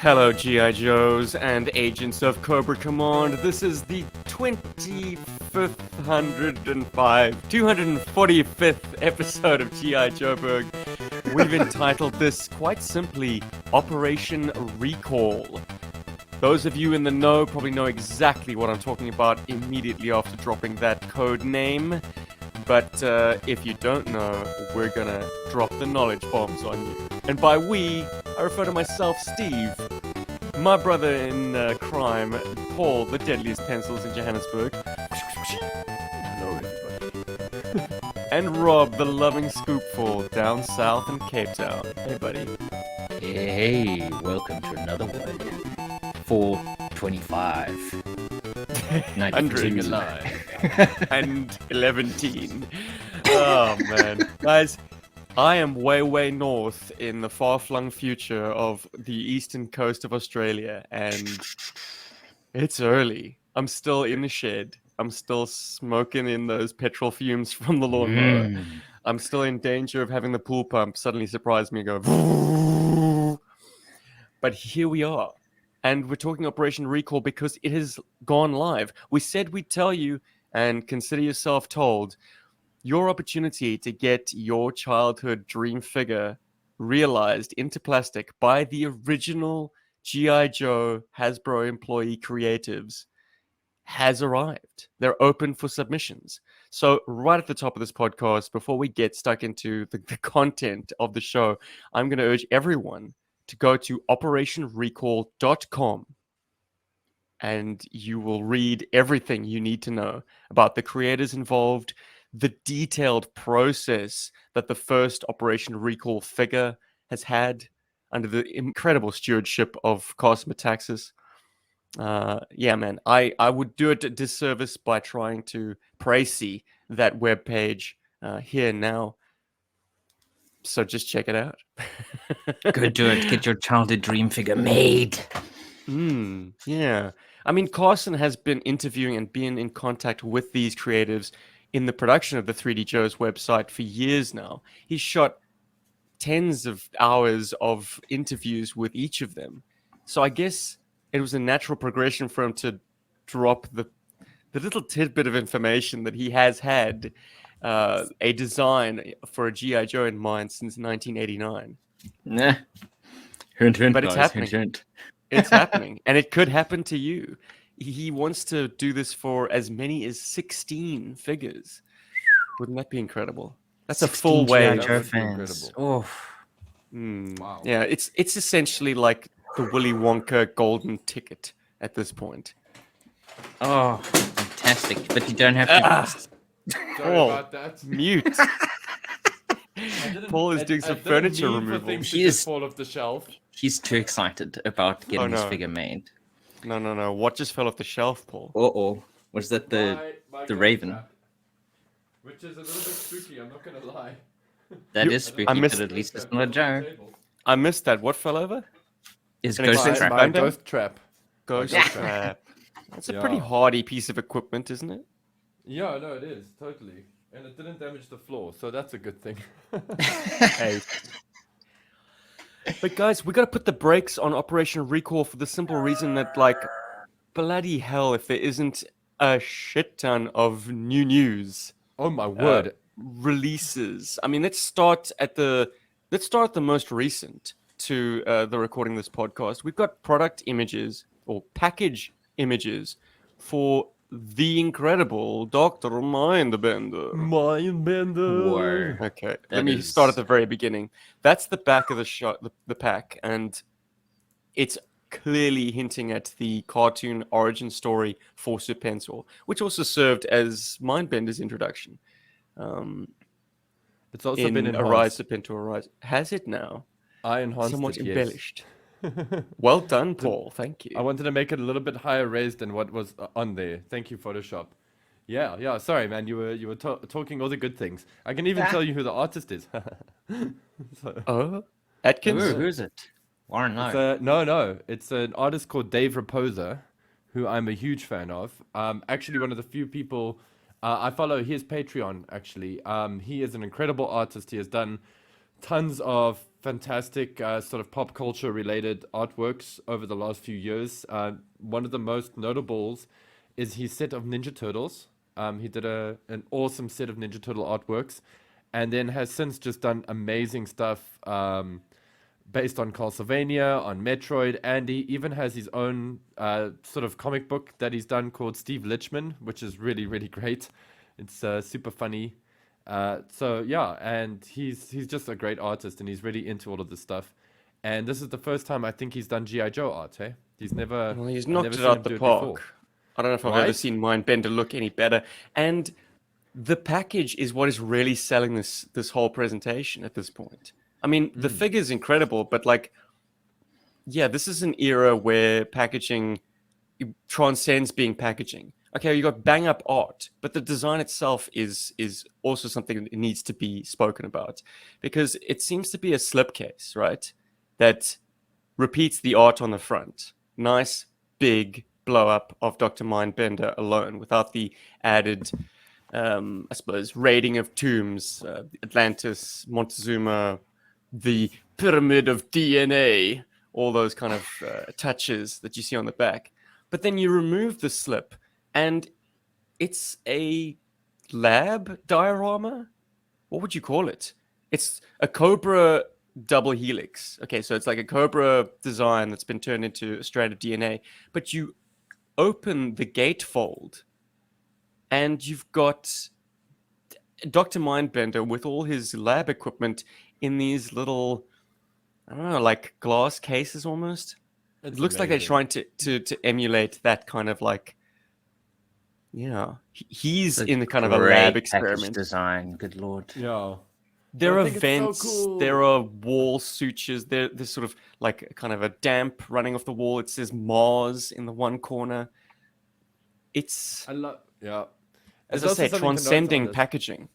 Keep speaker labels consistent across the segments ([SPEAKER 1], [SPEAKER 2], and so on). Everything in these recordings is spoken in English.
[SPEAKER 1] Hello, GI Joes and agents of Cobra Command. This is the 245th episode of GI Joburg. We've entitled this quite simply Operation Recall. Those of you in the know probably know exactly what I'm talking about immediately after dropping that code name. But if you don't know, we're gonna drop the knowledge bombs on you. And by we, I refer to myself, Steve, my brother in crime, Paul, the deadliest pencils in Johannesburg. Hello, everybody. And Rob, the loving scoopful down south in Cape Town. Hey, buddy.
[SPEAKER 2] Hey, welcome to another one. 425.
[SPEAKER 1] 100 alive. And 11. Oh, man. Guys, I am way north in the far-flung future of the eastern coast of Australia, and it's early. I'm still in the shed. I'm still smoking in those petrol fumes from the lawnmower. I'm still in danger of having the pool pump suddenly surprise me and go... But here we are. And we're talking Operation Recall because it has gone live. We said we'd tell you, and consider yourself told, your opportunity to get your childhood dream figure realized into plastic by the original GI Joe Hasbro employee creatives has arrived. They're open for submissions. So right at the top of this podcast, before we get stuck into the content of the show, I'm going to urge everyone to go to operationrecall.com and you will read everything you need to know about the creators involved, the detailed process that the first Operation Recall figure has had under the incredible stewardship of Carson. Yeah, man, I would do it a disservice by trying to praise that webpage here now. So just check it out.
[SPEAKER 2] Go do it. Get your childhood dream figure made.
[SPEAKER 1] Yeah. I mean, Carson has been interviewing and been in contact with these creatives in the production of the 3D Joe's website for years now. He's shot tens of hours of interviews with each of them. So I guess it was a natural progression for him to drop the little tidbit of information that he has had a design for a G.I. Joe in mind since 1989.
[SPEAKER 2] Nah. Hint,
[SPEAKER 1] But
[SPEAKER 2] guys.
[SPEAKER 1] it's happening.
[SPEAKER 2] Hint.
[SPEAKER 1] It's happening. And it could happen to you. He wants to do this for as many as 16 figures. Wouldn't that be incredible? That's a full wave.
[SPEAKER 2] Joe fans. Oh.
[SPEAKER 3] Wow.
[SPEAKER 1] Yeah, it's essentially like the Willy Wonka golden ticket at this point.
[SPEAKER 2] Oh, fantastic. But you don't have to...
[SPEAKER 3] Sorry about that.
[SPEAKER 1] Mute. Paul is doing some furniture removal.
[SPEAKER 3] Things
[SPEAKER 2] He
[SPEAKER 3] to
[SPEAKER 2] is-
[SPEAKER 3] just fall off the shelf.
[SPEAKER 2] He's too excited about getting his
[SPEAKER 1] no.
[SPEAKER 2] figure made.
[SPEAKER 1] No. What just fell off the shelf, Paul?
[SPEAKER 2] Uh-oh. Was that the
[SPEAKER 3] My
[SPEAKER 2] raven?
[SPEAKER 3] trap, which is a little bit spooky, I'm not going to lie.
[SPEAKER 2] That is spooky,
[SPEAKER 1] I missed-
[SPEAKER 2] but at least it's not a Joe.
[SPEAKER 1] I missed that. What fell over?
[SPEAKER 2] Is
[SPEAKER 1] An
[SPEAKER 2] Ghost
[SPEAKER 1] exciting
[SPEAKER 2] Trap.
[SPEAKER 1] fact.
[SPEAKER 3] My ghost trap.
[SPEAKER 1] Ghost
[SPEAKER 2] Yeah.
[SPEAKER 1] trap. That's a pretty
[SPEAKER 3] Yeah.
[SPEAKER 1] hardy piece of equipment, isn't it?
[SPEAKER 3] Yeah, no, it is, totally. And it didn't damage the floor, so that's a good thing.
[SPEAKER 1] Hey. But guys, we got to put the brakes on Operation Recall for the simple reason that, like, bloody hell, if there isn't a shit ton of new news
[SPEAKER 3] Oh my word.
[SPEAKER 1] releases. I mean, let's start at the most recent to the recording of this podcast. We've got product images or package images for the incredible Dr. Mindbender.
[SPEAKER 3] Mindbender.
[SPEAKER 2] Whoa.
[SPEAKER 1] Okay,
[SPEAKER 2] That
[SPEAKER 1] let me
[SPEAKER 2] is-
[SPEAKER 1] start at the very beginning. That's the back of the shot, the pack, and it's clearly hinting at the cartoon origin story for Serpentor, which also served as Mindbender's introduction.
[SPEAKER 3] It's also
[SPEAKER 1] In
[SPEAKER 3] been
[SPEAKER 1] Arise,
[SPEAKER 3] enhanced.
[SPEAKER 1] Serpentor, Arise. Has it now?
[SPEAKER 3] I enhanced
[SPEAKER 1] Somewhat
[SPEAKER 3] it, yes.
[SPEAKER 1] embellished. Well done, Paul. Thank you.
[SPEAKER 3] I wanted to make it a little bit higher raised than what was on there. Thank you, Photoshop. Yeah. Sorry, man. You were talking all the good things. I can even tell you who the artist is. So,
[SPEAKER 1] Atkins?
[SPEAKER 2] Ooh, who's it? Warren, no.
[SPEAKER 3] no. It's an artist called Dave Raposa, who I'm a huge fan of. Actually, one of the few people I follow his Patreon. Actually, he is an incredible artist. He has done tons of fantastic sort of pop culture related artworks over the last few years. One of the most notables is his set of Ninja Turtles. He did an awesome set of Ninja Turtle artworks, and then has since just done amazing stuff based on Castlevania, on Metroid, and he even has his own sort of comic book that he's done called Steve Lichman, which is really, really great. It's super funny. So yeah, and he's just a great artist, and he's really into all of this stuff. And this is the first time I think he's done GI Joe art. Hey, he's never.
[SPEAKER 1] Well, he's
[SPEAKER 3] I've never
[SPEAKER 1] knocked it
[SPEAKER 3] seen
[SPEAKER 1] out
[SPEAKER 3] him
[SPEAKER 1] the
[SPEAKER 3] do it before.
[SPEAKER 1] park. I don't know if I've ever
[SPEAKER 3] Right?
[SPEAKER 1] seen Mindbender look any better. And the package is what is really selling this whole presentation at this point. I mean, the figure's incredible, but like, yeah, this is an era where packaging transcends being packaging. Okay, you got bang up art, but the design itself is also something that needs to be spoken about, because it seems to be a slipcase, right? That repeats the art on the front. Nice big blow up of Dr. Mindbender alone, without the added, I suppose, raiding of tombs, Atlantis, Montezuma, the pyramid of DNA, all those kind of touches that you see on the back. But then you remove the slip, and it's a lab diorama? What would you call it? It's a Cobra double helix. Okay, so it's like a Cobra design that's been turned into a strand of DNA. But you open the gatefold, and you've got Dr. Mindbender with all his lab equipment in these little, I don't know, like glass cases almost.
[SPEAKER 3] It's
[SPEAKER 1] It looks like they're
[SPEAKER 3] amazing.
[SPEAKER 1] trying to emulate that kind of like, yeah, he's
[SPEAKER 2] It's a
[SPEAKER 1] in the kind of a lab
[SPEAKER 2] great package
[SPEAKER 1] experiment.
[SPEAKER 2] design. Good lord.
[SPEAKER 3] Yeah.
[SPEAKER 1] There
[SPEAKER 3] I
[SPEAKER 1] are
[SPEAKER 3] think it's so
[SPEAKER 1] vents,
[SPEAKER 3] cool.
[SPEAKER 1] there are wall sutures, there's sort of like kind of a damp running off the wall. It says Mars in the one corner. It's,
[SPEAKER 3] I love. Yeah.
[SPEAKER 1] as
[SPEAKER 3] There's
[SPEAKER 1] I
[SPEAKER 3] also
[SPEAKER 1] say,
[SPEAKER 3] something to note on
[SPEAKER 1] transcending
[SPEAKER 3] this.
[SPEAKER 1] packaging.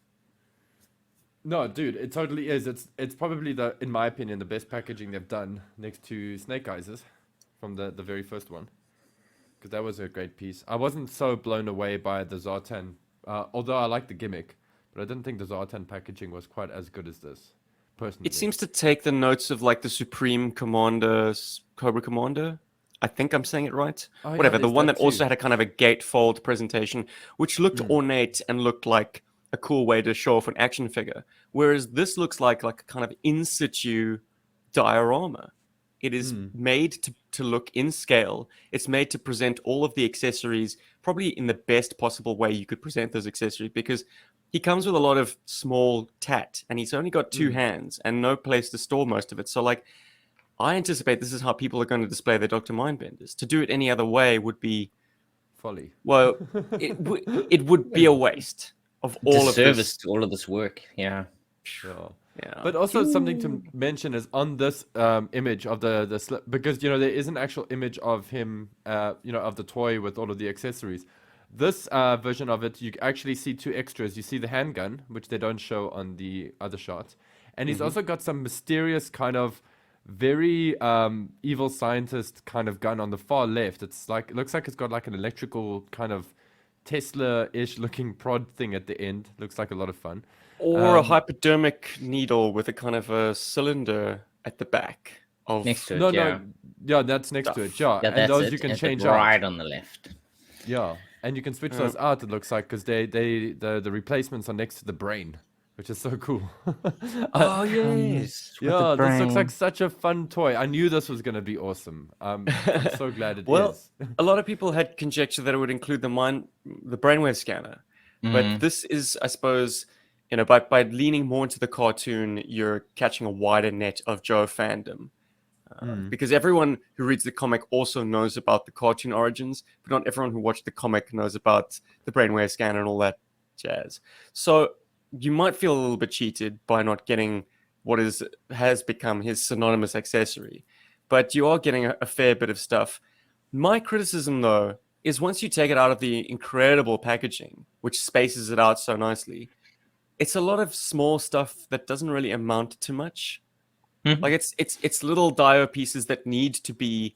[SPEAKER 3] No, dude, it totally is. It's probably in my opinion, the best packaging they've done next to Snake Eyes from the very first one, because that was a great piece. I wasn't so blown away by the Zartan, although I like the gimmick, but I didn't think the Zartan packaging was quite as good as this, personally.
[SPEAKER 1] It seems to take the notes of like the Supreme Commander, Cobra Commander. I think I'm saying it right.
[SPEAKER 3] Oh, yeah,
[SPEAKER 1] Whatever, the
[SPEAKER 3] there's
[SPEAKER 1] one
[SPEAKER 3] that
[SPEAKER 1] that also
[SPEAKER 3] too.
[SPEAKER 1] had a kind of a gatefold presentation, which looked ornate and looked like a cool way to show off an action figure. Whereas this looks like a kind of in situ diorama. It is made to look in scale. It's made to present all of the accessories probably in the best possible way you could present those accessories, because he comes with a lot of small tat, and he's only got two hands and no place to store most of it. So like, I anticipate this is how people are going to display their Dr. Mindbenders. To do it any other way would be,
[SPEAKER 3] Folly.
[SPEAKER 1] well, it would be a waste of all of
[SPEAKER 2] Disservice
[SPEAKER 1] this.
[SPEAKER 2] to all of this work. Yeah.
[SPEAKER 3] Yeah.
[SPEAKER 1] Yeah.
[SPEAKER 3] But also something to mention is on this image of the slip, because there is an actual image of him, of the toy with all of the accessories. This version of it, you actually see two extras. You see the handgun, which they don't show on the other shot, and he's also got some mysterious kind of very evil scientist kind of gun on the far left. It looks like it's got like an electrical kind of Tesla-ish looking prod thing at the end. Looks like a lot of fun.
[SPEAKER 1] Or a hypodermic needle with a kind of a cylinder at the back of
[SPEAKER 2] Next to it.
[SPEAKER 3] No,
[SPEAKER 2] Yeah.
[SPEAKER 3] yeah, that's next to it. Yeah,
[SPEAKER 2] Yeah,
[SPEAKER 3] and
[SPEAKER 2] that's
[SPEAKER 3] those
[SPEAKER 2] it.
[SPEAKER 3] you can
[SPEAKER 2] It's
[SPEAKER 3] change
[SPEAKER 2] right
[SPEAKER 3] out.
[SPEAKER 2] on the left.
[SPEAKER 3] Yeah, and you can switch those out. It looks like, because the replacements are next to the brain, which is so cool.
[SPEAKER 1] Oh yes.
[SPEAKER 3] Yeah, this looks like such a fun toy. I knew this was gonna be awesome. I'm so glad it is.
[SPEAKER 1] Well, a lot of people had conjecture that it would include the brainwave scanner, but this is, I suppose, by leaning more into the cartoon, you're catching a wider net of Joe fandom. Because everyone who reads the comic also knows about the cartoon origins, but not everyone who watched the comic knows about the brainwave scanner and all that jazz. So you might feel a little bit cheated by not getting what has become his synonymous accessory, but you are getting a fair bit of stuff. My criticism, though, is once you take it out of the incredible packaging, which spaces it out so nicely, it's a lot of small stuff that doesn't really amount to much. Like it's little dio pieces that need to be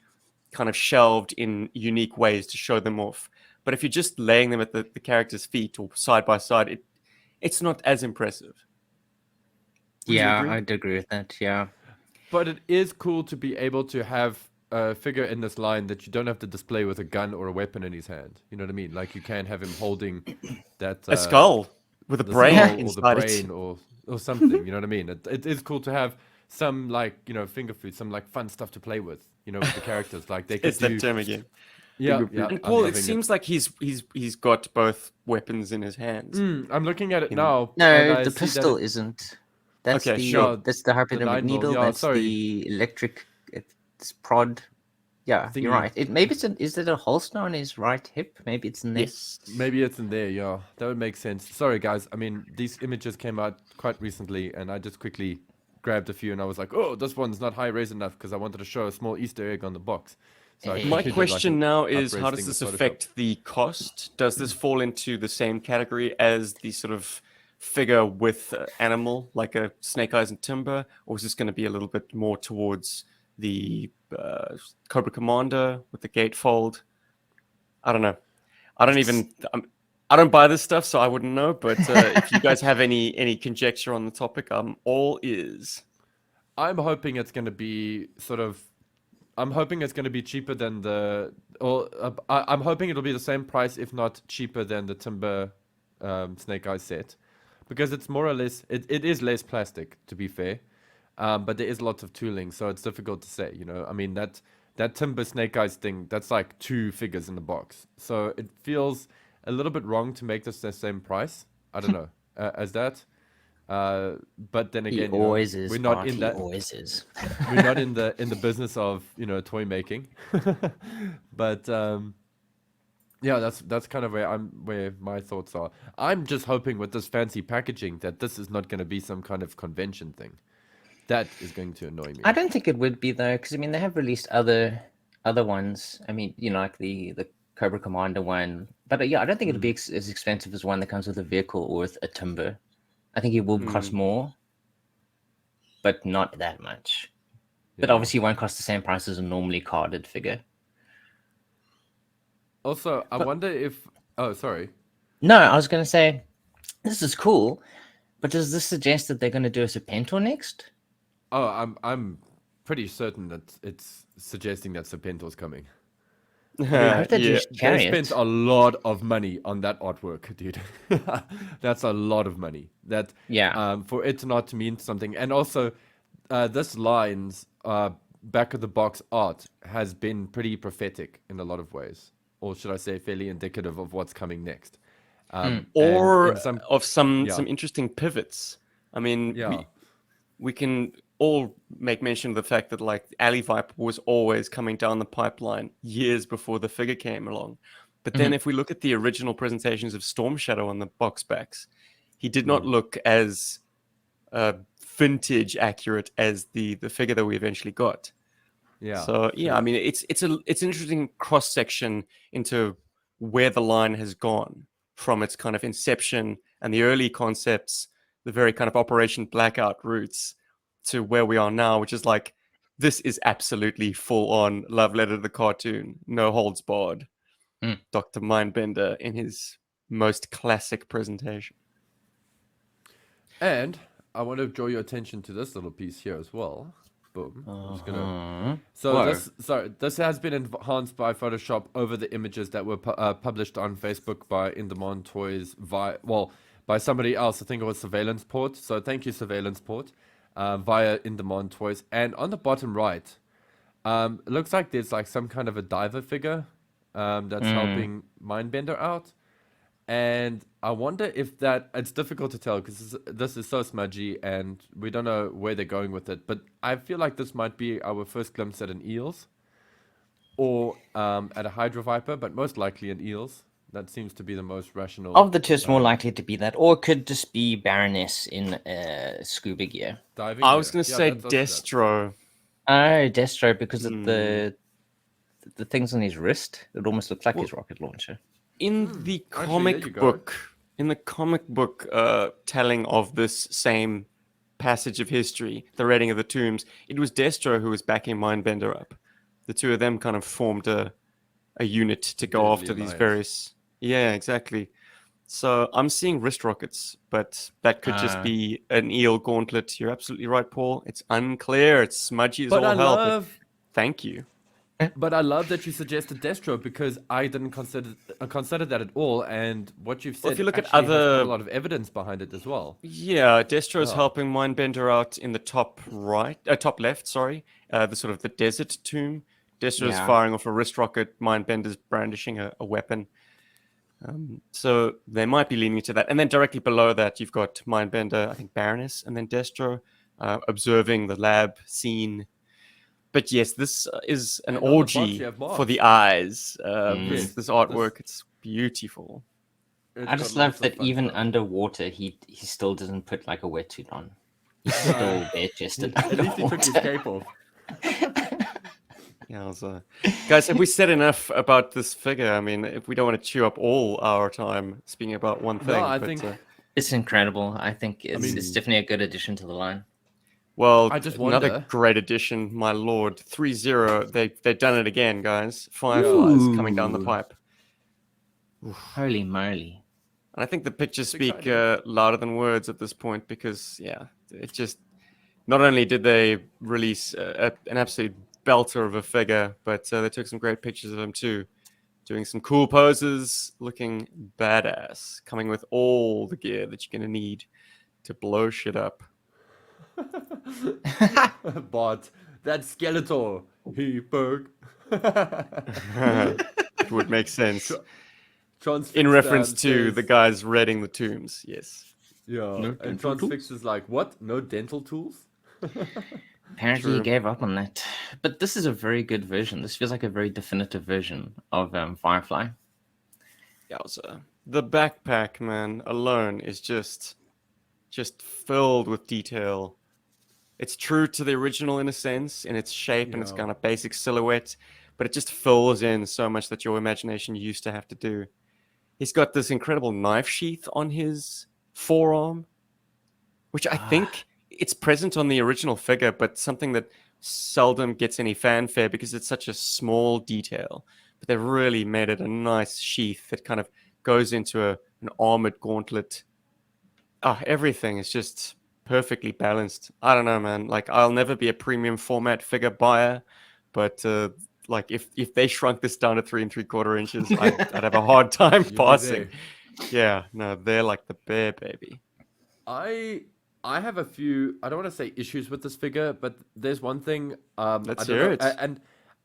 [SPEAKER 1] kind of shelved in unique ways to show them off. But if you're just laying them at the character's feet or side by side, it's not as impressive. Would you
[SPEAKER 2] Yeah,
[SPEAKER 1] agree?
[SPEAKER 2] I'd agree with that. Yeah.
[SPEAKER 3] But it is cool to be able to have a figure in this line that you don't have to display with a gun or a weapon in his hand. You know what I mean? Like you can have him holding that
[SPEAKER 1] A skull with a
[SPEAKER 3] the
[SPEAKER 1] brain
[SPEAKER 3] skull or the
[SPEAKER 1] inside
[SPEAKER 3] brain
[SPEAKER 1] it.
[SPEAKER 3] or something. You know what I mean? It is cool to have some like finger food, some like fun stuff to play with. With the characters, like they could
[SPEAKER 1] It's
[SPEAKER 3] do.
[SPEAKER 1] that term again.
[SPEAKER 3] Yeah, yeah.
[SPEAKER 1] And
[SPEAKER 3] I'm
[SPEAKER 1] Paul, it
[SPEAKER 3] loving
[SPEAKER 1] seems like he's got both weapons in his hands.
[SPEAKER 3] I'm looking at it
[SPEAKER 1] In-
[SPEAKER 3] now. and
[SPEAKER 4] No,
[SPEAKER 3] I
[SPEAKER 4] the
[SPEAKER 3] see that
[SPEAKER 4] pistol
[SPEAKER 3] it-
[SPEAKER 4] isn't. That's
[SPEAKER 1] Okay,
[SPEAKER 4] the
[SPEAKER 1] sure.
[SPEAKER 4] that's the hypodermic
[SPEAKER 3] 9mm,
[SPEAKER 4] needle.
[SPEAKER 3] yeah,
[SPEAKER 4] That's
[SPEAKER 3] sorry.
[SPEAKER 4] the electric. It's prod. Yeah, you're
[SPEAKER 3] Thingy.
[SPEAKER 4] right. Is it a holster on his right hip? Maybe it's in there.
[SPEAKER 1] Yes.
[SPEAKER 3] Maybe it's in there, yeah. That would make sense. Sorry, guys. I mean, these images came out quite recently, and I just quickly grabbed a few, and I was like, oh, this one's not high res enough, because I wanted to show a small Easter egg on the box. So I
[SPEAKER 4] Hey.
[SPEAKER 1] My
[SPEAKER 3] quickly did, like,
[SPEAKER 1] question
[SPEAKER 3] an
[SPEAKER 1] now is,
[SPEAKER 3] upres
[SPEAKER 1] how
[SPEAKER 3] thing
[SPEAKER 1] does this
[SPEAKER 3] with Photoshop.
[SPEAKER 1] affect the cost? Does this fall into the same category as the sort of figure with animal, like a Snake Eyes and Timber, or is this going to be a little bit more towards the Cobra Commander with the gatefold? I don't know. I don't buy this stuff, so I wouldn't know. But if you guys have any conjecture on the topic, I'm all ears.
[SPEAKER 3] I'm hoping it's going to be I'm hoping it's going to be cheaper than I'm hoping it'll be the same price, if not cheaper than the Timber Snake Eyes set, because it's more or less it is less plastic, to be fair, but there is lots of tooling, so it's difficult to say. I mean that Timber Snake Eyes thing, that's like 2 figures in the box, so it feels a little bit wrong to make this the same price. I don't know as that. But then
[SPEAKER 4] He
[SPEAKER 3] again,
[SPEAKER 4] always is.
[SPEAKER 3] we're not
[SPEAKER 4] Bart,
[SPEAKER 3] in
[SPEAKER 4] he
[SPEAKER 3] that.
[SPEAKER 4] always is.
[SPEAKER 3] We're not in the business of toy making. But yeah, that's kind of where my thoughts are. I'm just hoping with this fancy packaging that this is not going to be some kind of convention thing. That is going to annoy me.
[SPEAKER 4] I don't think it would be though, because I mean they have released other ones. I mean, like the Cobra Commander one, but yeah, I don't think it'll be as expensive as one that comes with a vehicle or with a timber. I think it will cost more, but not that much. But
[SPEAKER 3] Yeah.
[SPEAKER 4] obviously, it won't cost the same price as a normally carded figure.
[SPEAKER 3] Also, I wonder if. Oh, sorry.
[SPEAKER 4] No, I was going to say, this is cool, but does this suggest that they're going to do a Serpentor next?
[SPEAKER 3] Oh, I'm pretty certain that it's suggesting that Serpentor's coming.
[SPEAKER 4] I hope they do
[SPEAKER 3] They
[SPEAKER 4] Chariot.
[SPEAKER 3] spent a lot of money on that artwork, dude. That's a lot of money. That
[SPEAKER 4] Yeah.
[SPEAKER 3] for it not to mean something, and also this line's back of the box art has been pretty prophetic in a lot of ways, or should I say, fairly indicative of what's coming next,
[SPEAKER 1] Or
[SPEAKER 3] and
[SPEAKER 1] of some
[SPEAKER 3] yeah.
[SPEAKER 1] interesting pivots. I mean,
[SPEAKER 3] Yeah.
[SPEAKER 1] we can all make mention of the fact that like Alley Viper was always coming down the pipeline years before the figure came along. But then if we look at the original presentations of Storm Shadow on the box backs, he did not look as vintage accurate as the figure that we eventually got.
[SPEAKER 3] Yeah.
[SPEAKER 1] So yeah, I mean it's an interesting cross section into where the line has gone from its kind of inception and the early concepts, the very kind of Operation Blackout roots, to where we are now, which is like, this is absolutely full on love letter to the cartoon, no holds barred. Dr. Mindbender in his most classic presentation.
[SPEAKER 3] And I want to draw your attention to this little piece here as well. Boom. I'm just gonna... this has been enhanced by Photoshop over the images that were published on Facebook by In Demand Toys by somebody else. I think it was Surveillance Port. So thank you, Surveillance Port, via In Demand Toys. And on the bottom right, it looks like there's like some kind of a diver figure that's helping Mindbender out. And I wonder if it's difficult to tell because this is so smudgy and we don't know where they're going with it. But I feel like this might be our first glimpse at an Eels or at a Hydro Viper, but most likely an Eels. That seems to be the most rational.
[SPEAKER 4] Of the two, it's more likely to be that, or it could just be Baroness in scuba gear.
[SPEAKER 3] Diving
[SPEAKER 1] I was
[SPEAKER 3] gear.
[SPEAKER 1] going to
[SPEAKER 3] Yeah,
[SPEAKER 1] say
[SPEAKER 3] that's also that.
[SPEAKER 1] Destro.
[SPEAKER 4] Oh, Deathstroke, because of the things on his wrist. It almost looks like his rocket launcher.
[SPEAKER 1] In the
[SPEAKER 3] Actually,
[SPEAKER 1] comic
[SPEAKER 3] there you go.
[SPEAKER 1] book, telling of this same passage of history, the Raiding of the Tombs, it was Destro who was backing Mindbender up. The two of them kind of formed a unit to go
[SPEAKER 3] Deadly
[SPEAKER 1] after these
[SPEAKER 3] alliance.
[SPEAKER 1] various. Yeah, exactly. So I'm seeing wrist rockets, but that could just be an eel gauntlet. You're absolutely right, Paul. It's unclear. It's smudgy as
[SPEAKER 3] But
[SPEAKER 1] all
[SPEAKER 3] I
[SPEAKER 1] hell. But
[SPEAKER 3] love,
[SPEAKER 1] thank you.
[SPEAKER 3] but I love that you suggested Deathstroke because I didn't consider that at all. And what you've said
[SPEAKER 1] Well, if you look at
[SPEAKER 3] actually has
[SPEAKER 1] other-
[SPEAKER 3] quite a lot of evidence behind it as well.
[SPEAKER 1] Yeah, Destro's
[SPEAKER 3] Oh.
[SPEAKER 1] helping Mindbender out in the top left. Sorry, the sort of the desert tomb. Destro's
[SPEAKER 4] Yeah.
[SPEAKER 1] firing off a wrist rocket. Mindbender's brandishing a weapon. So they might be leaning to that. And then directly below that, you've got Mindbender, I think Baroness, and then Destro observing the lab scene. But yes, this is an
[SPEAKER 3] And on the box,
[SPEAKER 1] orgy
[SPEAKER 3] you have
[SPEAKER 1] for
[SPEAKER 3] Mars.
[SPEAKER 1] the eyes.
[SPEAKER 3] Yes,
[SPEAKER 1] This artwork, it's beautiful.
[SPEAKER 3] It's
[SPEAKER 4] I just
[SPEAKER 3] got
[SPEAKER 4] love
[SPEAKER 3] lots of
[SPEAKER 4] that
[SPEAKER 3] fun
[SPEAKER 4] even
[SPEAKER 3] stuff.
[SPEAKER 4] underwater, he still doesn't put like a wetsuit on. He's still bare chested.
[SPEAKER 3] At least he took his cape off.
[SPEAKER 1] Yeah, so, guys, have we said enough about this figure? I mean, if we don't want to chew up all our time speaking about one thing.
[SPEAKER 3] I
[SPEAKER 1] but,
[SPEAKER 3] think-
[SPEAKER 4] It's incredible. I think it's,
[SPEAKER 3] mean-
[SPEAKER 4] it's definitely a good addition to the line.
[SPEAKER 1] well,
[SPEAKER 3] I just
[SPEAKER 1] another
[SPEAKER 3] wonder-
[SPEAKER 1] great addition, my lord. 3-0. They've done it again, guys. Fireflies coming down the
[SPEAKER 4] Ooh.
[SPEAKER 1] pipe.
[SPEAKER 4] Holy moly.
[SPEAKER 1] And I think the pictures speak
[SPEAKER 3] exciting.
[SPEAKER 1] louder than words at this point because, yeah, it just not only did they release an absolute belter of a figure, but they took some great pictures of him too, doing some cool poses, looking badass, coming with all the gear that you're going to need to blow shit up.
[SPEAKER 3] But that Skeletor, he Berg.
[SPEAKER 1] It would make sense.
[SPEAKER 3] Transfixed,
[SPEAKER 1] In reference to
[SPEAKER 3] says-
[SPEAKER 1] the guys raiding the tombs, yes.
[SPEAKER 3] Yeah,
[SPEAKER 4] No
[SPEAKER 3] and
[SPEAKER 4] dental
[SPEAKER 3] Transfixed is like, what? No dental tools?
[SPEAKER 4] Apparently he
[SPEAKER 1] True.
[SPEAKER 4] gave up on that. But this is a very good version. This feels like a very definitive version of Firefly.
[SPEAKER 1] Yowza. The backpack, man, alone is just filled with detail. It's true to the original in a sense, in its shape and its
[SPEAKER 3] Yeah.
[SPEAKER 1] kind of basic silhouette, but it just fills in so much that your imagination used to have to do. He's got this incredible knife sheath on his forearm, which I think it's present on the original figure, but something that seldom gets any fanfare because it's such a small detail. But they've really made it a nice sheath that kind of goes into an armored gauntlet. Everything is just perfectly balanced. I don't know, man. Like, I'll never be a premium format figure buyer, but like if they shrunk this down to 3 3/4 inches, I'd have a hard time
[SPEAKER 3] be
[SPEAKER 1] passing.
[SPEAKER 3] there.
[SPEAKER 1] Yeah, no, they're like the bear, baby.
[SPEAKER 3] I have a few. I don't want to say issues with this figure, but there's one thing.
[SPEAKER 1] Let's
[SPEAKER 3] I don't
[SPEAKER 1] hear
[SPEAKER 3] know,
[SPEAKER 1] it.
[SPEAKER 3] And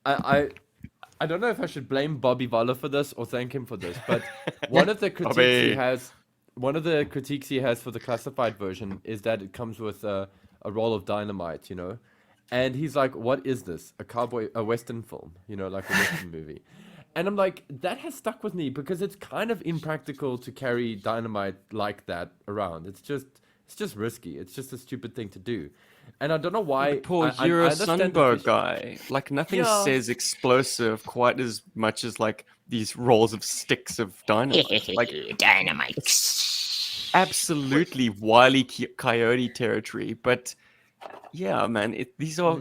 [SPEAKER 3] I don't know if I should blame Bobby Valla for this or thank him for this, but one of the critiques he
[SPEAKER 1] Bobby.
[SPEAKER 3] has, one of the critiques he has for the classified version is that it comes with a roll of dynamite, you know, and he's like, "What is this? A Western film, you know, like a Western movie?" And I'm like, that has stuck with me because it's kind of impractical to carry dynamite like that around. It's just risky. It's just a stupid thing to do. And I don't know why.
[SPEAKER 1] Paul,
[SPEAKER 3] I
[SPEAKER 1] you're a
[SPEAKER 3] understand the
[SPEAKER 1] Sunbow
[SPEAKER 3] fish-
[SPEAKER 1] guy. Like, nothing
[SPEAKER 3] Yeah.
[SPEAKER 1] says explosive quite as much as, like, these rolls of sticks of dynamite. Like,
[SPEAKER 4] Dynamite.
[SPEAKER 1] absolutely Wile E. Coyote territory. But, yeah, man, these are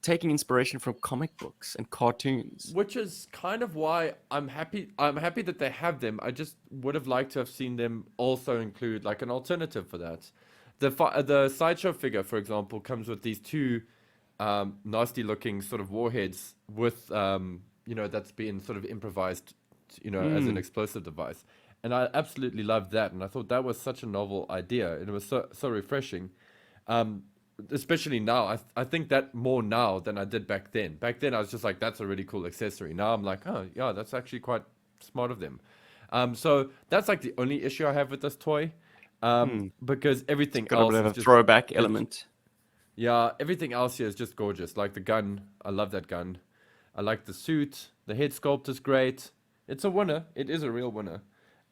[SPEAKER 1] taking inspiration from comic books and cartoons.
[SPEAKER 3] Which is kind of why I'm happy. I'm happy that they have them. I just would have liked to have seen them also include like an alternative for that. The sideshow figure, for example, comes with these two nasty-looking sort of warheads with that's being sort of improvised, as an explosive device. And I absolutely loved that, and I thought that was such a novel idea, and it was so refreshing. Especially now, I think that more now than I did back then. Back then, I was just like, that's a really cool accessory. Now I'm like, oh, yeah, that's actually quite smart of them. So that's like the only issue I have with this toy. Because everything
[SPEAKER 1] Got a
[SPEAKER 3] else
[SPEAKER 1] bit of
[SPEAKER 3] is
[SPEAKER 1] a
[SPEAKER 3] just,
[SPEAKER 1] throwback element.
[SPEAKER 3] yeah, everything else here is just gorgeous. Like the gun, I love that gun. I like the suit. The head sculpt is great. It's a winner. It is a real winner.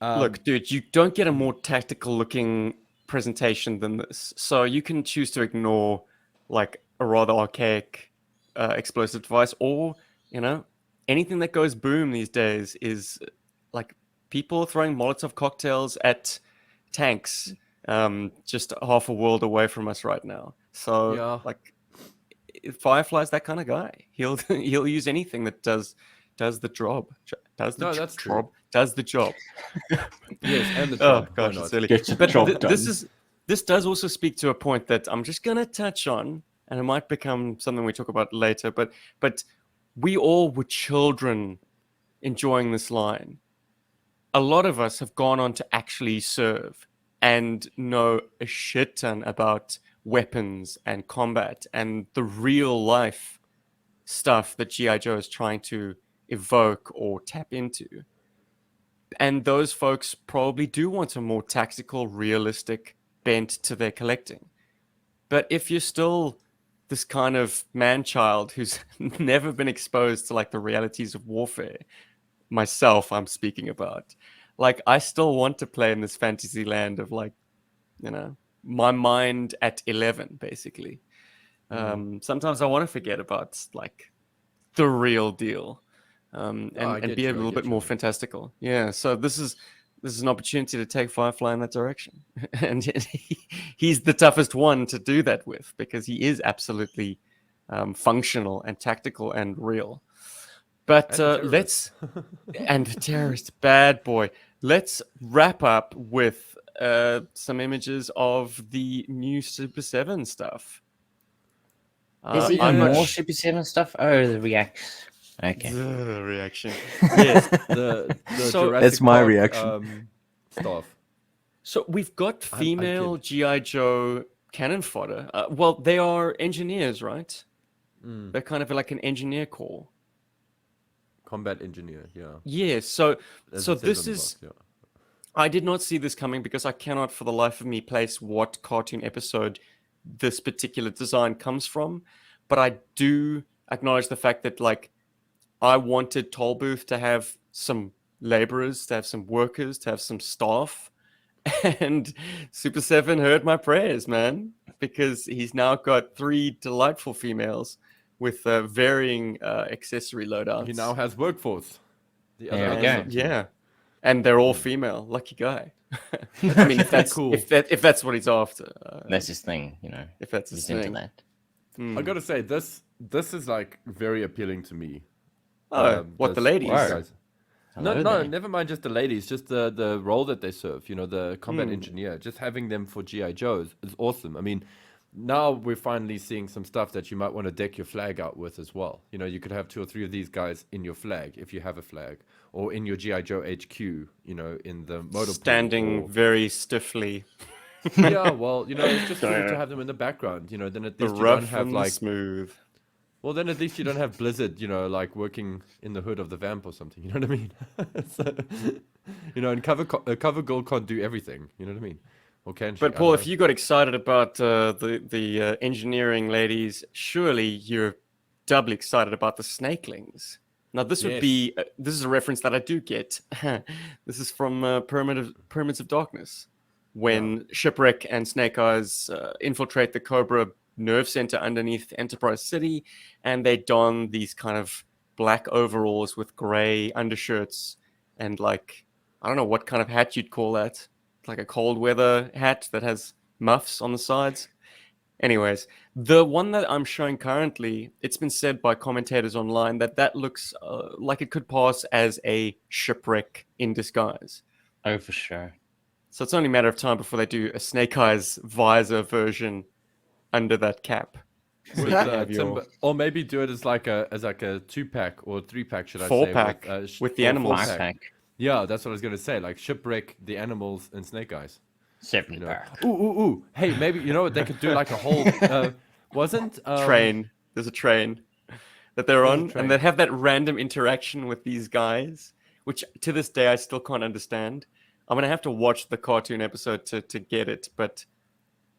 [SPEAKER 1] Look, dude, you don't get a more tactical looking presentation than this. So you can choose to ignore like a rather archaic explosive device, or anything that goes boom these days is like people throwing Molotov cocktails at tanks just half a world away from us right now. So
[SPEAKER 3] Yeah.
[SPEAKER 1] like Firefly's that kind of guy. He'll use anything that does the job. Does the
[SPEAKER 3] No, that's true.
[SPEAKER 1] job. Does the job.
[SPEAKER 3] Yes, and the
[SPEAKER 1] Oh
[SPEAKER 3] chop. Why
[SPEAKER 1] gosh,
[SPEAKER 3] not?
[SPEAKER 1] it's early.
[SPEAKER 4] Get your
[SPEAKER 1] But
[SPEAKER 4] job
[SPEAKER 1] this does also speak to a point that I'm just gonna touch on, and it might become something we talk about later. But we all were children enjoying this line. A lot of us have gone on to actually serve and know a shit ton about weapons and combat and the real life stuff that GI Joe is trying to evoke or tap into. And those folks probably do want a more tactical, realistic bent to their collecting. But if you're still this kind of man child who's never been exposed to like the realities of warfare, myself, I'm speaking about, like, I still want to play in this fantasy land of like, my mind at 11, basically. Sometimes I want to forget about like the real deal, and be a little bit more fantastical. Yeah. So this is an opportunity to take Firefly in that direction, and he's the toughest one to do that with because he is absolutely functional and tactical and real. But let's and the terrorist, bad boy. Let's wrap up with some images of the new Super 7 stuff.
[SPEAKER 4] There's even more Super 7 stuff. Oh, the reacts. Okay.
[SPEAKER 1] The reaction. Yes.
[SPEAKER 3] The
[SPEAKER 1] So-
[SPEAKER 3] Jurassic
[SPEAKER 5] That's my
[SPEAKER 3] Park,
[SPEAKER 5] reaction.
[SPEAKER 3] Stuff.
[SPEAKER 1] So we've got
[SPEAKER 3] I'm
[SPEAKER 1] female
[SPEAKER 3] kid.
[SPEAKER 1] GI Joe cannon fodder. Well, they are engineers, right? They're kind of like an engineer corps.
[SPEAKER 3] Combat engineer, yeah.
[SPEAKER 1] Yeah. So
[SPEAKER 3] As
[SPEAKER 1] so
[SPEAKER 3] it says
[SPEAKER 1] this
[SPEAKER 3] on the
[SPEAKER 1] is.
[SPEAKER 3] box, yeah.
[SPEAKER 1] I did not see this coming because I cannot for the life of me place what cartoon episode this particular design comes from. But I do acknowledge the fact that, like, I wanted Tollbooth to have some laborers, to have some workers, to have some staff. And Super 7 heard my prayers, man, because he's now got 3 delightful females with varying accessory loadouts.
[SPEAKER 3] He now has workforce. The
[SPEAKER 4] There we
[SPEAKER 3] other
[SPEAKER 4] go.
[SPEAKER 3] sub team.
[SPEAKER 1] Yeah, and they're all female. Lucky guy. I mean, if that's
[SPEAKER 3] Cool.
[SPEAKER 1] if that's what he's after.
[SPEAKER 4] That's his thing,
[SPEAKER 1] If that's his
[SPEAKER 4] He's into
[SPEAKER 1] thing.
[SPEAKER 4] that.
[SPEAKER 3] I gotta say, this is like very appealing to me.
[SPEAKER 1] Oh, what, the
[SPEAKER 3] this-
[SPEAKER 1] ladies?
[SPEAKER 3] these
[SPEAKER 4] Wow.
[SPEAKER 3] guys.
[SPEAKER 4] Hello
[SPEAKER 3] No,
[SPEAKER 4] there.
[SPEAKER 3] never mind just the ladies, just the role that they serve, the combat engineer. Just having them for GI Joes is awesome. I mean, now we're finally seeing some stuff that you might want to deck your flag out with as well. You could have 2 or 3 of these guys in your flag if you have a flag, or in your GI Joe HQ, in the motor pool,
[SPEAKER 1] Standing
[SPEAKER 3] or-
[SPEAKER 1] very stiffly.
[SPEAKER 3] Yeah, well, it's just good to have them in the background. Then at
[SPEAKER 1] The
[SPEAKER 3] least you don't
[SPEAKER 1] rough
[SPEAKER 3] have
[SPEAKER 1] and the
[SPEAKER 3] like
[SPEAKER 1] smooth.
[SPEAKER 3] Well, then at least you don't have Blizzard, like working in the hood of the vamp or something. You know what I mean? So, and cover girl can't do everything. You know what I mean? Or can she?
[SPEAKER 1] But
[SPEAKER 3] I
[SPEAKER 1] Paul,
[SPEAKER 3] don't
[SPEAKER 1] if
[SPEAKER 3] know.
[SPEAKER 1] you got excited about the engineering ladies, surely you're doubly excited about the Snakelings. Now, this would be this is a reference that I do get. This is from Pyramids of Darkness, when Shipwreck and Snake Eyes infiltrate the Cobra nerve center underneath Enterprise City, and they don these kind of black overalls with gray undershirts and, like, I don't know what kind of hat you'd call that. Like a cold weather hat that has muffs on the sides. Anyways, the one that I'm showing currently, it's been said by commentators online that looks like it could pass as a Shipwreck in disguise.
[SPEAKER 4] Oh, for sure.
[SPEAKER 1] So it's only a matter of time before they do a Snake Eyes visor version under that cap. So
[SPEAKER 3] With,
[SPEAKER 1] you can have your
[SPEAKER 3] or maybe do it as like a 2-pack or 3-pack, should I say?
[SPEAKER 1] 4-pack
[SPEAKER 3] with,
[SPEAKER 1] with the
[SPEAKER 3] or
[SPEAKER 1] animals.
[SPEAKER 3] 4-pack.
[SPEAKER 4] Pack.
[SPEAKER 3] Yeah, that's what I was gonna say. Like Shipwreck, the animals, and Snake Eyes.
[SPEAKER 4] 7 pack.
[SPEAKER 3] Ooh. Hey, maybe they could do like a whole. Wasn't
[SPEAKER 1] train. There's a train that they're
[SPEAKER 3] There's a
[SPEAKER 1] on,
[SPEAKER 3] train.
[SPEAKER 1] and they have that random interaction with these guys, which to this day I still can't understand. I'm gonna have to watch the cartoon episode to get it, but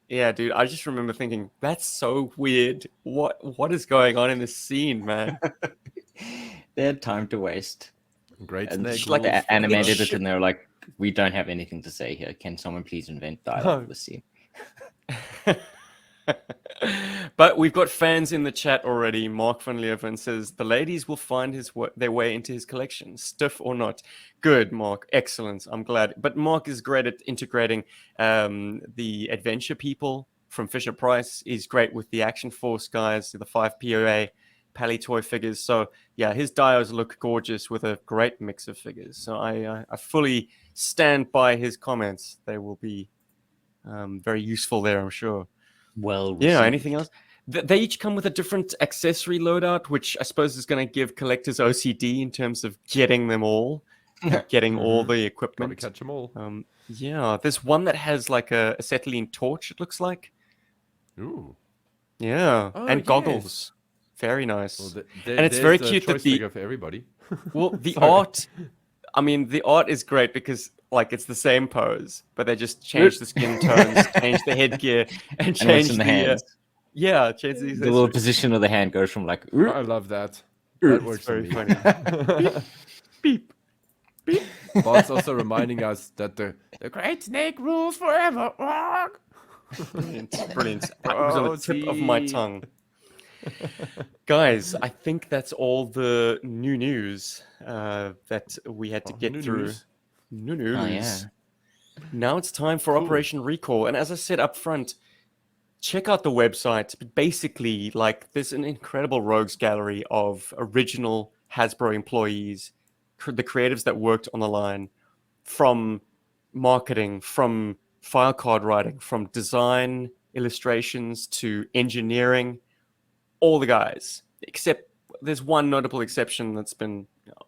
[SPEAKER 1] yeah, dude, I just remember thinking that's so weird. What is going on in this scene, man?
[SPEAKER 4] They had time to waste.
[SPEAKER 3] Great
[SPEAKER 4] And
[SPEAKER 3] Snake?
[SPEAKER 4] just like
[SPEAKER 3] rules.
[SPEAKER 4] they animated
[SPEAKER 1] It's
[SPEAKER 4] it, and they were like, "We don't have anything to say here. Can someone please invent dialogue for the scene?"
[SPEAKER 1] But we've got fans in the chat already. Mark van Leeuwen says the ladies will find their way into his collection, stiff or not. Good, Mark. Excellent. I'm glad. But Mark is great at integrating the adventure people from Fisher Price. He's great with the Action Force guys, the 5 POA. Pally Toy figures. So yeah, his dios look gorgeous with a great mix of figures. So I fully stand by his comments. They will be very useful there, I'm sure.
[SPEAKER 4] Well
[SPEAKER 1] Yeah,
[SPEAKER 4] received.
[SPEAKER 1] anything else? They each come with a different accessory loadout, which I suppose is going to give collectors OCD in terms of getting them all, getting all the
[SPEAKER 3] Gotta
[SPEAKER 1] equipment.
[SPEAKER 3] catch them all.
[SPEAKER 1] Yeah, there's one that has like a acetylene torch, it looks like.
[SPEAKER 3] Ooh.
[SPEAKER 1] Yeah,
[SPEAKER 3] Oh,
[SPEAKER 1] and
[SPEAKER 3] yes.
[SPEAKER 1] goggles. Very nice.
[SPEAKER 3] Well,
[SPEAKER 1] And it's very cute that
[SPEAKER 3] choice
[SPEAKER 1] the
[SPEAKER 3] figure for everybody.
[SPEAKER 1] the
[SPEAKER 3] Sorry.
[SPEAKER 1] art. I mean, the art is great because like it's the same pose, but they just change the skin tones, change the headgear, and
[SPEAKER 4] And
[SPEAKER 1] change
[SPEAKER 4] what's in
[SPEAKER 1] the
[SPEAKER 4] the hands?
[SPEAKER 1] change the
[SPEAKER 4] The little
[SPEAKER 1] accessories.
[SPEAKER 4] position of the hand goes from like
[SPEAKER 3] I love that. That
[SPEAKER 1] It's
[SPEAKER 3] works for
[SPEAKER 1] very
[SPEAKER 3] me.
[SPEAKER 1] funny. Beep. Beep.
[SPEAKER 3] Bart's also reminding us that the Great Snake rules forever.
[SPEAKER 1] Brilliant. Brilliant. It was on the tip of my
[SPEAKER 3] Rosie.
[SPEAKER 1] tongue. Guys, I think that's all the new news that we had to get
[SPEAKER 3] new
[SPEAKER 1] through.
[SPEAKER 3] news.
[SPEAKER 1] New news.
[SPEAKER 4] Oh, yeah.
[SPEAKER 1] Now it's time for Operation Recall. And as I said up front, check out the website. But basically, like, there's an incredible rogues gallery of original Hasbro employees, the creatives that worked on the line, from marketing, from file card writing, from design, illustrations to engineering, all the guys, except there's one notable exception that's been,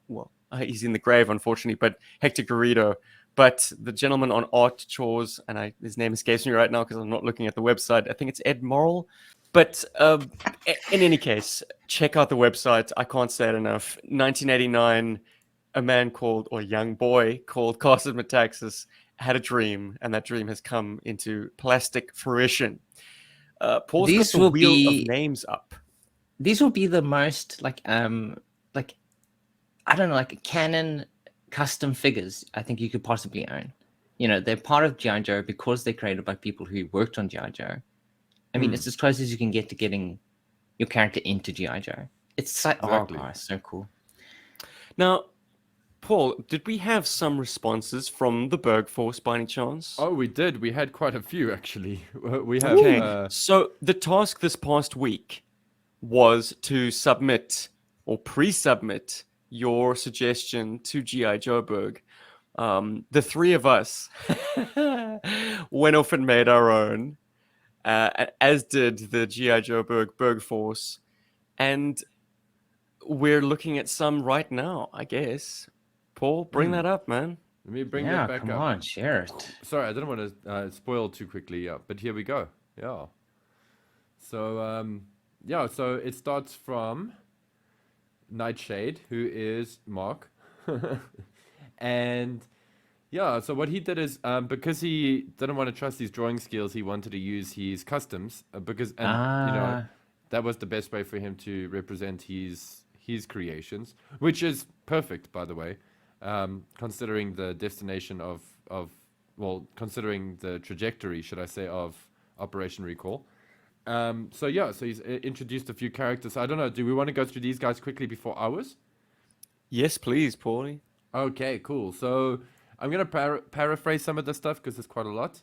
[SPEAKER 1] well, he's in the grave, unfortunately, but Hector Garrido. But the gentleman on art chores, and his name escapes me right now because I'm not looking at the website. I think it's Ed Morrill. But in any case, check out the website. I can't say it enough. 1989, a young boy called Carson Metaxas had a dream, and that dream has come into plastic fruition. Paul's
[SPEAKER 4] These
[SPEAKER 1] got the
[SPEAKER 4] will
[SPEAKER 1] wheel
[SPEAKER 4] be-
[SPEAKER 1] of names up.
[SPEAKER 4] These will be the most like I don't know, like canon custom figures I think you could possibly own. You know, they're part of GI Joe because they're created by people who worked on GI Joe. I mean, it's as close as you can get to getting your character into GI Joe. It's so,
[SPEAKER 3] Exactly.
[SPEAKER 4] so cool.
[SPEAKER 1] Now, Paul, did we have some responses from the Berg Force by any chance?
[SPEAKER 3] Oh, we did. We had quite a few, actually. We have...
[SPEAKER 1] Okay, so the task this past week was to submit or pre-submit your suggestion to GI Joburg. The three of us went off and made our own, as did the GI Joburg Berg Force, and we're looking at some right now, I guess. Paul, bring that up, man.
[SPEAKER 3] Let me bring
[SPEAKER 4] Yeah,
[SPEAKER 3] that back
[SPEAKER 4] come
[SPEAKER 3] up.
[SPEAKER 4] on, share it.
[SPEAKER 3] Sorry, I didn't want to spoil too quickly, yeah, but here we go. Yeah. So, so it starts from Nightshade, who is Mark. And yeah, so what he did is, because he didn't want to trust his drawing skills, he wanted to use his customs, that was the best way for him to represent his creations, which is perfect, by the way, considering the destination considering the trajectory, should I say, of Operation Recall. So he's introduced a few characters. I don't know, do we want to go through these guys quickly before ours?
[SPEAKER 1] Yes, please, Paulie.
[SPEAKER 3] Okay, cool. So I'm going to paraphrase some of this stuff because there's quite a lot.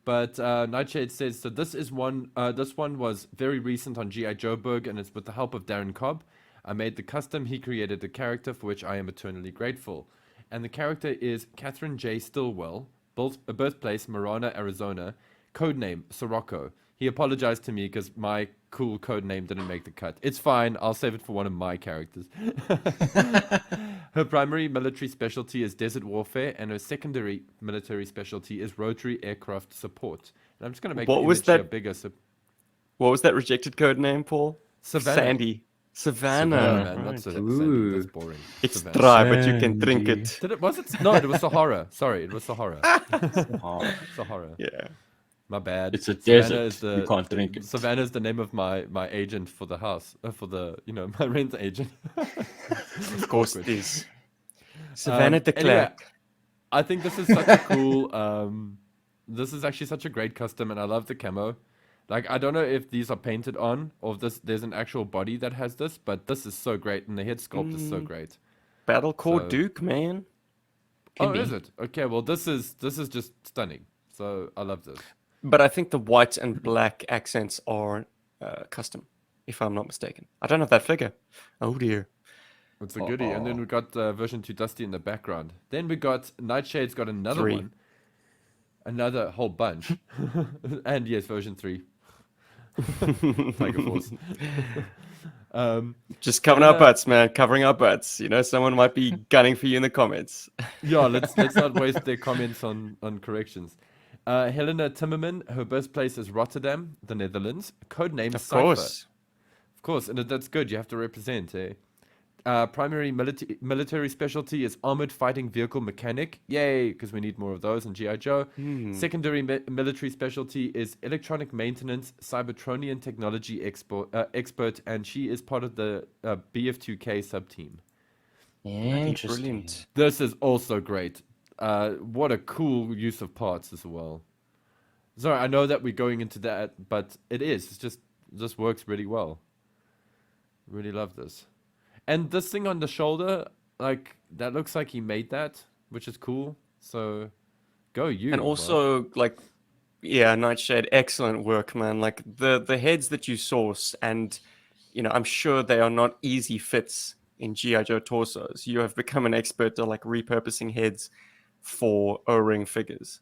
[SPEAKER 3] But Nightshade says, so this one was very recent on GI Joburg, and it's with the help of Darren Cobb. I made the custom. He created the character, for which I am eternally grateful. And the character is Catherine J. Stillwell, birthplace Marana, Arizona, codename Sirocco. He apologized to me because my cool code name didn't make the cut. It's fine. I'll save it for one of my characters. Her primary military specialty is desert warfare, and her secondary military specialty is rotary aircraft support. And I'm just going to make
[SPEAKER 1] What
[SPEAKER 3] the
[SPEAKER 1] was
[SPEAKER 3] image here
[SPEAKER 1] that?
[SPEAKER 3] bigger. So
[SPEAKER 1] What was that rejected code name, Paul?
[SPEAKER 3] Savannah.
[SPEAKER 1] Sandy. Savannah.
[SPEAKER 3] No, man, not
[SPEAKER 1] Right.
[SPEAKER 3] Sandy. That's boring.
[SPEAKER 1] It's
[SPEAKER 3] Savannah.
[SPEAKER 1] dry, but you can drink it.
[SPEAKER 3] Did it? Was it? No, it was Sahara. Sorry, it was Sahara.
[SPEAKER 4] Oh,
[SPEAKER 3] Sahara.
[SPEAKER 1] Yeah.
[SPEAKER 3] My bad.
[SPEAKER 4] it's a
[SPEAKER 3] Savannah
[SPEAKER 4] desert. You can't drink it.
[SPEAKER 3] Savannah is the name of my agent for the house, for the my rent agent.
[SPEAKER 1] Of course it is. Savannah de
[SPEAKER 3] Anyway,
[SPEAKER 1] Klerk.
[SPEAKER 3] I think this is such a cool. This is actually such a great custom, and I love the camo. Like, I don't know if these are painted on or if there's an actual body that has this, but this is so great, and the head sculpt is so great.
[SPEAKER 1] Battle Core
[SPEAKER 3] So-
[SPEAKER 1] Duke, man.
[SPEAKER 3] Oh,
[SPEAKER 4] be.
[SPEAKER 3] is it? Okay, well this is just stunning. So I love this.
[SPEAKER 1] But I think the white and black accents are custom if I'm not mistaken. I don't have that figure. Oh dear.
[SPEAKER 3] It's a goodie. And then we got version 2 Dusty in the background. Then we got Nightshade's got another
[SPEAKER 1] 3.
[SPEAKER 3] one. Another whole bunch. And yes, version 3. Tiger Force.
[SPEAKER 1] Just covering our butts, man. Covering our butts. You know, someone might be gunning for you in the comments.
[SPEAKER 3] Yeah, let's not waste their comments on corrections. Helena Timmerman, her birthplace is Rotterdam, the Netherlands. Codename
[SPEAKER 1] Of
[SPEAKER 3] Cypher.
[SPEAKER 1] course.
[SPEAKER 3] Of course, and that's good. You have to represent, eh? Primary military specialty is armored fighting vehicle mechanic. Yay, because we need more of those in GI Joe. Secondary military specialty is electronic maintenance, Cybertronian technology expert, and she is part of the BF2K sub-team.
[SPEAKER 4] Interesting.
[SPEAKER 1] Brilliant.
[SPEAKER 3] This is also great. What a cool use of parts as well. Sorry, I know that we're going into that, but it is. It's just this works really well. Really love this. And this thing on the shoulder, like, that looks like he made that, which is cool. So, go you.
[SPEAKER 1] And
[SPEAKER 3] Mark.
[SPEAKER 1] also, like, yeah, Nightshade, excellent work, man. Like, the heads that you source, and, you know, I'm sure they are not easy fits in GI Joe torsos. You have become an expert at, like, repurposing heads for O-ring figures.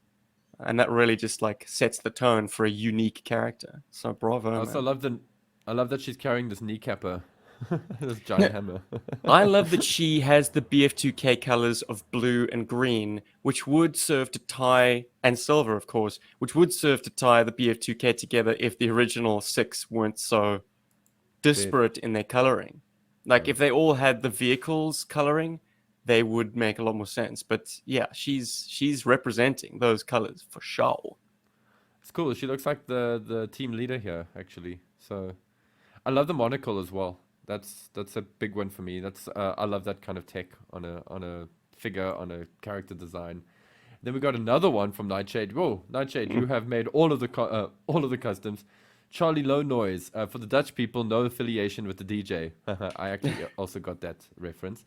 [SPEAKER 1] And that really just, like, sets the tone for a unique character. So, bravo,
[SPEAKER 3] I also
[SPEAKER 1] man.
[SPEAKER 3] I love that she's carrying this kneecapper. This giant hammer.
[SPEAKER 1] I love that she has the BF2K colors of blue and green, which would serve to tie, and silver, of course, which would serve to tie the BF2K together if the original 6 weren't so disparate in their coloring. Like, if they all had the vehicles coloring, they would make a lot more sense. But yeah, she's representing those colors for sure.
[SPEAKER 3] It's cool. She looks like the team leader here, actually. So, I love the monocle as well. That's a big one for me. I love that kind of tech on a figure, on a character design. Then we got another one from Nightshade. Whoa, Nightshade, you have made all of the customs. Charlie Low Noise. For the Dutch people, no affiliation with the DJ. I actually also got that reference.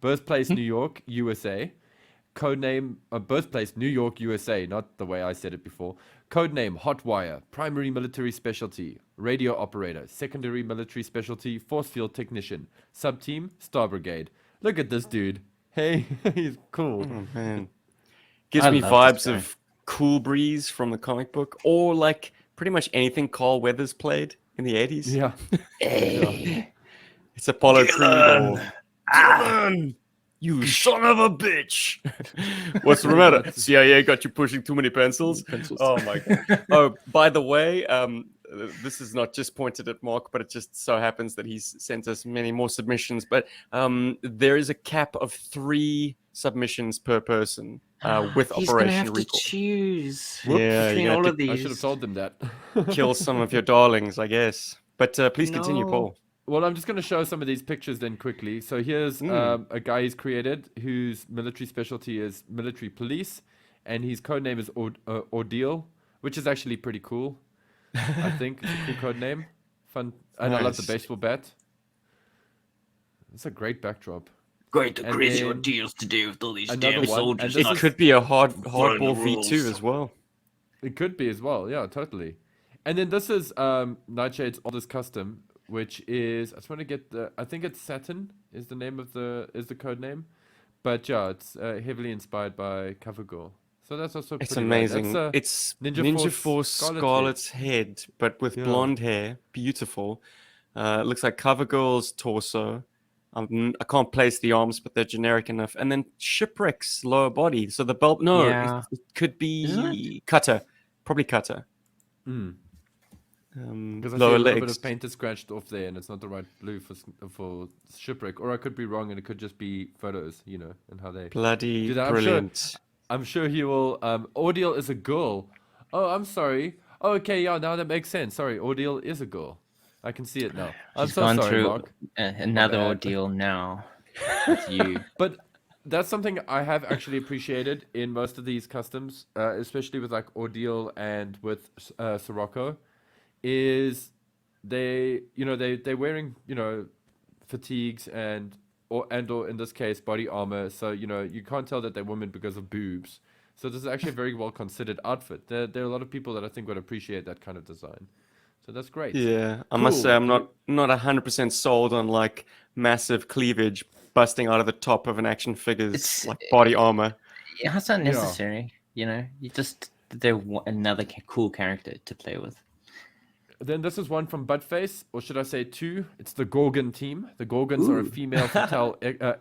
[SPEAKER 3] Birthplace New York, USA. Codename birthplace New York, USA. Not the way I said it before. Codename Hotwire. Primary military specialty radio operator. Secondary military specialty force field technician. Subteam Star Brigade. Look at this dude. Hey, he's cool.
[SPEAKER 1] Oh, man. Gives
[SPEAKER 4] I
[SPEAKER 1] me
[SPEAKER 4] love this
[SPEAKER 1] vibes of Cool Breeze from the comic book, or like pretty much anything Carl Weathers played in the 80s.
[SPEAKER 3] Yeah.
[SPEAKER 1] It's Apollo Creed or Dylan, you son of a bitch. What's the matter? CIA got you pushing too many pencils? Oh my god. Oh, by the way, this is not just pointed at Mark, but it just so happens that he's sent us many more submissions. But there is a cap of 3 submissions per person with
[SPEAKER 4] He's
[SPEAKER 1] Operation
[SPEAKER 4] gonna have
[SPEAKER 1] Recall.
[SPEAKER 4] to choose
[SPEAKER 1] Yeah,
[SPEAKER 4] between
[SPEAKER 1] you're gonna
[SPEAKER 4] all
[SPEAKER 1] have
[SPEAKER 4] of
[SPEAKER 1] to-
[SPEAKER 4] these.
[SPEAKER 3] I should have told them that.
[SPEAKER 1] Kill some of your darlings, I guess. But please continue,
[SPEAKER 4] No.
[SPEAKER 1] Paul.
[SPEAKER 3] Well, I'm just going to show some of these pictures then quickly. So here's a guy he's created whose military specialty is military police, and his code name is Ordeal, which is actually pretty cool. I think it's a cool code name. Fun, and I love the
[SPEAKER 1] Nice.
[SPEAKER 3] baseball bat. It's a great backdrop.
[SPEAKER 5] Great, the
[SPEAKER 3] And
[SPEAKER 5] crazy
[SPEAKER 3] then
[SPEAKER 5] ordeals to do with all these
[SPEAKER 3] another
[SPEAKER 5] damn
[SPEAKER 3] one,
[SPEAKER 5] soldiers.
[SPEAKER 3] and this
[SPEAKER 5] not
[SPEAKER 1] It could be a
[SPEAKER 5] following
[SPEAKER 1] hardball
[SPEAKER 5] the
[SPEAKER 1] V2
[SPEAKER 5] rules.
[SPEAKER 1] as well.
[SPEAKER 3] It could be as well. Yeah, totally. And then this is Nightshade's oldest custom, which is I just want to get I think it's Saturn is the name of the code name, but yeah, it's heavily inspired by Cover Girl. So that's also
[SPEAKER 1] It's
[SPEAKER 3] pretty rad.
[SPEAKER 1] amazing.
[SPEAKER 3] That's,
[SPEAKER 1] It's
[SPEAKER 3] Ninja
[SPEAKER 1] Ninja
[SPEAKER 3] Force
[SPEAKER 1] Force
[SPEAKER 3] Scarlet's
[SPEAKER 1] Scarlet's head, but with
[SPEAKER 3] Yeah.
[SPEAKER 1] blonde hair. Beautiful. It looks like CoverGirl's torso. I can't place the arms, but they're generic enough. And then Shipwreck's lower body. So the belt, no,
[SPEAKER 4] Yeah.
[SPEAKER 1] it could
[SPEAKER 4] Isn't
[SPEAKER 1] be Cutter. Probably Cutter.
[SPEAKER 3] because I see a
[SPEAKER 1] Lower
[SPEAKER 3] little bit
[SPEAKER 1] legs.
[SPEAKER 3] of paint is scratched off there, and it's not the right blue for Shipwreck, or I could be wrong, and it could just be photos, and how they.
[SPEAKER 1] Bloody
[SPEAKER 3] Dude,
[SPEAKER 1] brilliant.
[SPEAKER 3] I'm sure he will. Ordeal is a girl. Oh, I'm sorry. Oh, okay, yeah, now that makes sense. Sorry, Ordeal is a girl. I can see it now. I'm
[SPEAKER 4] He's
[SPEAKER 3] so
[SPEAKER 4] gone
[SPEAKER 3] sorry,
[SPEAKER 4] through
[SPEAKER 3] Mark.
[SPEAKER 4] another
[SPEAKER 3] bad.
[SPEAKER 4] ordeal now with you.
[SPEAKER 3] But that's something I have actually appreciated in most of these customs, especially with like Ordeal and with Sirocco, is they're wearing fatigues or in this case body armor, so you can't tell that they're women because of boobs. So this is actually a very well considered outfit. There are a lot of people that I think would appreciate that kind of design. So that's great.
[SPEAKER 1] Yeah, I must say
[SPEAKER 3] Cool.
[SPEAKER 1] I'm not 100% sold on like massive cleavage busting out of the top of an action figure's
[SPEAKER 4] It's
[SPEAKER 1] like body armor.
[SPEAKER 4] yeah, it's
[SPEAKER 3] Yeah.
[SPEAKER 4] unnecessary. You know, they're another cool character to play with.
[SPEAKER 3] Then this is one from Buttface, or should I say two? It's the Gorgon Team. The Gorgons are a
[SPEAKER 4] Ooh.
[SPEAKER 3] female fatale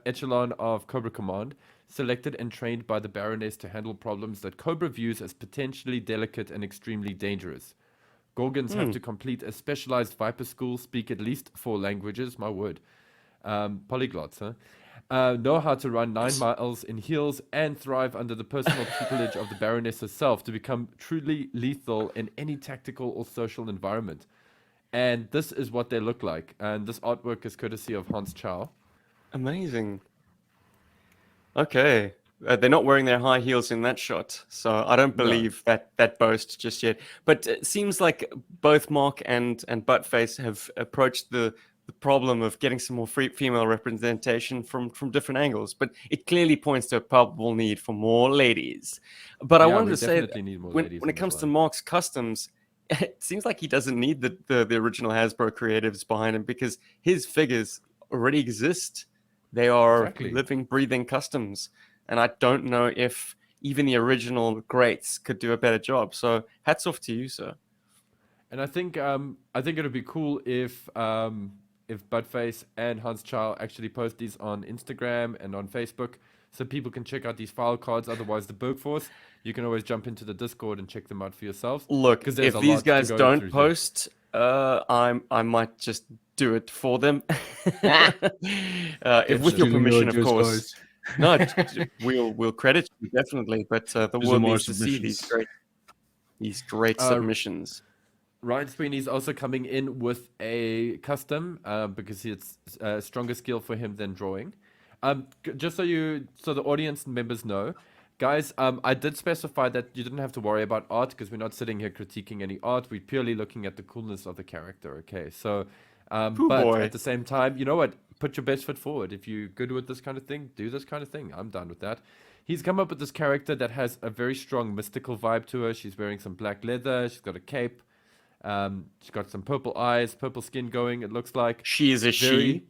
[SPEAKER 3] echelon of Cobra Command, selected and trained by the Baroness to handle problems that Cobra views as potentially delicate and extremely dangerous. Gorgons have to complete a specialized Viper school, speak at least 4 languages, my word. Polyglots, huh? Know how to run 9 miles in heels and thrive under the personal tutelage of the Baroness herself to become truly lethal in any tactical or social environment. And this is what they look like. And this artwork is courtesy of Hans Chow.
[SPEAKER 1] Amazing. Okay. They're not wearing their high heels in that shot, so I don't
[SPEAKER 3] No.
[SPEAKER 1] believe that boast just yet. But it seems like both Mark and Buttface have approached the problem of getting some more female representation from different angles. But it clearly points to a palpable need for more ladies. But I
[SPEAKER 3] Yeah,
[SPEAKER 1] wanted
[SPEAKER 3] we
[SPEAKER 1] to say
[SPEAKER 3] definitely need more
[SPEAKER 1] when
[SPEAKER 3] ladies
[SPEAKER 1] it
[SPEAKER 3] in this
[SPEAKER 1] comes to
[SPEAKER 3] one.
[SPEAKER 1] Mark's customs, it seems like he doesn't need the original Hasbro creatives behind him because his figures already exist. They are
[SPEAKER 3] Exactly.
[SPEAKER 1] living, breathing customs. And I don't know if even the original greats could do a better job. So hats off to you, sir.
[SPEAKER 3] And I think it would be cool if Buttface and Hans Chow actually post these on Instagram and on Facebook, so people can check out these file cards. Otherwise, the Berg Force, you can always jump into the Discord and check them out for yourselves.
[SPEAKER 1] Look,
[SPEAKER 3] 'Cause there's
[SPEAKER 1] if
[SPEAKER 3] a
[SPEAKER 1] these
[SPEAKER 3] lot to
[SPEAKER 1] guys
[SPEAKER 3] go
[SPEAKER 1] don't
[SPEAKER 3] through here.
[SPEAKER 1] post, I might just do it for them. If with your
[SPEAKER 3] Definitely.
[SPEAKER 1] permission, of course. No, we'll credit you definitely, but the world needs to see these great submissions.
[SPEAKER 3] Ryan Sweeney's also coming in with a custom because it's a stronger skill for him than drawing. Just so the audience members know, guys, I did specify that you didn't have to worry about art because we're not sitting here critiquing any art. We're purely looking at the coolness of the character. Okay, so but
[SPEAKER 1] boy.
[SPEAKER 3] at the same time, you know what? Put your best foot forward. If you're good with this kind of thing, do this kind of thing. I'm done with that. He's come up with this character that has a very strong mystical vibe to her. She's wearing some black leather. She's got a cape. She's got some purple eyes, purple skin going, it looks like.
[SPEAKER 1] She is a she.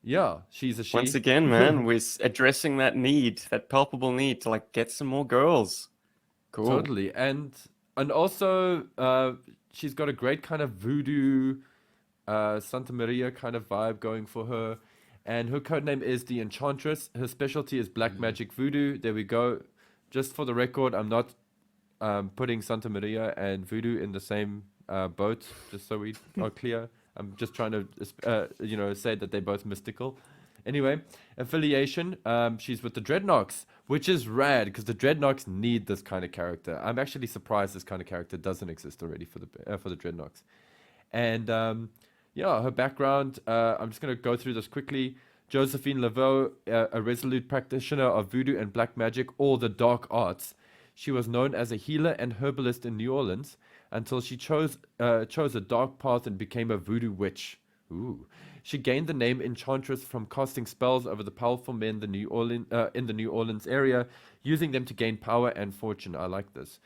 [SPEAKER 3] Yeah, she's a she.
[SPEAKER 1] Once again, man, we're addressing that need, that palpable need to like get some more girls. Cool.
[SPEAKER 3] Totally. And also, she's got a great kind of voodoo, Santa Maria kind of vibe going for her. And her codename is the Enchantress. Her specialty is black magic voodoo. There we go. Just for the record, I'm not putting Santa Maria and voodoo in the same boat, just so we are clear. I'm just trying to, say that they're both mystical. Anyway, affiliation. She's with the Dreadnoks, which is rad because the Dreadnoks need this kind of character. I'm actually surprised this kind of character doesn't exist already for the Dreadnoks. And her background. I'm just gonna go through this quickly. Josephine Laveau, a resolute practitioner of voodoo and black magic, or the dark arts. She was known as a healer and herbalist in New Orleans until she chose a dark path and became a voodoo witch. Ooh. She gained the name Enchantress from casting spells over the powerful men in the New Orleans area, using them to gain power and fortune. I like this.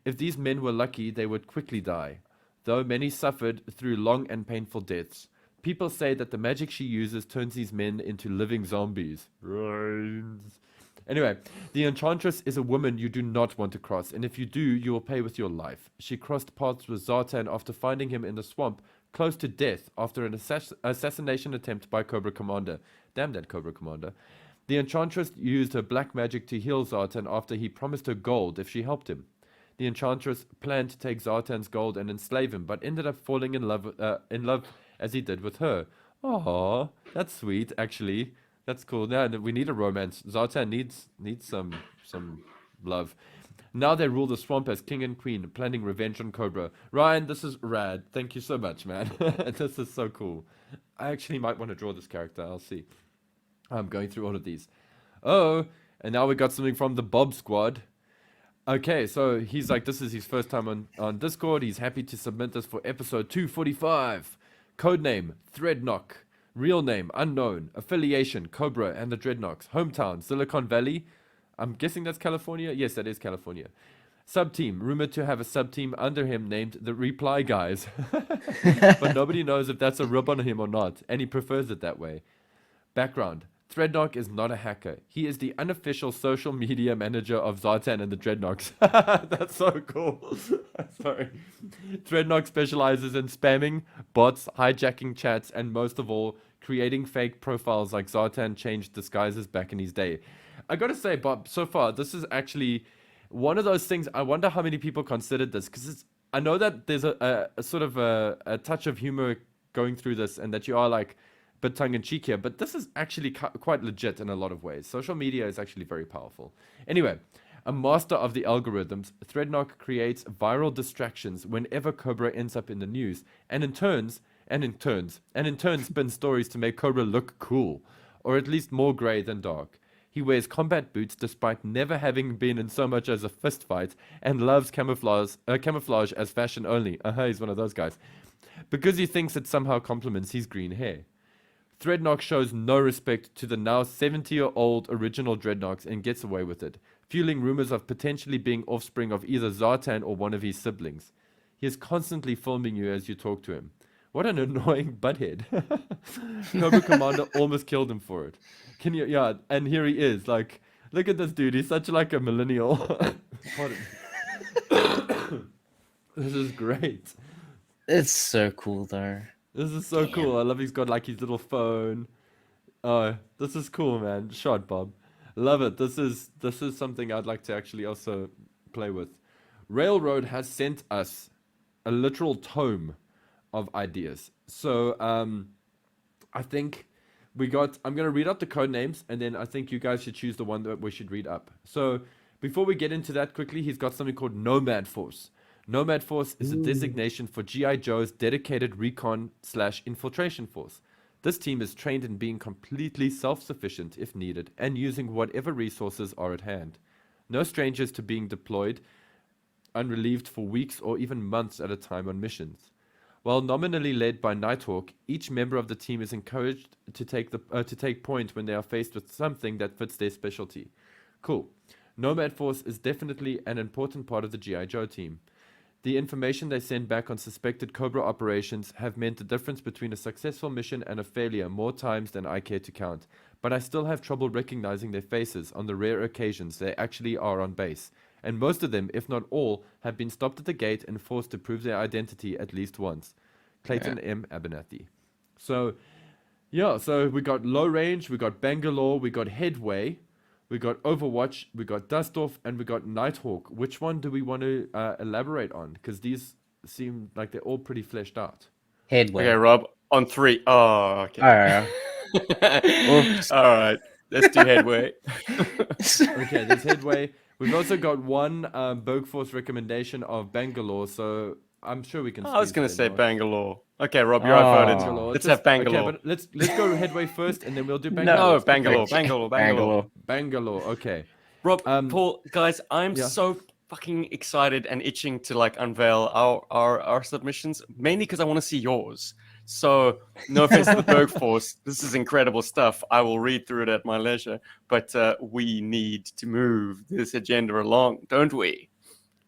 [SPEAKER 3] If these men were lucky, they would quickly die, though many suffered through long and painful deaths. People say that the magic she uses turns these men into living zombies. Anyway, the Enchantress is a woman you do not want to cross, and if you do, you will pay with your life. She crossed paths with Zartan after finding him in the swamp, close to death after an assassination attempt by Cobra Commander. Damn that Cobra Commander. The Enchantress used her black magic to heal Zartan after he promised her gold if she helped him. The Enchantress planned to take Zartan's gold and enslave him, but ended up falling in love as he did with her. Aww, that's sweet, actually. That's cool. Now we need a romance. Zartan needs some love. Now they rule the swamp as king and queen, planning revenge on Cobra. Ryan, this is rad. Thank you so much, man. This is so cool. I actually might want to draw this character. I'll see. I'm going through all of these. Oh, and now we got something from the Bob Squad. Okay, so he's like, this is his first time on Discord. He's happy to submit this for episode 245. Codename, Threadknock. Real name, unknown. Affiliation, Cobra and the Dreadnoks. Hometown, Silicon Valley. I'm guessing that's California. Yes, that is California. Sub-team, rumored to have a sub-team under him named the Reply Guys. But nobody knows if that's a rub on him or not, and he prefers it that way. Background. Threadnought is not a hacker. He is the unofficial social media manager of Zartan and the Dreadnoks. That's so cool. Sorry. Threadnought specializes in spamming, bots, hijacking chats, and most of all, creating fake profiles like Zartan changed disguises back in his day. I gotta say, Bob, so far, this is actually one of those things. I wonder how many people considered this, because I know that there's a sort of a touch of humor going through this, and that you are like bit tongue-in-cheek here, but this is actually quite legit in a lot of ways. Social media is actually very powerful. Anyway, a master of the algorithms, Threadnock creates viral distractions whenever Cobra ends up in the news, and in turn spins stories to make Cobra look cool, or at least more grey than dark. He wears combat boots despite never having been in so much as a fist fight, and loves camouflage as fashion only. He's one of those guys. Because he thinks it somehow complements his green hair. Threadnock shows no respect to the now 70-year-old original Dreadnoks and gets away with it, fueling rumors of potentially being offspring of either Zartan or one of his siblings. He is constantly filming you as you talk to him. What an annoying butthead. Cobra Commander almost killed him for it. Yeah, and here he is. Like, look at this dude. He's such like a millennial. This is great.
[SPEAKER 4] It's so cool, though.
[SPEAKER 3] This is so cool. I love he's got like his little phone. Oh, this is cool, man. Shot, Bob. Love it. This is something I'd like to actually also play with. Railroad has sent us a literal tome of ideas. So I think I'm going to read out the code names, and then I think you guys should choose the one that we should read up. So before we get into that quickly, he's got something called Nomad Force. Nomad Force is a designation for GI Joe's dedicated recon/infiltration force. This team is trained in being completely self-sufficient if needed and using whatever resources are at hand. No strangers to being deployed unrelieved for weeks or even months at a time on missions. While nominally led by Nighthawk, each member of the team is encouraged to take point when they are faced with something that fits their specialty. Cool. Nomad Force is definitely an important part of the GI Joe team. The information they send back on suspected Cobra operations have meant the difference between a successful mission and a failure more times than I care to count, but I still have trouble recognizing their faces on the rare occasions they actually are on base, and most of them, if not all, have been stopped at the gate and forced to prove their identity at least once. Clayton M. Abernathy. So, yeah, so we got Low Range, we got Bangalore, we got Headway, we got Overwatch, we got Dustoff, and we got Nighthawk. Which one do we want to elaborate on? Because these seem like they're all pretty fleshed out.
[SPEAKER 4] Headway.
[SPEAKER 1] Okay, Rob, on 3. Oh, okay.
[SPEAKER 4] Oops.
[SPEAKER 1] All right. Let's do Headway.
[SPEAKER 3] Okay, there's Headway. We've also got one Berg Force recommendation of Bangalore, so I'm sure we can.
[SPEAKER 1] I was going to
[SPEAKER 3] squeeze
[SPEAKER 1] say
[SPEAKER 3] that in.
[SPEAKER 1] Bangalore. Okay, Rob, you're outvoted.
[SPEAKER 3] Bangalore.
[SPEAKER 1] Let's have Bangalore.
[SPEAKER 3] Okay, but let's go Headway first, and then we'll do Bangalore.
[SPEAKER 1] No,
[SPEAKER 3] Let's go
[SPEAKER 1] Bangalore.
[SPEAKER 3] Bangalore. Okay.
[SPEAKER 1] Rob, Paul, guys, I'm
[SPEAKER 3] yeah.
[SPEAKER 1] so fucking excited and itching to like unveil our submissions, mainly because I want to see yours. So, no offense to the Berg Force, this is incredible stuff. I will read through it at my leisure, but we need to move this agenda along, don't we?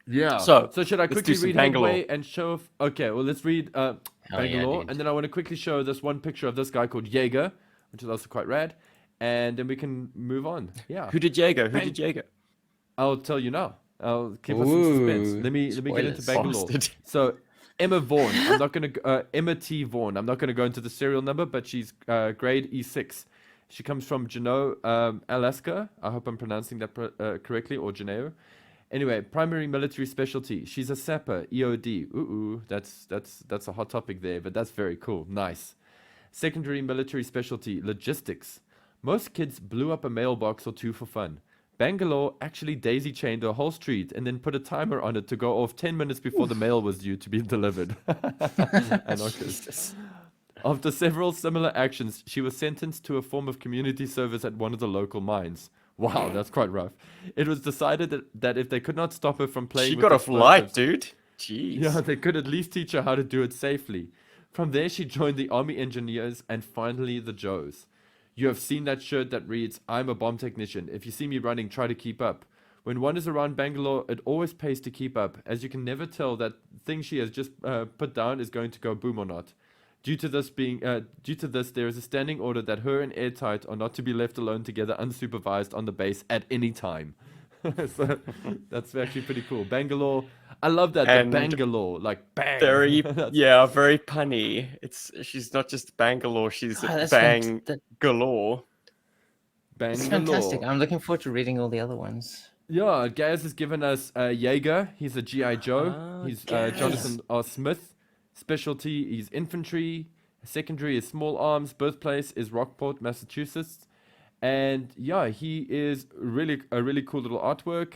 [SPEAKER 3] Yeah.
[SPEAKER 1] So
[SPEAKER 3] should I quickly read
[SPEAKER 1] Bangalore.
[SPEAKER 3] Headway and show? Okay, well let's read Bangalore, and then I want to quickly show this one picture of this guy called Jaeger, which is also quite rad, and then we can move on. Yeah.
[SPEAKER 1] Who did Jaeger?
[SPEAKER 3] I'll tell you now. I'll keep us in suspense. Let me get into
[SPEAKER 4] Spoilers.
[SPEAKER 3] Bangalore.
[SPEAKER 1] Bastard.
[SPEAKER 3] So Emma Vaughan. I'm not gonna Emma T Vaughan. I'm not gonna go into the serial number, but she's grade E6. She comes from Juneau, Alaska. I hope I'm pronouncing that correctly, or Juneau. Anyway, primary military specialty. She's a sapper, EOD. Ooh, that's a hot topic there, but that's very cool. Nice. Secondary military specialty, logistics. Most kids blew up a mailbox or two for fun. Bangalore actually daisy-chained a whole street and then put a timer on it to go off 10 minutes before the mail was due to be delivered. Anarchist. After several similar actions, she was sentenced to a form of community service at one of the local mines. Wow, that's quite rough. It was decided that if they could not stop her from playing
[SPEAKER 1] She
[SPEAKER 3] with
[SPEAKER 1] got off
[SPEAKER 3] explosives-
[SPEAKER 1] light, dude. Jeez.
[SPEAKER 3] Yeah, they could at least teach her how to do it safely. From there, she joined the Army Engineers and finally the Joes. You have seen that shirt that reads, "I'm a bomb technician. If you see me running, try to keep up." When one is around Bangalore, it always pays to keep up, as you can never tell that thing she has just put down is going to go boom or not. Due to this, there is a standing order that her and Airtight are not to be left alone together unsupervised on the base at any time. So that's actually pretty cool. Bangalore, I love that.
[SPEAKER 1] And
[SPEAKER 3] the Bangalore, like bang.
[SPEAKER 1] Very, yeah, very punny. She's not just Bangalore, she's
[SPEAKER 4] that's
[SPEAKER 1] bang
[SPEAKER 4] That's
[SPEAKER 1] galore.
[SPEAKER 4] fantastic.
[SPEAKER 3] Bangalore.
[SPEAKER 4] I'm looking forward to reading all the other ones.
[SPEAKER 3] Yeah, Gaz has given us Jaeger. He's a GI Joe.
[SPEAKER 1] Ah,
[SPEAKER 3] He's
[SPEAKER 1] Gaz.
[SPEAKER 3] Jonathan R. Smith. Specialty, he's infantry. Secondary is small arms. Birthplace is Rockport, Massachusetts. And yeah, he is a really cool little artwork.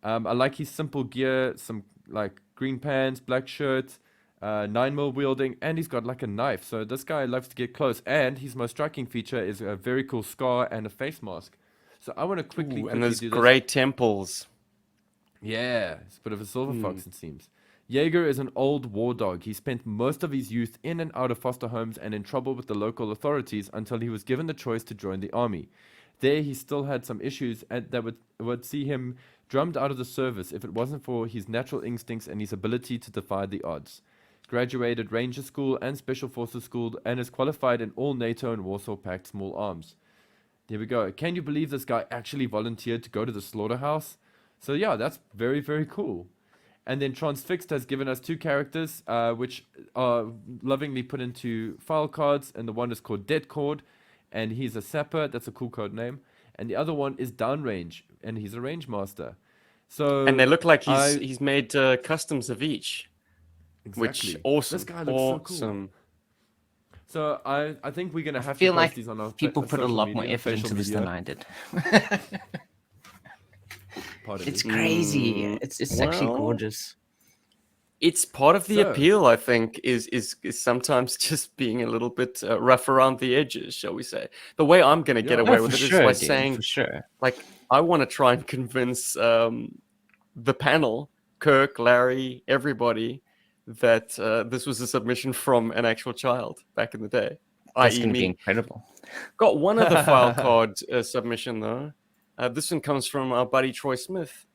[SPEAKER 3] I like his simple gear, some like green pants, black shirt, 9mm wielding, and he's got like a knife. So this guy loves to get close. And his most striking feature is a very cool scar and a face mask. So I want to quickly
[SPEAKER 1] And there's
[SPEAKER 3] do this.
[SPEAKER 1] great temples.
[SPEAKER 3] Yeah, it's a bit of a silver fox, it seems. Jaeger is an old war dog. He spent most of his youth in and out of foster homes and in trouble with the local authorities until he was given the choice to join the army. There, he still had some issues that would see him drummed out of the service if it wasn't for his natural instincts and his ability to defy the odds. Graduated Ranger School and Special Forces School and is qualified in all NATO and Warsaw Pact small arms. There we go. Can you believe this guy actually volunteered to go to the slaughterhouse? So yeah, that's very, very cool. And then Transfixed has given us two characters, which are lovingly put into file cards. And the one is called Deadcord, and he's a sapper. That's a cool code name. And the other one is Downrange, and he's a range master. So
[SPEAKER 1] And they look like he's made customs of each.
[SPEAKER 3] exactly.
[SPEAKER 1] Which awesome.
[SPEAKER 3] This guy looks so
[SPEAKER 1] awesome.
[SPEAKER 3] cool. So I think we're gonna have
[SPEAKER 4] I feel
[SPEAKER 3] to post
[SPEAKER 4] like
[SPEAKER 3] these on our
[SPEAKER 4] people put a
[SPEAKER 3] social
[SPEAKER 4] lot more
[SPEAKER 3] media,
[SPEAKER 4] effort into
[SPEAKER 3] facial
[SPEAKER 4] this
[SPEAKER 3] media.
[SPEAKER 4] than I did.
[SPEAKER 3] Pardon
[SPEAKER 4] It's
[SPEAKER 3] me.
[SPEAKER 4] crazy. It's actually
[SPEAKER 1] well,
[SPEAKER 4] gorgeous.
[SPEAKER 1] It's part of the
[SPEAKER 3] So-
[SPEAKER 1] appeal, I think, is sometimes just being a little bit rough around the edges, shall we say. The way I'm going to get
[SPEAKER 3] Yeah.
[SPEAKER 1] away
[SPEAKER 4] No,
[SPEAKER 1] with
[SPEAKER 4] for
[SPEAKER 1] it is
[SPEAKER 4] sure,
[SPEAKER 1] by
[SPEAKER 4] dude,
[SPEAKER 1] saying,
[SPEAKER 4] for sure.
[SPEAKER 1] like, I want to try and convince the panel, Kirk, Larry, everybody, that this was a submission from an actual child back in the day,
[SPEAKER 4] That's
[SPEAKER 1] i.e.
[SPEAKER 4] going to be
[SPEAKER 1] me.
[SPEAKER 4] incredible.
[SPEAKER 1] Got one other file card submission, though. This one comes from our buddy Troy Smith.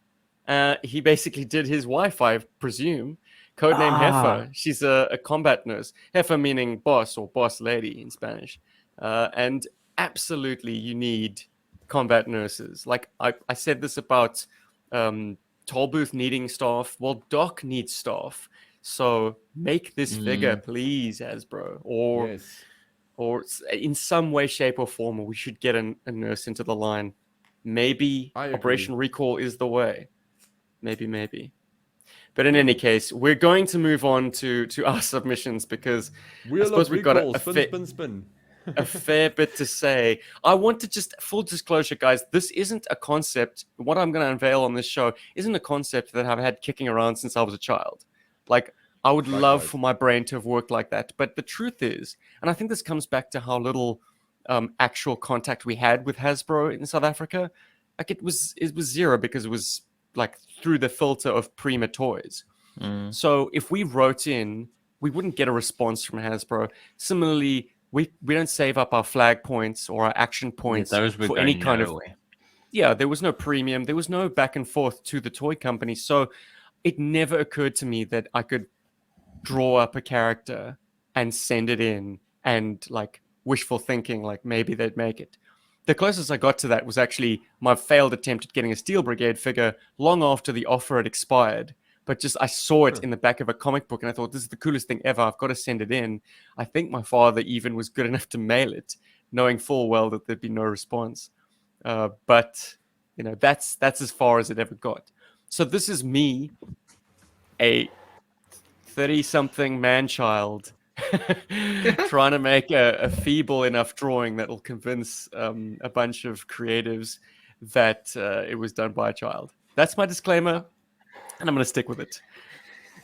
[SPEAKER 1] He basically did his wife, I presume. Codename Heifer. She's a combat nurse. Heifer meaning boss or boss lady in Spanish. And absolutely, you need combat nurses. Like I said this about Toll Booth needing staff. Well, Doc needs staff. So make this figure, please, Hasbro.
[SPEAKER 3] Yes.
[SPEAKER 1] Or in some way, shape, or form, we should get a nurse into the line. Maybe
[SPEAKER 3] I agree.
[SPEAKER 1] Operation Recall is the way. Maybe. But in any case, we're going to move on to our submissions because
[SPEAKER 3] Wheel
[SPEAKER 1] I suppose
[SPEAKER 3] of
[SPEAKER 1] we've got
[SPEAKER 3] recall,
[SPEAKER 1] a
[SPEAKER 3] spin.
[SPEAKER 1] a fair bit to say. I want to just, full disclosure, guys, this isn't a concept. What I'm going to unveil on this show isn't a concept that I've had kicking around since I was a child. Like, I would love
[SPEAKER 3] Likewise.
[SPEAKER 1] for my brain to have worked like that. But the truth is, and I think this comes back to how little actual contact we had with Hasbro in South Africa. Like, it was zero because it was like through the filter of Prima Toys. So if we wrote in, we wouldn't get a response from Hasbro. Similarly, we don't save up our flag points or our action points
[SPEAKER 4] those were
[SPEAKER 1] for
[SPEAKER 4] going
[SPEAKER 1] any kind of
[SPEAKER 4] nowhere.
[SPEAKER 1] yeah, there was no premium, there was no back and forth to the toy company. So it never occurred to me that I could draw up a character and send it in and like wishful thinking, like maybe they'd make it. The closest I got to that was actually my failed attempt at getting a Steel Brigade figure long after the offer had expired. But just I saw it in the back of a comic book and I thought, this is the coolest thing ever. I've got to send it in. I think my father even was good enough to mail it, knowing full well that there'd be no response. But you know, that's as far as it ever got. So this is me, a 30-something man-child, trying to make a feeble enough drawing that will convince a bunch of creatives that it was done by a child. That's my disclaimer, and I'm going to stick with it.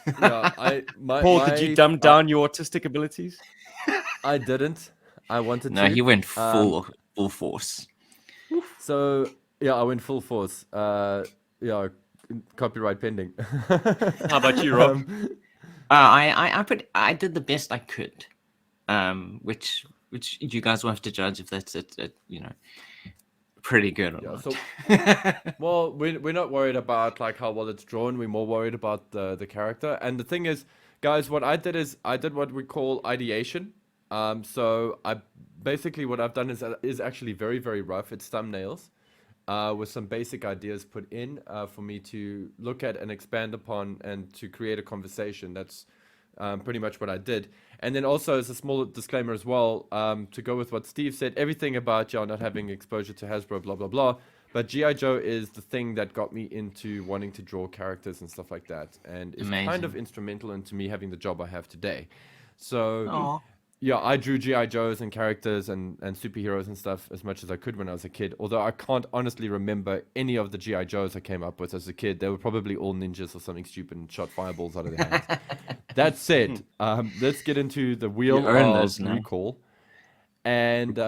[SPEAKER 3] Yeah,
[SPEAKER 1] Paul, did you dumb down your autistic abilities?
[SPEAKER 3] I didn't. I wanted
[SPEAKER 4] No,
[SPEAKER 3] to.
[SPEAKER 4] he went full force.
[SPEAKER 3] So yeah, I went full force. Yeah, copyright pending.
[SPEAKER 1] How about you, Rob?
[SPEAKER 4] I did the best I could, which you guys will have to judge if that's it. You know, pretty good or
[SPEAKER 3] Yeah,
[SPEAKER 4] not.
[SPEAKER 3] so well, we're not worried about like how well it's drawn. We're more worried about the character. And the thing is, guys, what I did is I did what we call ideation. So I basically what I've done is actually very very rough. It's thumbnails, with some basic ideas put in for me to look at and expand upon and to create a conversation. That's pretty much what I did. And then also as a small disclaimer as well, to go with what Steve said, everything about y'all not having exposure to Hasbro, blah, blah, blah. But GI Joe is the thing that got me into wanting to draw characters and stuff like that. And is kind of instrumental into me having the job I have today. So, yeah, I drew GI Joes and characters and superheroes and stuff as much as I could when I was a kid. Although I can't honestly remember any of the GI Joes I came up with as a kid. They were probably all ninjas or something stupid and shot fireballs out of their hands. That said, let's get into the wheel of recall and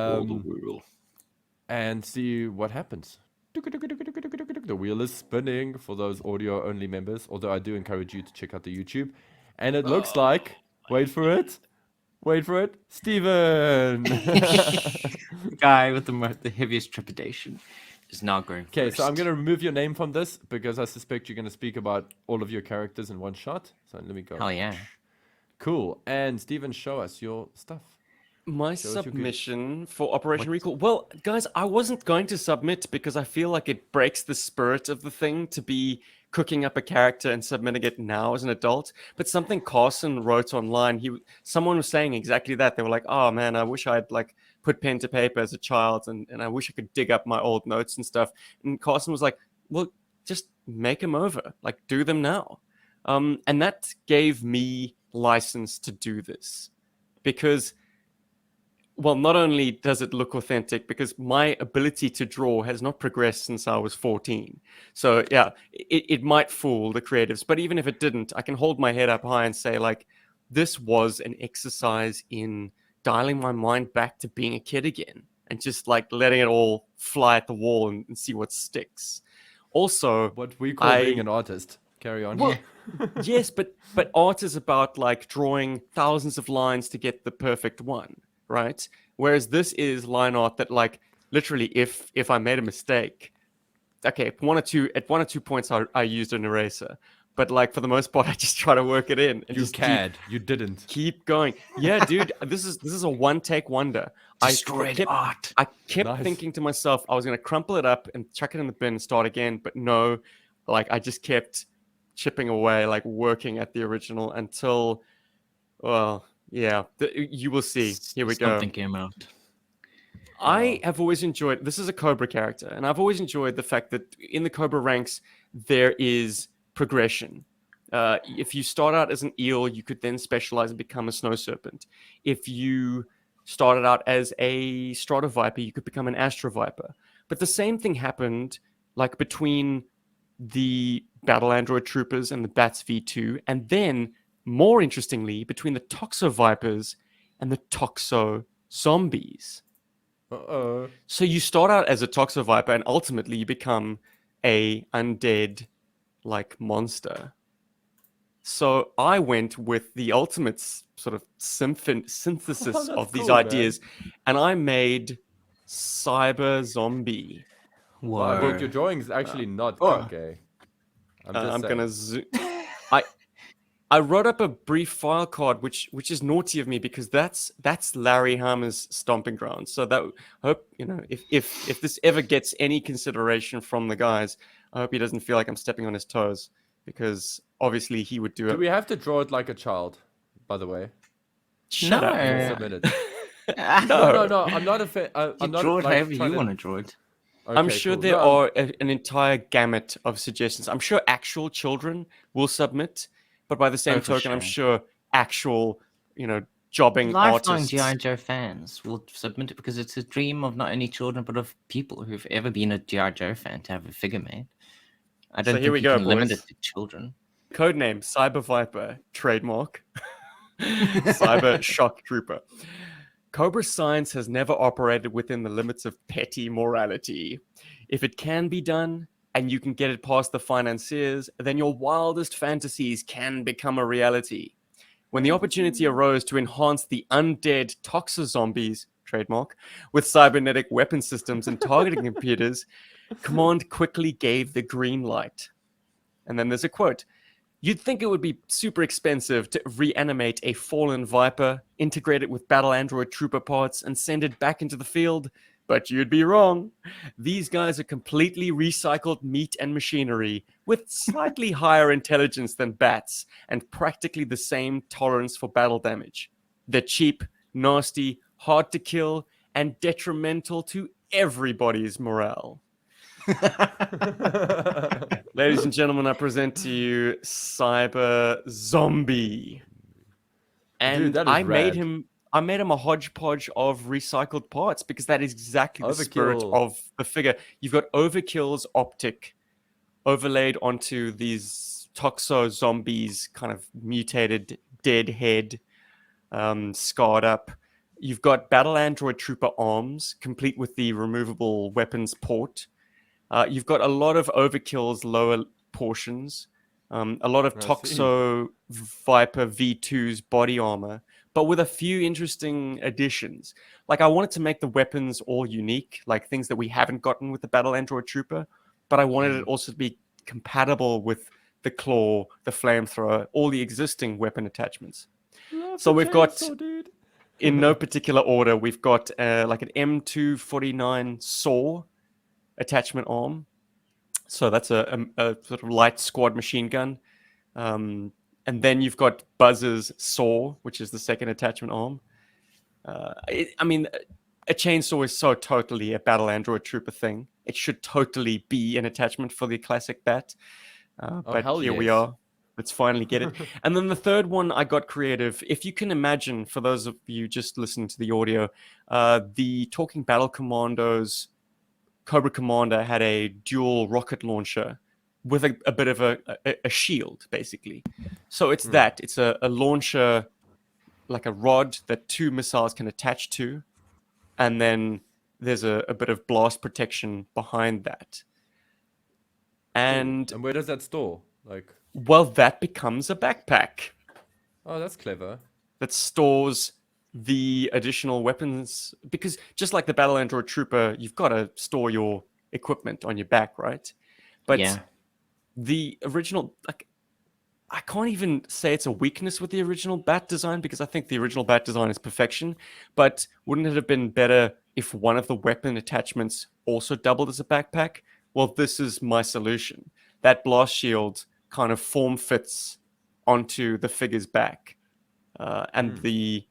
[SPEAKER 3] and see what happens. The wheel is spinning for those audio only members. Although I do encourage you to check out the YouTube. And it looks like, wait for it. Steven!
[SPEAKER 4] Guy with the heaviest trepidation is now going first.
[SPEAKER 3] Okay, so I'm going to remove your name from this because I suspect you're going to speak about all of your characters in one shot. So let me go.
[SPEAKER 4] Hell yeah.
[SPEAKER 3] Cool. And Steven, show us your stuff.
[SPEAKER 1] My submission for Operation Recall. Well, guys, I wasn't going to submit because I feel like it breaks the spirit of the thing to be cooking up a character and submitting it now as an adult. But something Carson wrote online, someone was saying exactly that. They were like, oh man, I wish I'd like put pen to paper as a child and I wish I could dig up my old notes and stuff. And Carson was like, well, just make them over, like do them now. And that gave me license to do this because, well, not only does it look authentic, because my ability to draw has not progressed since I was 14. So yeah, it might fool the creatives, but even if it didn't, I can hold my head up high and say like, this was an exercise in dialing my mind back to being a kid again and just like letting it all fly at the wall and see what sticks. Also,
[SPEAKER 3] what we call being an artist. Carry on.
[SPEAKER 1] Well, yes, but art is about like drawing thousands of lines to get the perfect one. Right? Whereas this is line art that like literally if I made a mistake, okay, at one or two points I used an eraser. But like for the most part I just try to work it in. And
[SPEAKER 3] You didn't.
[SPEAKER 1] Keep going. Yeah, dude, this is a one take wonder.
[SPEAKER 4] Destroyed art.
[SPEAKER 1] I kept thinking to myself I was gonna crumple it up and chuck it in the bin and start again, but no, like I just kept chipping away, like working at the original until well. Yeah, you will see. Here we go.
[SPEAKER 4] Something came out.
[SPEAKER 1] I have always enjoyed, this is a Cobra character, and I've always enjoyed the fact that in the Cobra ranks, there is progression. If you start out as an eel, you could then specialize and become a snow serpent. If you started out as a stratoviper, you could become an astroviper. But the same thing happened like between the Battle Android Troopers and the Bats V2, and then more interestingly, between the Toxo Vipers and the Toxo Zombies. So you start out as a Toxo Viper and ultimately you become a undead like monster. So I went with the ultimate sort of synthesis of these ideas, and I made Cyber Zombie.
[SPEAKER 3] Wow, your drawing is actually not okay.
[SPEAKER 1] I'm gonna zoom. I wrote up a brief file card, which is naughty of me because that's Larry Hama's stomping ground. So that I hope if this ever gets any consideration from the guys, I hope he doesn't feel like I'm stepping on his toes because obviously he would do it.
[SPEAKER 3] Do we have to draw it like a child? By the way,
[SPEAKER 1] shut up.
[SPEAKER 3] No. I'm not a fan. I'm not
[SPEAKER 4] draw it
[SPEAKER 3] like,
[SPEAKER 4] however you want to draw it.
[SPEAKER 1] Okay, I'm sure there are an entire gamut of suggestions. I'm sure actual children will submit. But by the same token, I'm sure actual, jobbing
[SPEAKER 4] lifelong
[SPEAKER 1] artists.
[SPEAKER 4] GI Joe fans will submit it because it's a dream of not only children but of people who've ever been a GI Joe fan to have a figure made. I don't think you can limit it to children.
[SPEAKER 1] Codename Cyber Viper, trademark. Cyber Shock Trooper. Cobra science has never operated within the limits of petty morality. If it can be done, and you can get it past the financiers, then your wildest fantasies can become a reality. When the opportunity arose to enhance the undead Toxo Zombies, trademark, with cybernetic weapon systems and targeting computers, Command quickly gave the green light. And then there's a quote. You'd think it would be super expensive to reanimate a fallen Viper, integrate it with battle android trooper parts, and send it back into the field, but you'd be wrong. These guys are completely recycled meat and machinery, with slightly higher intelligence than bats, and practically the same tolerance for battle damage. They're cheap, nasty, hard to kill, and detrimental to everybody's morale. Ladies and gentlemen, I present to you Cyber Zombie. And
[SPEAKER 3] Dude, that is
[SPEAKER 1] I made
[SPEAKER 3] rad.
[SPEAKER 1] him a hodgepodge of recycled parts because that is exactly the spirit
[SPEAKER 3] Overkill.
[SPEAKER 1] of the figure. You've got Overkill's optic overlaid onto these Toxo zombies, kind of mutated, dead head, scarred up. You've got Battle Android Trooper arms, complete with the removable weapons port. You've got a lot of Overkill's lower portions, a lot of
[SPEAKER 3] I see.
[SPEAKER 1] Toxo Viper V2's body armor, but with a few interesting additions. Like, I wanted to make the weapons all unique, like things that we haven't gotten with the Battle Android Trooper, but I wanted it also to be compatible with the claw, the flamethrower, all the existing weapon attachments. So we've got,
[SPEAKER 3] dude.
[SPEAKER 1] in no particular order, we've got like an M249 saw attachment arm. So that's a sort of light squad machine gun. And then you've got Buzz's saw, which is the second attachment arm. I mean, a chainsaw is so totally a Battle Android Trooper thing. It should totally be an attachment for the classic Bat. But
[SPEAKER 3] hell
[SPEAKER 1] here we
[SPEAKER 3] yes.
[SPEAKER 1] are. Let's finally get it. And then the third one, I got creative. If you can imagine, for those of you just listening to the audio, the Talking Battle Commandos Cobra Commander had a dual rocket launcher with a bit of a shield, basically. So it's that. It's a launcher, like a rod that two missiles can attach to. And then there's a bit of blast protection behind that. And,
[SPEAKER 3] And where does that store? Like,
[SPEAKER 1] well, that becomes a backpack
[SPEAKER 3] oh, that's clever.
[SPEAKER 1] that stores the additional weapons, because just like the Battle Android Trooper, you've got to store your equipment on your back, right? But
[SPEAKER 4] Yeah.
[SPEAKER 1] the original, like, I can't even say it's a weakness with the original Bat design, because I think the original Bat design is perfection. But wouldn't it have been better if one of the weapon attachments also doubled as a backpack? Well, this is my solution. That blast shield kind of form fits onto the figure's back, and the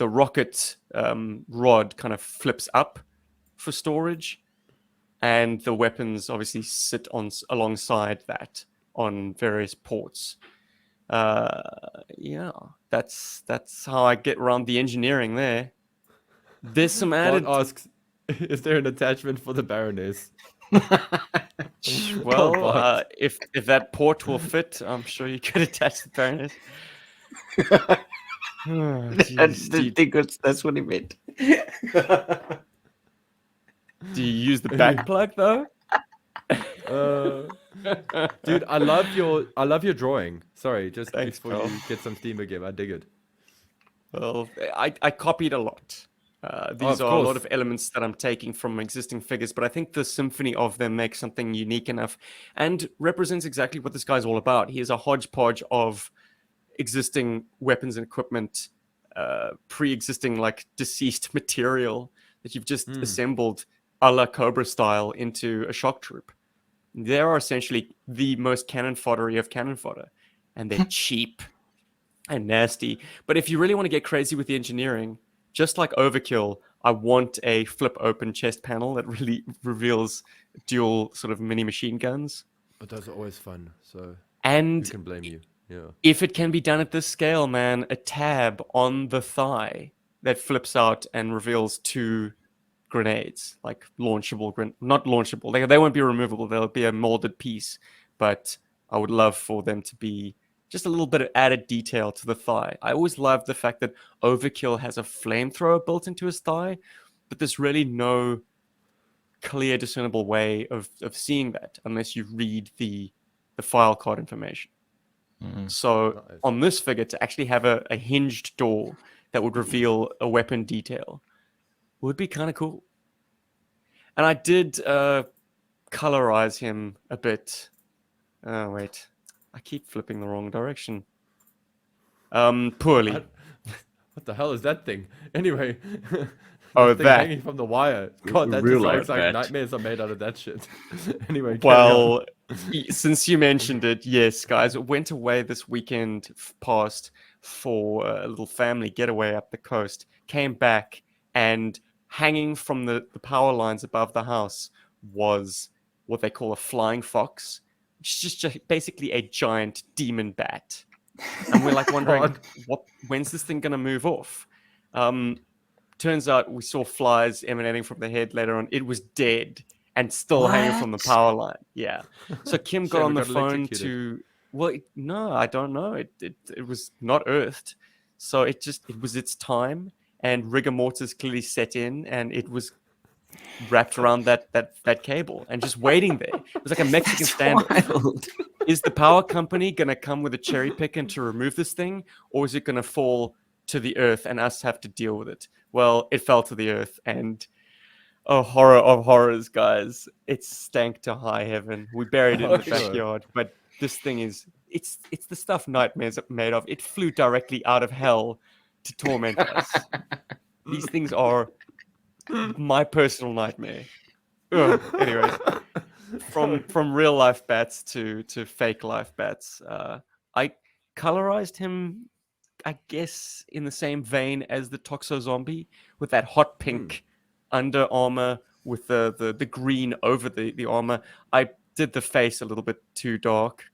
[SPEAKER 1] rocket rod kind of flips up for storage, and the weapons obviously sit on alongside that on various ports. Yeah, that's how I get around the engineering there. There's some
[SPEAKER 3] Bart
[SPEAKER 1] added.
[SPEAKER 3] asks, is there an attachment for the Baroness?
[SPEAKER 1] Well,
[SPEAKER 3] Bart.
[SPEAKER 1] if that port will fit, I'm sure you could attach the Baroness. Oh,
[SPEAKER 4] I
[SPEAKER 1] jeez.
[SPEAKER 4] didn't think that's what he meant.
[SPEAKER 1] Do you use the back plug though?
[SPEAKER 3] Dude, I love your drawing. Sorry, just
[SPEAKER 1] Thanks,
[SPEAKER 3] before
[SPEAKER 1] pal.
[SPEAKER 3] you get some steam again, I dig it.
[SPEAKER 1] Well, I copied a lot. These
[SPEAKER 3] of
[SPEAKER 1] are a lot
[SPEAKER 3] course.
[SPEAKER 1] of elements that I'm taking from existing figures, but I think the symphony of them makes something unique enough and represents exactly what this guy's all about. He is a hodgepodge of existing weapons and equipment, pre-existing, like, deceased material that you've just assembled a la Cobra style into a shock troop. They are essentially the most cannon foddery of cannon fodder, and they're cheap and nasty. But if you really want to get crazy with the engineering, just like Overkill, I want a flip open chest panel that really reveals dual sort of mini machine guns.
[SPEAKER 3] But those are always fun, so who
[SPEAKER 1] And
[SPEAKER 3] can blame you? Yeah.
[SPEAKER 1] if it can be done at this scale, man, a tab on the thigh that flips out and reveals two grenades, like launchable, not launchable. They won't be removable. They'll be a molded piece, but I would love for them to be just a little bit of added detail to the thigh. I always loved the fact that Overkill has a flamethrower built into his thigh, but there's really no clear, discernible way of seeing that unless you read the file card information. So
[SPEAKER 3] Nice.
[SPEAKER 1] on this figure, to actually have a hinged door that would reveal a weapon detail, would be kind of cool. And I did colorize him a bit. Oh wait, I keep flipping the wrong direction. Poorly.
[SPEAKER 3] What the hell is that thing? Anyway,
[SPEAKER 1] Oh,
[SPEAKER 3] that thing
[SPEAKER 1] that.
[SPEAKER 3] hanging from the wire. God, that
[SPEAKER 4] Real
[SPEAKER 3] just
[SPEAKER 4] life
[SPEAKER 3] looks like
[SPEAKER 4] bat.
[SPEAKER 3] nightmares are made out of that shit. Anyway, carry on.
[SPEAKER 1] Well, since you mentioned it, yes, guys, it went away this weekend past for a little family getaway up the coast. Came back, and hanging from the power lines above the house was what they call a flying fox, which is just basically a giant demon bat. And we're like wondering, when's this thing gonna move off? Turns out we saw flies emanating from the head later on. It was dead and still hanging from the
[SPEAKER 4] What?
[SPEAKER 1] power line. Yeah. So Kim got
[SPEAKER 3] Shame
[SPEAKER 1] on
[SPEAKER 3] it
[SPEAKER 1] the
[SPEAKER 3] got
[SPEAKER 1] phone
[SPEAKER 3] electrocuted.
[SPEAKER 1] to. Well, no, I don't know. It was not earthed, so it was its time, and rigor mortis clearly set in, and it was wrapped around that cable and just waiting there. It was like a Mexican standoff.
[SPEAKER 4] Wild.
[SPEAKER 1] Is the power company gonna come with a cherry picker to remove this thing, or is it gonna fall to the earth and us have to deal with it? Well, it fell to the earth, and oh, horror of horrors, guys! It stank to high heaven. We buried it in the
[SPEAKER 3] Sure.
[SPEAKER 1] backyard, but this thing it's the stuff nightmares are made of. It flew directly out of hell to torment us. These things are my personal nightmare. Ugh. Anyway, from real life bats to fake life bats, I colorized him, I guess, in the same vein as the Toxo Zombie, with that hot pink under armor with the green over the armor. I did the face a little bit too dark.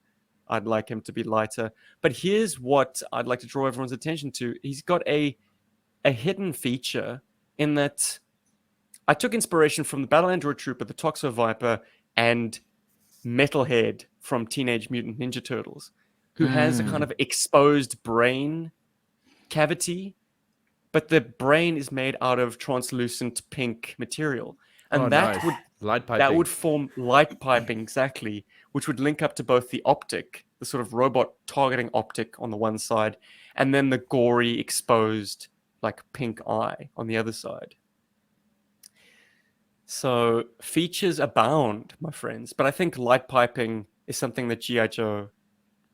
[SPEAKER 1] I'd like him to be lighter. But here's what I'd like to draw everyone's attention to. He's got a hidden feature in that I took inspiration from the Battle Android Trooper, the Toxo Viper, and Metalhead from Teenage Mutant Ninja Turtles, who has a kind of exposed brain cavity, but the brain is made out of translucent pink material. And
[SPEAKER 3] Oh,
[SPEAKER 1] that
[SPEAKER 3] nice.
[SPEAKER 1] would
[SPEAKER 3] Light piping.
[SPEAKER 1] that would form light piping, exactly, which would link up to both the optic, the sort of robot targeting optic on the one side, and then the gory, exposed, like pink eye on the other side. So features abound, my friends. But I think light piping is something that GI Joe,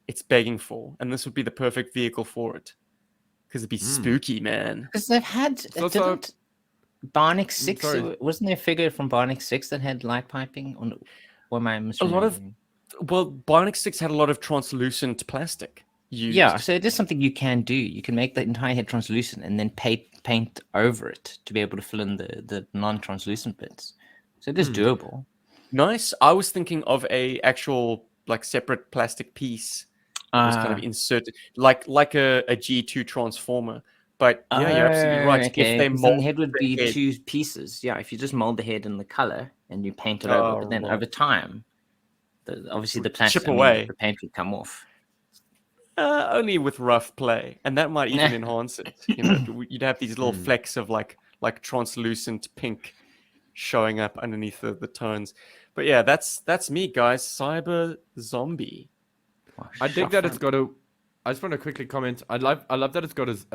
[SPEAKER 1] it's begging for, and this would be the perfect vehicle for it, because it'd be spooky, man.
[SPEAKER 4] Because they've had
[SPEAKER 3] also-
[SPEAKER 4] didn't Bionic 6
[SPEAKER 3] sorry.
[SPEAKER 4] wasn't there a figure from Bionic 6 that had light piping on, or am I misremembering?
[SPEAKER 1] lot of- Well, Bionic 6 had a lot of translucent plastic used.
[SPEAKER 4] Yeah, so it is something you can do. You can make the entire head translucent and then paint over it to be able to fill in the non-translucent bits. So it is doable.
[SPEAKER 1] Nice. I was thinking of a actual like separate plastic piece that was kind of inserted, like a G2 transformer. But yeah, you're absolutely right.
[SPEAKER 4] Okay.
[SPEAKER 1] If they
[SPEAKER 4] 'Cause then
[SPEAKER 1] mold
[SPEAKER 4] the head would
[SPEAKER 1] the
[SPEAKER 4] be
[SPEAKER 1] head-
[SPEAKER 4] 2 pieces. Yeah, if you just mold the head in the color and you paint it over, but then
[SPEAKER 1] right.
[SPEAKER 4] over time, obviously the plastic,
[SPEAKER 1] chip away.
[SPEAKER 4] the paint would come off.
[SPEAKER 1] only with rough play, and that might even enhance it. You know, you'd have these little flecks of like translucent pink showing up underneath the tones. But yeah, that's me, guys. Cyber Zombie.
[SPEAKER 3] I think that it's got a. I just want to quickly comment. I love that it's got as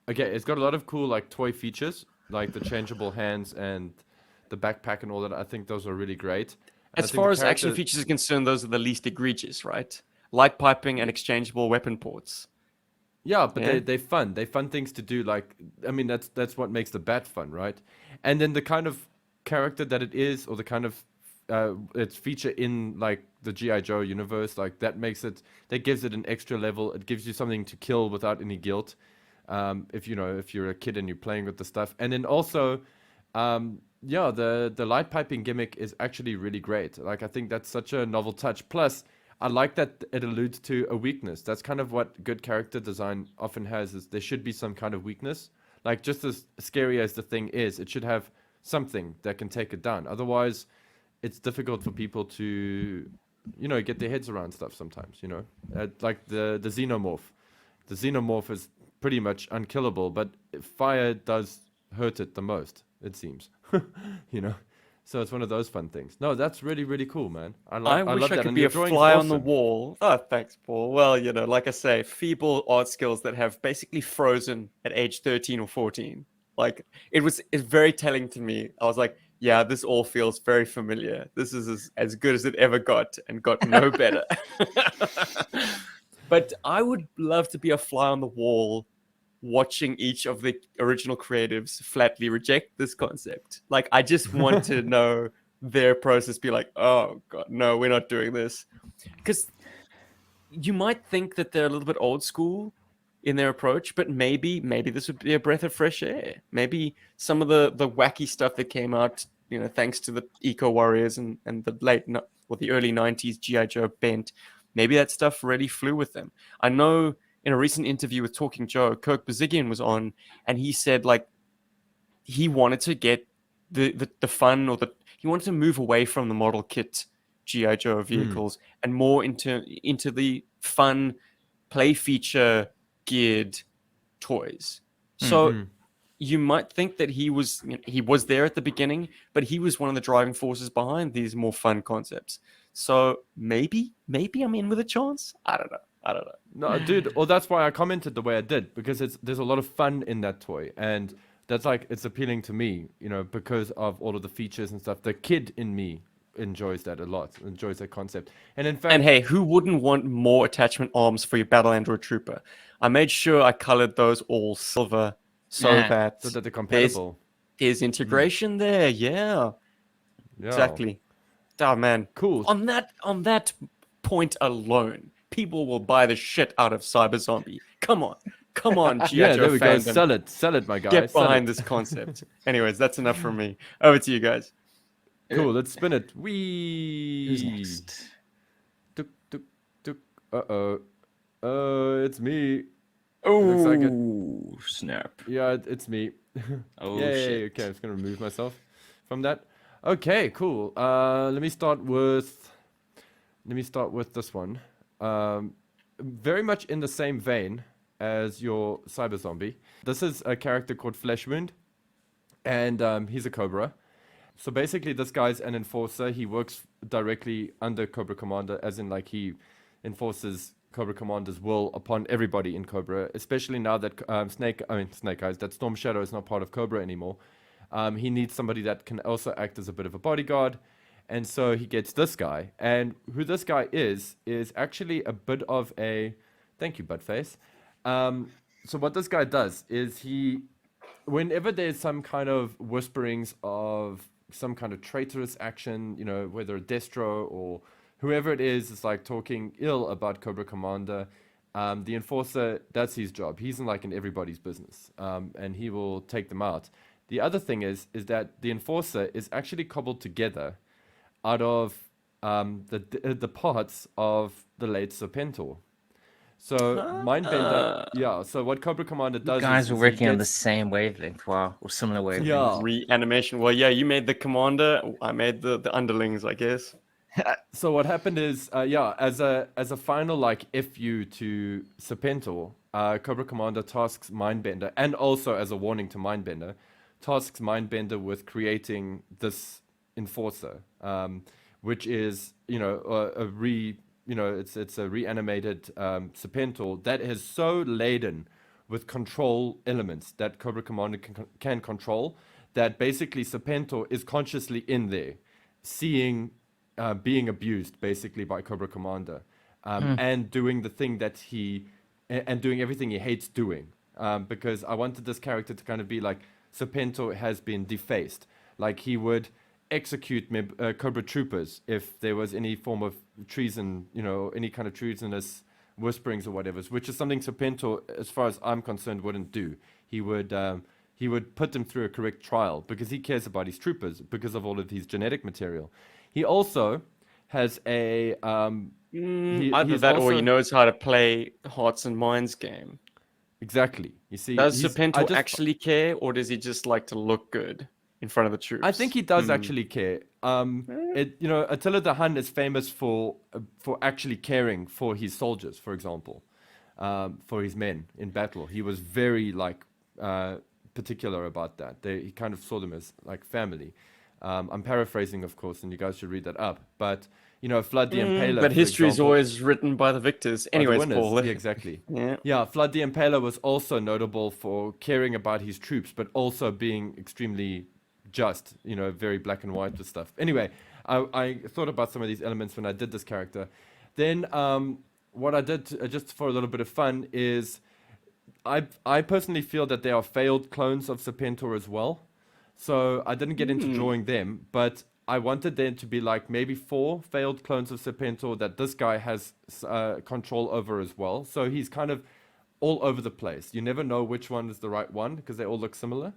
[SPEAKER 3] okay. It's got a lot of cool like toy features, like the changeable hands and the backpack and all that. I think those are really great. And I
[SPEAKER 1] As
[SPEAKER 3] think
[SPEAKER 1] far
[SPEAKER 3] the
[SPEAKER 1] as action
[SPEAKER 3] character-
[SPEAKER 1] features are concerned, those are the least egregious, right? Light piping and exchangeable weapon ports.
[SPEAKER 3] Yeah, but
[SPEAKER 1] Yeah.
[SPEAKER 3] they're fun. They're fun things to do. Like, I mean, that's what makes the bat fun, right? And then the kind of character that it is, or the kind of its feature in like the GI Joe universe, like that gives it an extra level. It gives you something to kill without any guilt. If you're a kid and you're playing with the stuff, and then also, yeah, the light piping gimmick is actually really great. Like, I think that's such a novel touch. Plus, I like that it alludes to a weakness. That's kind of what good character design often has, is there should be some kind of weakness. Like, just as scary as the thing is, it should have something that can take it down. Otherwise, it's difficult for people to, get their heads around stuff sometimes, like the xenomorph. The xenomorph is pretty much unkillable, but fire does hurt it the most, it seems. So it's one of those fun things. No, that's really, really cool, man. I
[SPEAKER 1] wish
[SPEAKER 3] love
[SPEAKER 1] I
[SPEAKER 3] that.
[SPEAKER 1] could
[SPEAKER 3] And
[SPEAKER 1] be
[SPEAKER 3] your
[SPEAKER 1] a
[SPEAKER 3] drawing's
[SPEAKER 1] fly on the
[SPEAKER 3] awesome.
[SPEAKER 1] wall. Oh, thanks, Paul. Well, like I say, feeble art skills that have basically frozen at age 13 or 14. Like it's very telling to me. I was like, yeah, this all feels very familiar. This is as good as it ever got and got no better. But I would love to be a fly on the wall watching each of the original creatives flatly reject this concept. Like, I just want to know their process, be like, oh god, no, we're not doing this. Because you might think that they're a little bit old school in their approach, but maybe this would be a breath of fresh air. Maybe some of the wacky stuff that came out, thanks to the Eco Warriors and the the early 90s GI Joe bent, maybe that stuff really flew with them. I know in a recent interview with Talking Joe, Kirk Bozigian was on, and he said like he wanted to get the fun, or he wanted to move away from the model kit GI Joe vehicles and more into the fun play feature geared toys. So you might think that he was there at the beginning, but he was one of the driving forces behind these more fun concepts. So maybe I'm in with a chance. I don't know.
[SPEAKER 3] No, dude. Well, that's why I commented the way I did, because there's a lot of fun in that toy, and that's like, it's appealing to me, because of all of the features and stuff. The kid in me enjoys that a lot, enjoys that concept. And in fact,
[SPEAKER 1] and hey, who wouldn't want more attachment arms for your battle android trooper? I made sure I colored those all silver so that
[SPEAKER 3] they're compatible.
[SPEAKER 1] there's integration there. Yeah, exactly. Oh man,
[SPEAKER 3] cool.
[SPEAKER 1] On that point alone, people will buy the shit out of Cyber Zombie. Come on, GI Joe
[SPEAKER 3] there we go.
[SPEAKER 1] fandom.
[SPEAKER 3] Sell it, my guy.
[SPEAKER 1] Get behind this concept. Anyways, that's enough from me. Over to you guys.
[SPEAKER 3] Cool, let's spin it. Wee.
[SPEAKER 4] Who's next?
[SPEAKER 3] Tuk, tuk, tuk. It's me.
[SPEAKER 4] Oh,
[SPEAKER 3] Looks like
[SPEAKER 4] snap.
[SPEAKER 3] Yeah, it's me.
[SPEAKER 4] Oh,
[SPEAKER 3] Yay.
[SPEAKER 4] shit.
[SPEAKER 3] Okay, I'm just going to remove myself from that. Okay, cool. Let me start with this one. Very much in the same vein as your Cyber Zombie. This is a character called Flesh Wound, and he's a Cobra. So basically, this guy's an enforcer. He works directly under Cobra Commander, as in like he enforces Cobra Commander's will upon everybody in Cobra, especially now that Snake Eyes, that Storm Shadow is not part of Cobra anymore. He needs somebody that can also act as a bit of a bodyguard, and so he gets this guy. And who this guy is actually a bit of a... Thank you, Buttface. So what this guy does is whenever there's some kind of whisperings of some kind of traitorous action, whether Deathstroke or whoever it is like talking ill about Cobra Commander, the enforcer, that's his job. He's in everybody's business, and he will take them out. The other thing is that the enforcer is actually cobbled together out of the parts of the late Serpentor. So Mindbender, so what Cobra Commander does
[SPEAKER 4] You guys
[SPEAKER 3] is
[SPEAKER 4] are working on the same wavelength, wow, or similar wavelength.
[SPEAKER 3] Yeah.
[SPEAKER 1] Reanimation. Well, yeah, you made the commander. I made the underlings, I guess.
[SPEAKER 3] So what happened is, as a final FU to Serpentor, Cobra Commander tasks Mindbender, and also as a warning to Mindbender, tasks Mindbender with creating this enforcer, which is it's a reanimated Serpentor that is so laden with control elements that Cobra Commander can control, that basically Serpentor is consciously in there, seeing being abused basically by Cobra Commander, and doing the thing that doing everything he hates doing, because I wanted this character to kind of be like Serpentor has been defaced. Like he would execute Cobra troopers if there was any form of treason, any kind of treasonous whisperings or whatever, which is something Serpentor, as far as I'm concerned, wouldn't do. He would put them through a correct trial because he cares about his troopers because of all of his genetic material. He also has a
[SPEAKER 1] either that or he knows how to play hearts and minds game.
[SPEAKER 3] Exactly. You see,
[SPEAKER 1] does Serpentor actually care, or does he just like to look good in front of the troops?
[SPEAKER 3] I think he does actually care. Attila the Hun is famous for actually caring for his soldiers, for example, for his men in battle. He was very particular about that. He kind of saw them as like family. I'm paraphrasing, of course, and you guys should read that up. But Flood the Impaler.
[SPEAKER 1] But
[SPEAKER 3] for
[SPEAKER 1] history is
[SPEAKER 3] example,
[SPEAKER 1] always written by the victors.
[SPEAKER 3] by the
[SPEAKER 1] Anyways,
[SPEAKER 3] winners.
[SPEAKER 1] Paul.
[SPEAKER 3] Yeah, exactly.
[SPEAKER 1] Yeah.
[SPEAKER 3] Yeah, Flood the Impaler was also notable for caring about his troops, but also being extremely just, very black and white with stuff. Anyway, I thought about some of these elements when I did this character. Then what I did, just for a little bit of fun, is I personally feel that they are failed clones of Serpentor as well. So I didn't get into drawing them, but I wanted there to be like maybe 4 failed clones of Serpentor that this guy has control over as well. So he's kind of all over the place. You never know which one is the right one because they all look similar.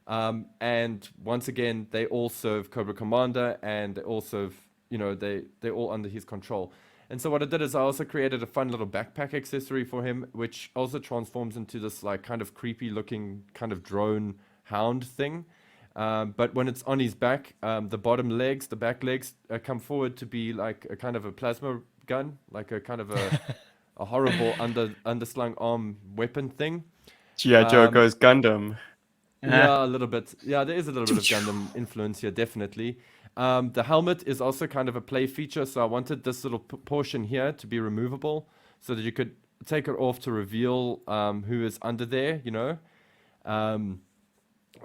[SPEAKER 3] And once again, they all serve Cobra Commander, and they all serve, they're all under his control. And so what I did is I also created a fun little backpack accessory for him, which also transforms into this like kind of creepy looking kind of drone hound thing. But when it's on his back, the bottom legs, the back legs come forward to be like a kind of a plasma gun, like a kind of a horrible underslung arm weapon thing.
[SPEAKER 1] G.I. Joe goes Gundam.
[SPEAKER 3] Yeah, a little bit. Yeah, there is a little bit of Gundam influence here, definitely. The helmet is also kind of a play feature, so I wanted this little portion here to be removable so that you could take it off to reveal who is under there,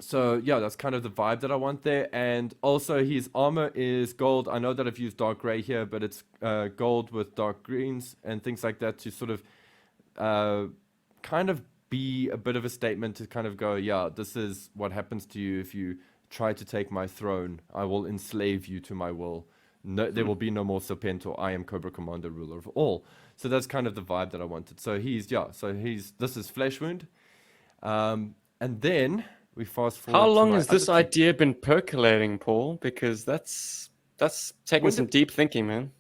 [SPEAKER 3] So yeah, that's kind of the vibe that I want there. And also his armor is gold. I know that I've used dark gray here, but it's gold with dark greens and things like that to sort of kind of be a bit of a statement to kind of go, yeah, this is what happens to you if you try to take my throne. I will enslave you to my will. No, there will be no more Serpentor. I am Cobra Commander, ruler of all. So that's kind of the vibe that I wanted. So this is Flesh Wound. And then we fast forward.
[SPEAKER 1] How long has this idea been percolating, Paul? Because that's taking some deep thinking, man.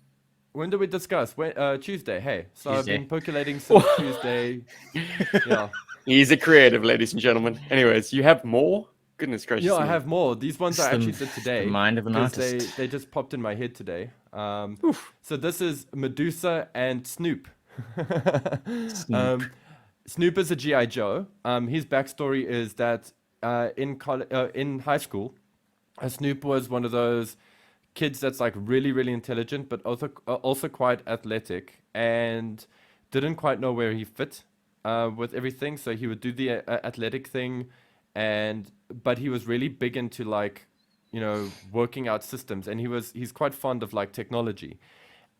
[SPEAKER 3] When did we discuss? Tuesday. Hey, so
[SPEAKER 4] Tuesday.
[SPEAKER 3] I've been percolating since Tuesday. Yeah.
[SPEAKER 1] He's a creative, ladies and gentlemen. Anyways, you have more? Goodness gracious.
[SPEAKER 3] Yeah, I
[SPEAKER 1] me.
[SPEAKER 3] have more. These ones I actually did today.
[SPEAKER 4] The mind of an
[SPEAKER 3] 'cause
[SPEAKER 4] artist.
[SPEAKER 3] They just popped in my head today. So this is Medusa and Snoop. Snoop is a GI Joe. His backstory is that in high school, Snoop was one of those kids that's like really, really intelligent, but also quite athletic, and didn't quite know where he fit with everything. So he would do the athletic thing, but he was really big into like, working out systems, and he's quite fond of like technology.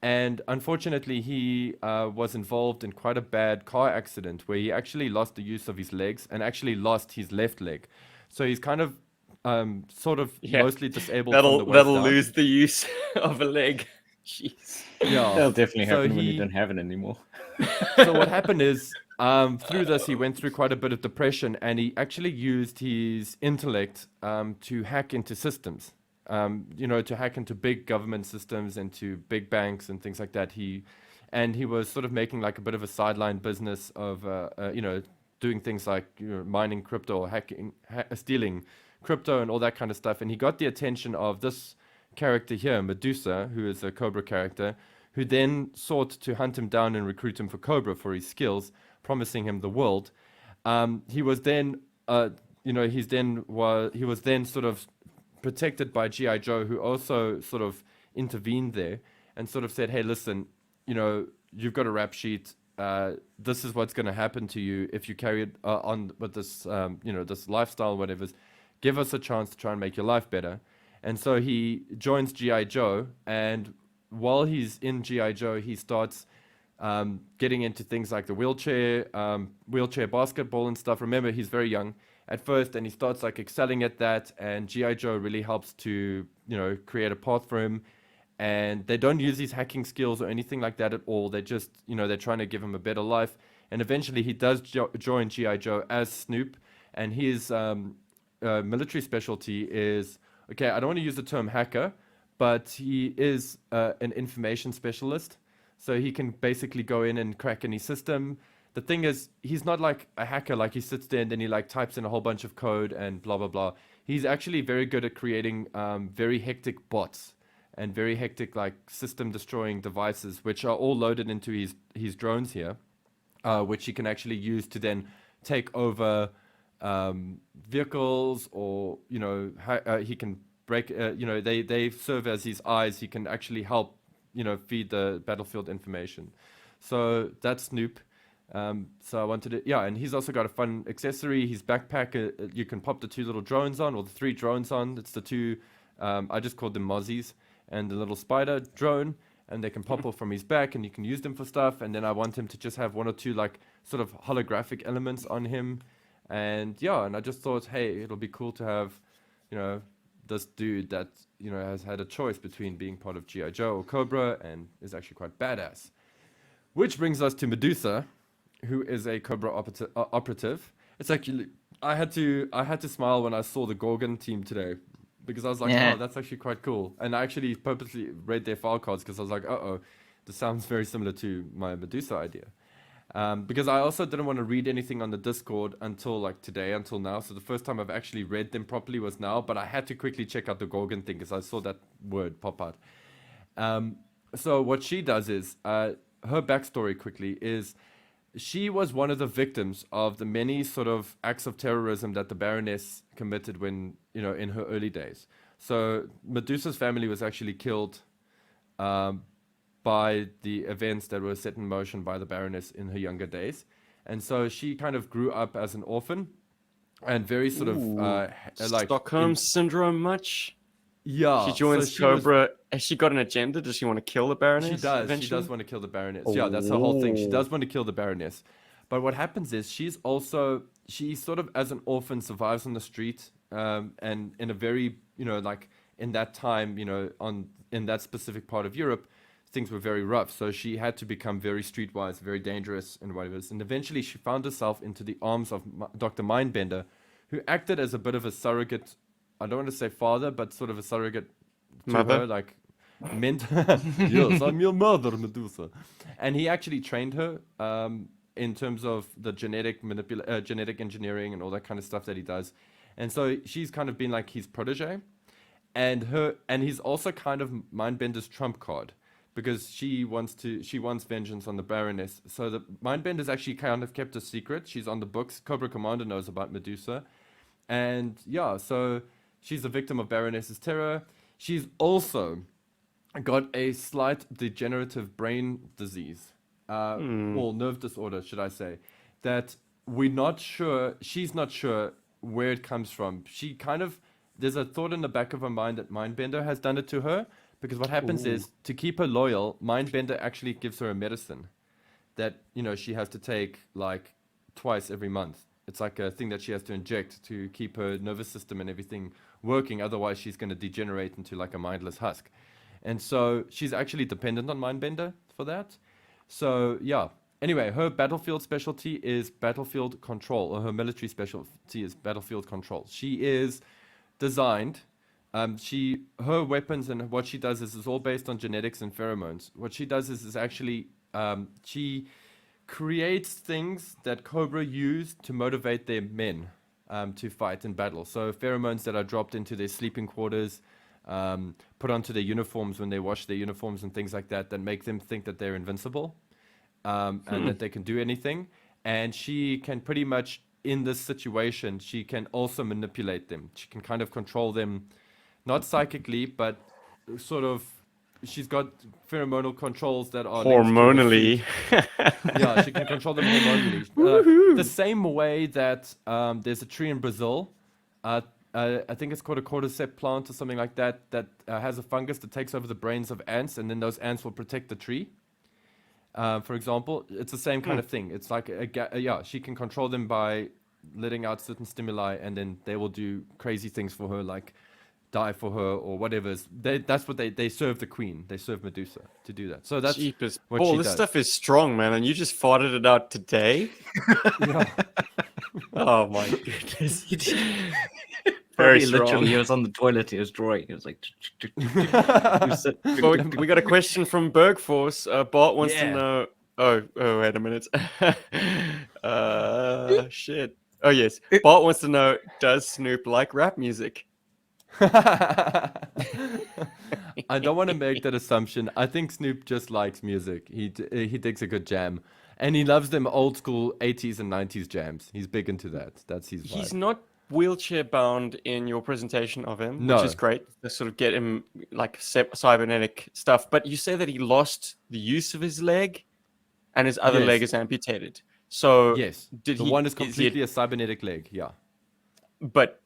[SPEAKER 3] And unfortunately, he was involved in quite a bad car accident where he actually lost the use of his legs and actually lost his left leg. So he's kind of mostly disabled from the waist
[SPEAKER 1] That'll
[SPEAKER 3] down.
[SPEAKER 1] lose the use of a leg. Jeez.
[SPEAKER 3] Yeah.
[SPEAKER 4] That'll definitely
[SPEAKER 3] So
[SPEAKER 4] happen when you don't have it anymore.
[SPEAKER 3] So what happened is, through this, he went through quite a bit of depression, and he actually used his intellect to hack into systems. To hack into big government systems and to big banks and things like that. He was sort of making like a bit of a sideline business of, doing things like mining crypto or stealing crypto and all that kind of stuff. And he got the attention of this character here, Medusa, who is a Cobra character, who then sought to hunt him down and recruit him for Cobra for his skills, promising him the world. He was then, he was then sort of protected by GI Joe, who also sort of intervened there and sort of said, hey, listen, you've got a rap sheet. This is what's going to happen to you if you carry it on with this, this lifestyle, whatever. Give us a chance to try and make your life better. And so he joins GI Joe, and while he's in GI Joe, he starts getting into things like the wheelchair basketball and stuff. Remember, he's very young at first, and he starts like excelling at that, and GI Joe really helps to create a path for him. And they don't use his hacking skills or anything like that at all. They just they're trying to give him a better life. And eventually he does join GI Joe as Snoop, and his military specialty is, okay, I don't want to use the term hacker, but he is an information specialist. So he can basically go in and crack any system. The thing is, he's not like a hacker, like he sits there and then he like types in a whole bunch of code and blah, blah, blah. He's actually very good at creating very hectic bots and very hectic like system destroying devices, which are all loaded into his drones here, which he can actually use to then take over vehicles, or he can break. They serve as his eyes. He can actually help feed the battlefield information. So that's Snoop. So I wanted to, and he's also got a fun accessory. His backpack, you can pop the 2 little drones on, or the 3 drones on. It's the 2, I just called them mozzies, and the little spider drone, and they can pop off from his back, and you can use them for stuff. And then I want him to just have 1 or 2 like sort of holographic elements on him. And and I just thought, hey, it'll be cool to have, this dude that, has had a choice between being part of GI Joe or Cobra and is actually quite badass. Which brings us to Medusa, who is a Cobra operative. It's actually, I had to smile when I saw the Gorgon team today, because I was like, oh, that's actually quite cool. And I actually purposely read their file cards because I was like, this sounds very similar to my Medusa idea. Because I also didn't want to read anything on the Discord until now. So the first time I've actually read them properly was now, but I had to quickly check out the Gorgon thing because I saw that word pop out. So what she does is, her backstory quickly is, she was one of the victims of the many sort of acts of terrorism that the Baroness committed when, in her early days. So Medusa's family was actually killed by the events that were set in motion by the Baroness in her younger days. And so she kind of grew up as an orphan and very sort of like
[SPEAKER 1] Stockholm syndrome much?
[SPEAKER 3] Yeah.
[SPEAKER 1] She joins Cobra. Has she got an agenda? Does she want to kill the Baroness?
[SPEAKER 3] She does.
[SPEAKER 1] Eventually?
[SPEAKER 3] She does want to kill the Baroness. Yeah, that's the whole thing. She does want to kill the Baroness. But what happens is she sort of as an orphan survives on the street, and in a very, like in that time, in that specific part of Europe, things were very rough. So she had to become very streetwise, very dangerous and whatever. And eventually she found herself into the arms of Dr. Mindbender, who acted as a bit of a surrogate, I don't want to say father, but sort of a surrogate to
[SPEAKER 1] mother.
[SPEAKER 3] her, like yes, I'm your mother, Medusa. And he actually trained her in terms of the genetic engineering and all that kind of stuff that he does. And so she's kind of been like his protege, and he's also kind of Mindbender's trump card, because she wants vengeance on the Baroness. So the Mindbender's actually kind of kept a secret. She's on the books. Cobra Commander knows about Medusa, and so she's a victim of Baroness's terror. She's also got a slight degenerative brain disease, or nerve disorder, should I say, that she's not sure where it comes from. There's a thought in the back of her mind that Mindbender has done it to her, because what happens is, to keep her loyal, Mindbender actually gives her a medicine that, she has to take like twice every month. It's like a thing that she has to inject to keep her nervous system and everything working. Otherwise, she's going to degenerate into like a mindless husk. And so she's actually dependent on Mindbender for that. So, Anyway, her battlefield specialty is battlefield control, or her military specialty is battlefield control. She is designed, her weapons and what she does is all based on genetics and pheromones. What she does is actually, she creates things that Cobra use to motivate their men to fight in battle. So pheromones that are dropped into their sleeping quarters, put onto their uniforms when they wash their uniforms and things like that make them think that they're invincible, and that they can do anything. And she can pretty much, in this situation, she can also manipulate them. She can kind of control them, not psychically, but sort of, she's got pheromonal controls that are
[SPEAKER 1] hormonally.
[SPEAKER 3] Yeah, she can control them hormonally. The same way that there's a tree in Brazil, I think it's called a cordyceps plant or something like that, that has a fungus that takes over the brains of ants, and then those ants will protect the tree. For example, it's the same kind of thing. It's like she can control them by letting out certain stimuli, and then they will do crazy things for her, like die for her or whatever. That's what they serve the queen. They serve Medusa to do that. So that's
[SPEAKER 1] Jeepers.
[SPEAKER 3] what
[SPEAKER 1] Paul,
[SPEAKER 3] she
[SPEAKER 1] this
[SPEAKER 3] does.
[SPEAKER 1] stuff is strong, man, and you just farted it out today?
[SPEAKER 3] Yeah.
[SPEAKER 1] Oh my goodness.
[SPEAKER 2] Very
[SPEAKER 1] Very strong.
[SPEAKER 2] literally, he was on the toilet. He was drawing. He was like,
[SPEAKER 1] Well, we got a question from Bergforce. Bart wants to
[SPEAKER 2] Yeah.
[SPEAKER 1] know. Oh, wait a minute. Shit. Oh yes. Bart wants to know: does Snoop like rap music?
[SPEAKER 3] I don't want to make that assumption. I think Snoop just likes music. He digs a good jam, and he loves them old school 80s and 90s jams. He's big into that. That's his vibe.
[SPEAKER 1] He's not wheelchair bound in your presentation of him,
[SPEAKER 3] No.
[SPEAKER 1] which is great to sort of get him like cybernetic stuff. But you say that he lost the use of his leg, and his other leg
[SPEAKER 3] Yes.
[SPEAKER 1] is amputated. So
[SPEAKER 3] Yes.
[SPEAKER 1] did
[SPEAKER 3] The
[SPEAKER 1] he?
[SPEAKER 3] one is
[SPEAKER 1] he-
[SPEAKER 3] completely a cybernetic leg. Yeah.
[SPEAKER 1] But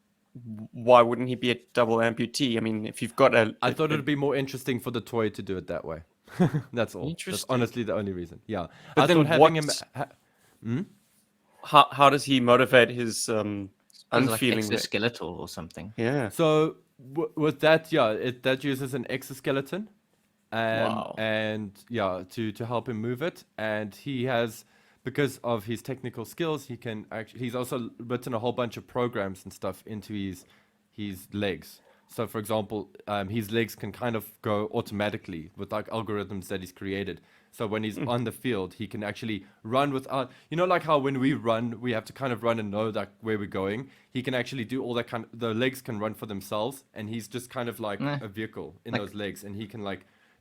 [SPEAKER 1] why wouldn't he be a double amputee? I mean, if you've got
[SPEAKER 3] I thought it'd be more interesting for the toy to do it that way. That's all. That's
[SPEAKER 1] Interesting.
[SPEAKER 3] honestly the only reason. Yeah.
[SPEAKER 1] But
[SPEAKER 3] I
[SPEAKER 1] then
[SPEAKER 3] thought having him.
[SPEAKER 1] how does he motivate his
[SPEAKER 4] Like
[SPEAKER 1] unfeeling leg?
[SPEAKER 4] exoskeletal or something.
[SPEAKER 1] Yeah.
[SPEAKER 3] So with that, yeah, that uses an exoskeleton,
[SPEAKER 1] Wow.
[SPEAKER 3] and yeah, to help him move it. And he has, because of his technical skills, he can actually. He's also written a whole bunch of programs and stuff into his legs. So, for example, his legs can kind of go automatically with like algorithms that he's created. So when he's on the field, he can actually run without, like how when we run, we have to kind of run and know that where we're going. He can actually do all that the legs can run for themselves, and he's just kind of like a vehicle in
[SPEAKER 4] Like
[SPEAKER 3] those legs, and he can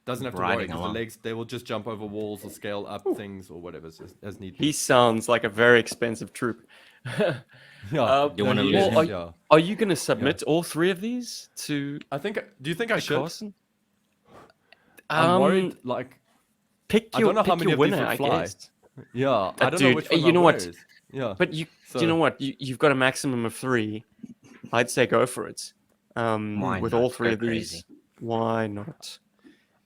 [SPEAKER 3] doesn't have to worry
[SPEAKER 4] riding
[SPEAKER 3] because the
[SPEAKER 4] along.
[SPEAKER 3] legs, they will just jump over walls or scale up things or whatever as need be.
[SPEAKER 1] He sounds like a very expensive troop.
[SPEAKER 3] Yeah,
[SPEAKER 4] You wanna
[SPEAKER 3] he
[SPEAKER 4] lose
[SPEAKER 3] is,
[SPEAKER 4] him?
[SPEAKER 3] yeah.
[SPEAKER 1] Are you going to submit all three of these to
[SPEAKER 3] Do you think I should?
[SPEAKER 1] Carson?
[SPEAKER 3] I'm worried, like,
[SPEAKER 1] Pick
[SPEAKER 3] I
[SPEAKER 1] your,
[SPEAKER 3] don't know how
[SPEAKER 1] pick
[SPEAKER 3] many
[SPEAKER 1] your
[SPEAKER 3] of these
[SPEAKER 1] winner,
[SPEAKER 3] would
[SPEAKER 1] I
[SPEAKER 3] fly.
[SPEAKER 1] guess.
[SPEAKER 3] yeah, I don't
[SPEAKER 1] dude,
[SPEAKER 3] know which one
[SPEAKER 1] you know
[SPEAKER 3] my
[SPEAKER 1] what?
[SPEAKER 3] winner is. Yeah.
[SPEAKER 1] But you
[SPEAKER 3] So-
[SPEAKER 1] know what? You've got a maximum of 3. I'd say go for it.
[SPEAKER 4] Why
[SPEAKER 1] with
[SPEAKER 4] not?
[SPEAKER 1] all 3
[SPEAKER 4] Go
[SPEAKER 1] of these,
[SPEAKER 4] crazy.
[SPEAKER 1] why not?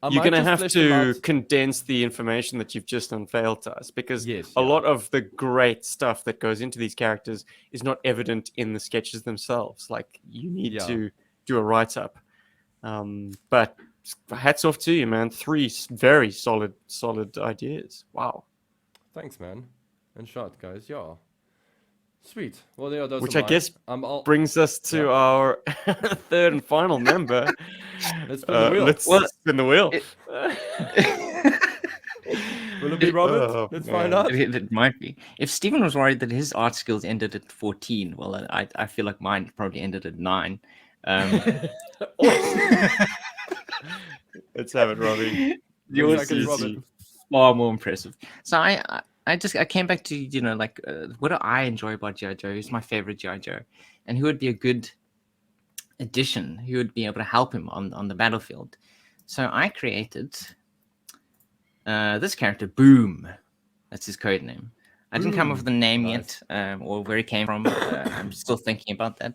[SPEAKER 3] I
[SPEAKER 1] You're
[SPEAKER 3] might
[SPEAKER 1] going to
[SPEAKER 3] just
[SPEAKER 1] have
[SPEAKER 3] flesh them
[SPEAKER 1] to
[SPEAKER 3] out.
[SPEAKER 1] condense the information that you've just unveiled to us, because
[SPEAKER 3] Yes,
[SPEAKER 1] a
[SPEAKER 3] yeah.
[SPEAKER 1] lot of the great stuff that goes into these characters is not evident in the sketches themselves. Like, you need
[SPEAKER 3] Yeah.
[SPEAKER 1] to do a write-up. But hats off to you, man. 3 very solid ideas. Wow.
[SPEAKER 3] Thanks, man. And shot, guys. Yeah. Sweet. Well, yeah, those
[SPEAKER 1] Which
[SPEAKER 3] are
[SPEAKER 1] I
[SPEAKER 3] mine.
[SPEAKER 1] guess
[SPEAKER 3] I'll,
[SPEAKER 1] brings us to
[SPEAKER 3] Yeah.
[SPEAKER 1] our third and final member.
[SPEAKER 3] let's spin the wheel.
[SPEAKER 1] Let's
[SPEAKER 4] Well,
[SPEAKER 1] spin the wheel.
[SPEAKER 3] Will it be Robert?
[SPEAKER 1] Oh,
[SPEAKER 3] Let's
[SPEAKER 1] man.
[SPEAKER 3] find out.
[SPEAKER 4] It might be. If Stephen was worried that his art skills ended at 14, well, I feel like mine probably ended at 9.
[SPEAKER 1] Let's have it, Robbie.
[SPEAKER 4] Yours
[SPEAKER 3] Exactly,
[SPEAKER 4] is
[SPEAKER 3] Robert.
[SPEAKER 4] far more impressive. So I came back to what do I enjoy about GI Joe? Who's my favorite GI Joe, and who would be a good addition? Who would be able to help him on the battlefield? So I created this character, Boom. That's his code name. I didn't come up with a name
[SPEAKER 3] Nice.
[SPEAKER 4] yet, or where he came from. I'm still thinking about that.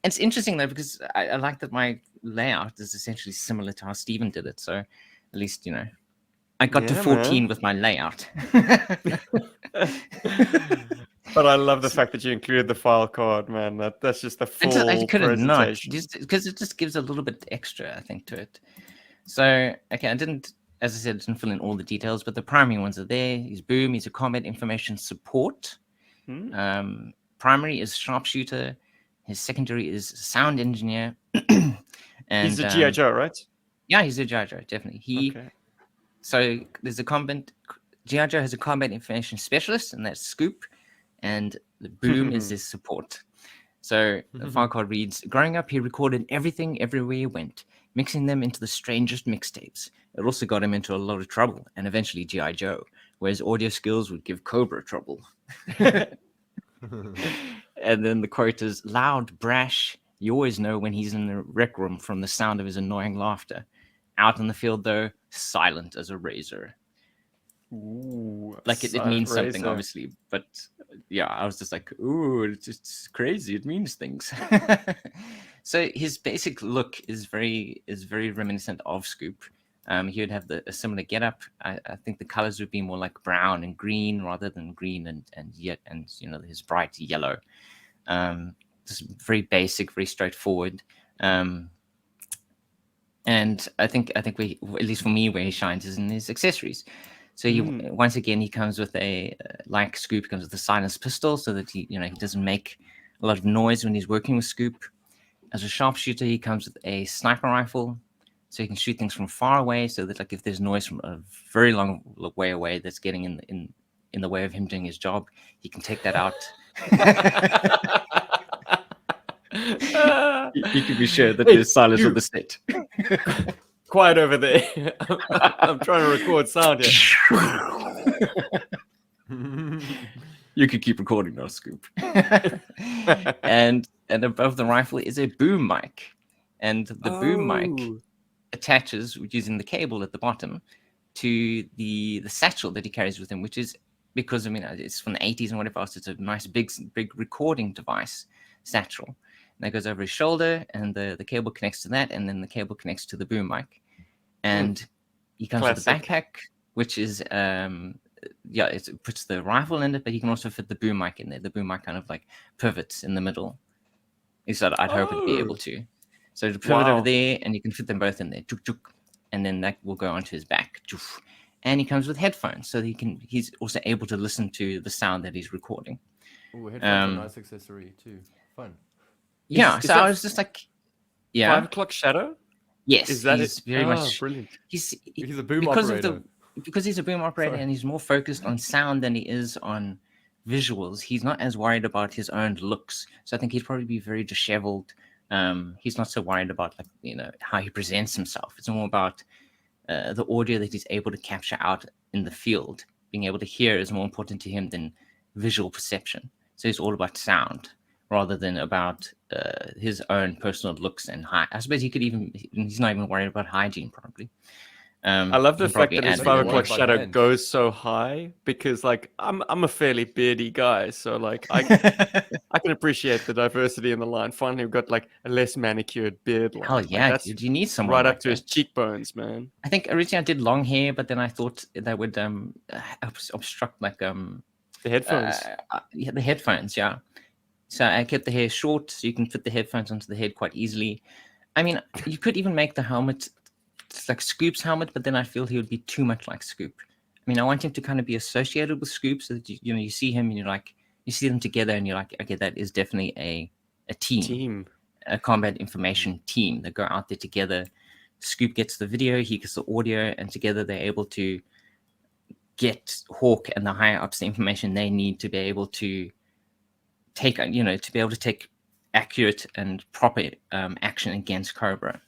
[SPEAKER 4] And it's interesting though, because I like that my layout is essentially similar to how Steven did it. So at least I got to
[SPEAKER 1] Yeah,
[SPEAKER 4] 14
[SPEAKER 1] man.
[SPEAKER 4] with my layout.
[SPEAKER 1] But I love the fact that you included the file card, man. That's just the full
[SPEAKER 4] I couldn't not,
[SPEAKER 1] presentation.
[SPEAKER 4] because it just gives a little bit extra, I think, to it. So, okay, I didn't, as I said, didn't fill in all the details, but the primary ones are there. He's Boom. He's a combat information support. Primary is sharpshooter. His secondary is sound engineer. And
[SPEAKER 1] He's a GI Joe, right?
[SPEAKER 4] yeah, he's a GI Joe, definitely.
[SPEAKER 1] Okay.
[SPEAKER 4] So there's a combat. GI Joe has a combat information specialist, and that's Scoop. And the Boom is his support. So the file card reads: growing up, he recorded everything everywhere he went, mixing them into the strangest mixtapes. It also got him into a lot of trouble, and eventually GI Joe, where his audio skills would give Cobra trouble. And then the quote is: loud, brash. You always know when he's in the rec room from the sound of his annoying laughter. Out in the field, though, silent as a razor.
[SPEAKER 1] Ooh,
[SPEAKER 4] Like it
[SPEAKER 1] silent
[SPEAKER 4] means something,
[SPEAKER 1] razor.
[SPEAKER 4] obviously, but yeah, I was just like, ooh, it's crazy. It means things. So his basic look is very reminiscent of Scoop. He would have a similar getup. I think the colors would be more like brown and green rather than green and his bright yellow. Just very basic, very straightforward. And I think we, at least for me, where he shines is in his accessories. So once again, he comes with like Scoop, comes with a silenced pistol, so that he doesn't make a lot of noise when he's working with Scoop. As a sharpshooter, he comes with a sniper rifle, so he can shoot things from far away. So that, like, if there's noise from a very long way away that's getting in the way of him doing his job, he can take that out. You can be sure that there's silence on the set.
[SPEAKER 1] Quiet over there. I'm trying to record sound here.
[SPEAKER 4] You could keep recording now, Scoop. And and above the rifle is a boom mic, and the boom mic
[SPEAKER 1] Oh.
[SPEAKER 4] attaches using the cable at the bottom to the satchel that he carries with him, which is because it's from the 80s and whatever else. It's a nice big recording device satchel, and that goes over his shoulder, and the cable connects to that, and then the cable connects to the boom mic, and he comes with a
[SPEAKER 1] Classic.
[SPEAKER 4] backpack, which is it puts the rifle in it, but he can also fit the boom mic in there. The boom mic kind of like pivots in the middle. At least I'd hope it'd be able to. So to pivot over there, and you can fit them both in there. Juk, juk, and then that will go onto his back. Joof. And he comes with headphones, so he's also able to listen to the sound that he's recording.
[SPEAKER 3] Ooh, headphones are a nice accessory too. Fun.
[SPEAKER 4] Yeah,
[SPEAKER 1] Is
[SPEAKER 4] so
[SPEAKER 1] that
[SPEAKER 4] I was just like, yeah.
[SPEAKER 1] 5 o'clock shadow?
[SPEAKER 4] Yes,
[SPEAKER 1] Is that
[SPEAKER 4] he's
[SPEAKER 1] it?
[SPEAKER 4] very much
[SPEAKER 1] Brilliant.
[SPEAKER 3] He's a boom
[SPEAKER 4] because
[SPEAKER 3] operator.
[SPEAKER 4] because he's a boom operator and he's more focused on sound than he is on visuals. He's not as worried about his own looks, so I think he'd probably be very disheveled. He's not so worried about how he presents himself. It's more about the audio that he's able to capture out in the field. Being able to hear is more important to him than visual perception. So he's all about sound rather than about his own personal looks and height. I suppose he's not even worried about hygiene probably.
[SPEAKER 1] I love the fact that his
[SPEAKER 3] add
[SPEAKER 1] 5
[SPEAKER 3] in
[SPEAKER 1] o'clock
[SPEAKER 3] one
[SPEAKER 1] shadow
[SPEAKER 3] band.
[SPEAKER 1] goes so high because, like, I'm a fairly beardy guy, so like I can appreciate the diversity in the line. Finally, we've got like a less manicured beard line.
[SPEAKER 4] Hell
[SPEAKER 1] Like,
[SPEAKER 4] yeah,
[SPEAKER 1] that's
[SPEAKER 4] dude, you need someone
[SPEAKER 1] right
[SPEAKER 4] like
[SPEAKER 1] up to his
[SPEAKER 4] that.
[SPEAKER 1] cheekbones, man.
[SPEAKER 4] I think originally I did long hair, but then I thought that would obstruct like
[SPEAKER 1] The headphones.
[SPEAKER 4] the headphones. Yeah, so I kept the hair short, so you can fit the headphones onto the head quite easily. I mean, you could even make the helmet like Scoop's helmet, but then I feel he would be too much like Scoop. I mean, I want him to kind of be associated with Scoop, so that you see him and you see them together, and you're like, okay, that is definitely a team, a combat information team that go out there together. Scoop gets the video, he gets the audio, and together they're able to get Hawk and the higher ups the information they need to be able to take accurate and proper action against Cobra.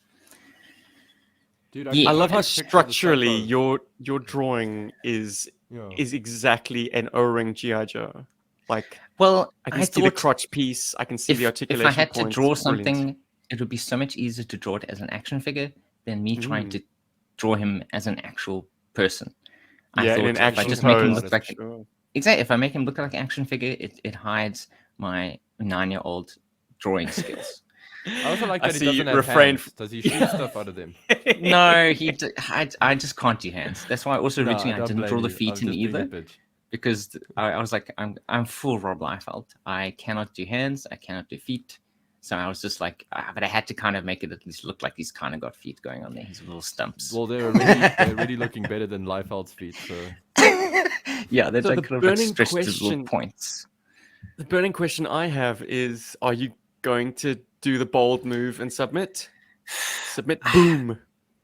[SPEAKER 3] Dude,
[SPEAKER 1] I love how
[SPEAKER 3] picture the
[SPEAKER 1] structurally
[SPEAKER 3] Sunbow.
[SPEAKER 1] your drawing is
[SPEAKER 3] Yeah.
[SPEAKER 1] exactly an O-ring GI Joe. Like,
[SPEAKER 4] well,
[SPEAKER 1] I can see the crotch piece, I can see the articulation.
[SPEAKER 4] If I had to
[SPEAKER 1] points.
[SPEAKER 4] draw
[SPEAKER 1] Brilliant.
[SPEAKER 4] something, it would be so much easier to draw it as an action figure than me trying to draw him as an actual person.
[SPEAKER 1] Yeah, in an action
[SPEAKER 4] if I just
[SPEAKER 1] pose,
[SPEAKER 4] make him look like
[SPEAKER 1] sure.
[SPEAKER 4] exactly, if I make him look like an action figure, it hides my 9-year-old drawing skills.
[SPEAKER 3] I also like
[SPEAKER 1] I
[SPEAKER 3] that he
[SPEAKER 1] see
[SPEAKER 3] doesn't have
[SPEAKER 1] refrain
[SPEAKER 3] hands. Does he shoot stuff out of them?
[SPEAKER 4] No, I just can't do hands. That's why also
[SPEAKER 3] No,
[SPEAKER 4] originally I
[SPEAKER 3] don't
[SPEAKER 4] didn't
[SPEAKER 3] blame
[SPEAKER 4] draw the
[SPEAKER 3] you. I'm
[SPEAKER 4] feet in
[SPEAKER 3] just being a
[SPEAKER 4] either,
[SPEAKER 3] bitch.
[SPEAKER 4] because I was like, I'm full Rob Liefeld. I cannot do hands. I cannot do feet. So I was just like, but I had to kind of make it at least look like he's kind of got feet going on there. His little stumps.
[SPEAKER 3] Well, they're already looking better than Liefeld's feet. So
[SPEAKER 4] Yeah, they're
[SPEAKER 1] So
[SPEAKER 4] like
[SPEAKER 1] the
[SPEAKER 4] kind of like
[SPEAKER 1] burning
[SPEAKER 4] stretched to
[SPEAKER 1] question-
[SPEAKER 4] little points.
[SPEAKER 1] The burning question I have is: are you going to do the bold move and submit? Submit, boom.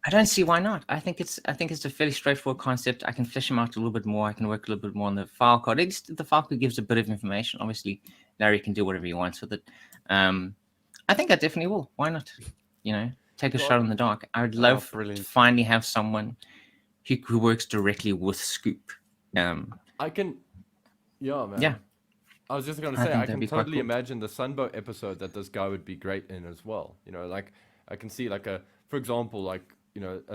[SPEAKER 4] I don't see why not. I think it's a fairly straightforward concept. I can flesh him out a little bit more. I can work a little bit more on the file card. The file card gives a bit of information. Obviously, Larry can do whatever he wants with it. I think I definitely will. Why not? Take a shot in the dark. I would love to
[SPEAKER 1] brilliant.
[SPEAKER 4] finally have someone who works directly with Scoop.
[SPEAKER 3] I can, yeah, man.
[SPEAKER 4] Yeah.
[SPEAKER 3] I was just gonna
[SPEAKER 4] I
[SPEAKER 3] say
[SPEAKER 4] think
[SPEAKER 3] I
[SPEAKER 4] that'd
[SPEAKER 3] can
[SPEAKER 4] be quite
[SPEAKER 3] totally
[SPEAKER 4] cool.
[SPEAKER 3] imagine the Sunbow episode that this guy would be great in as well. Like I can see for example, a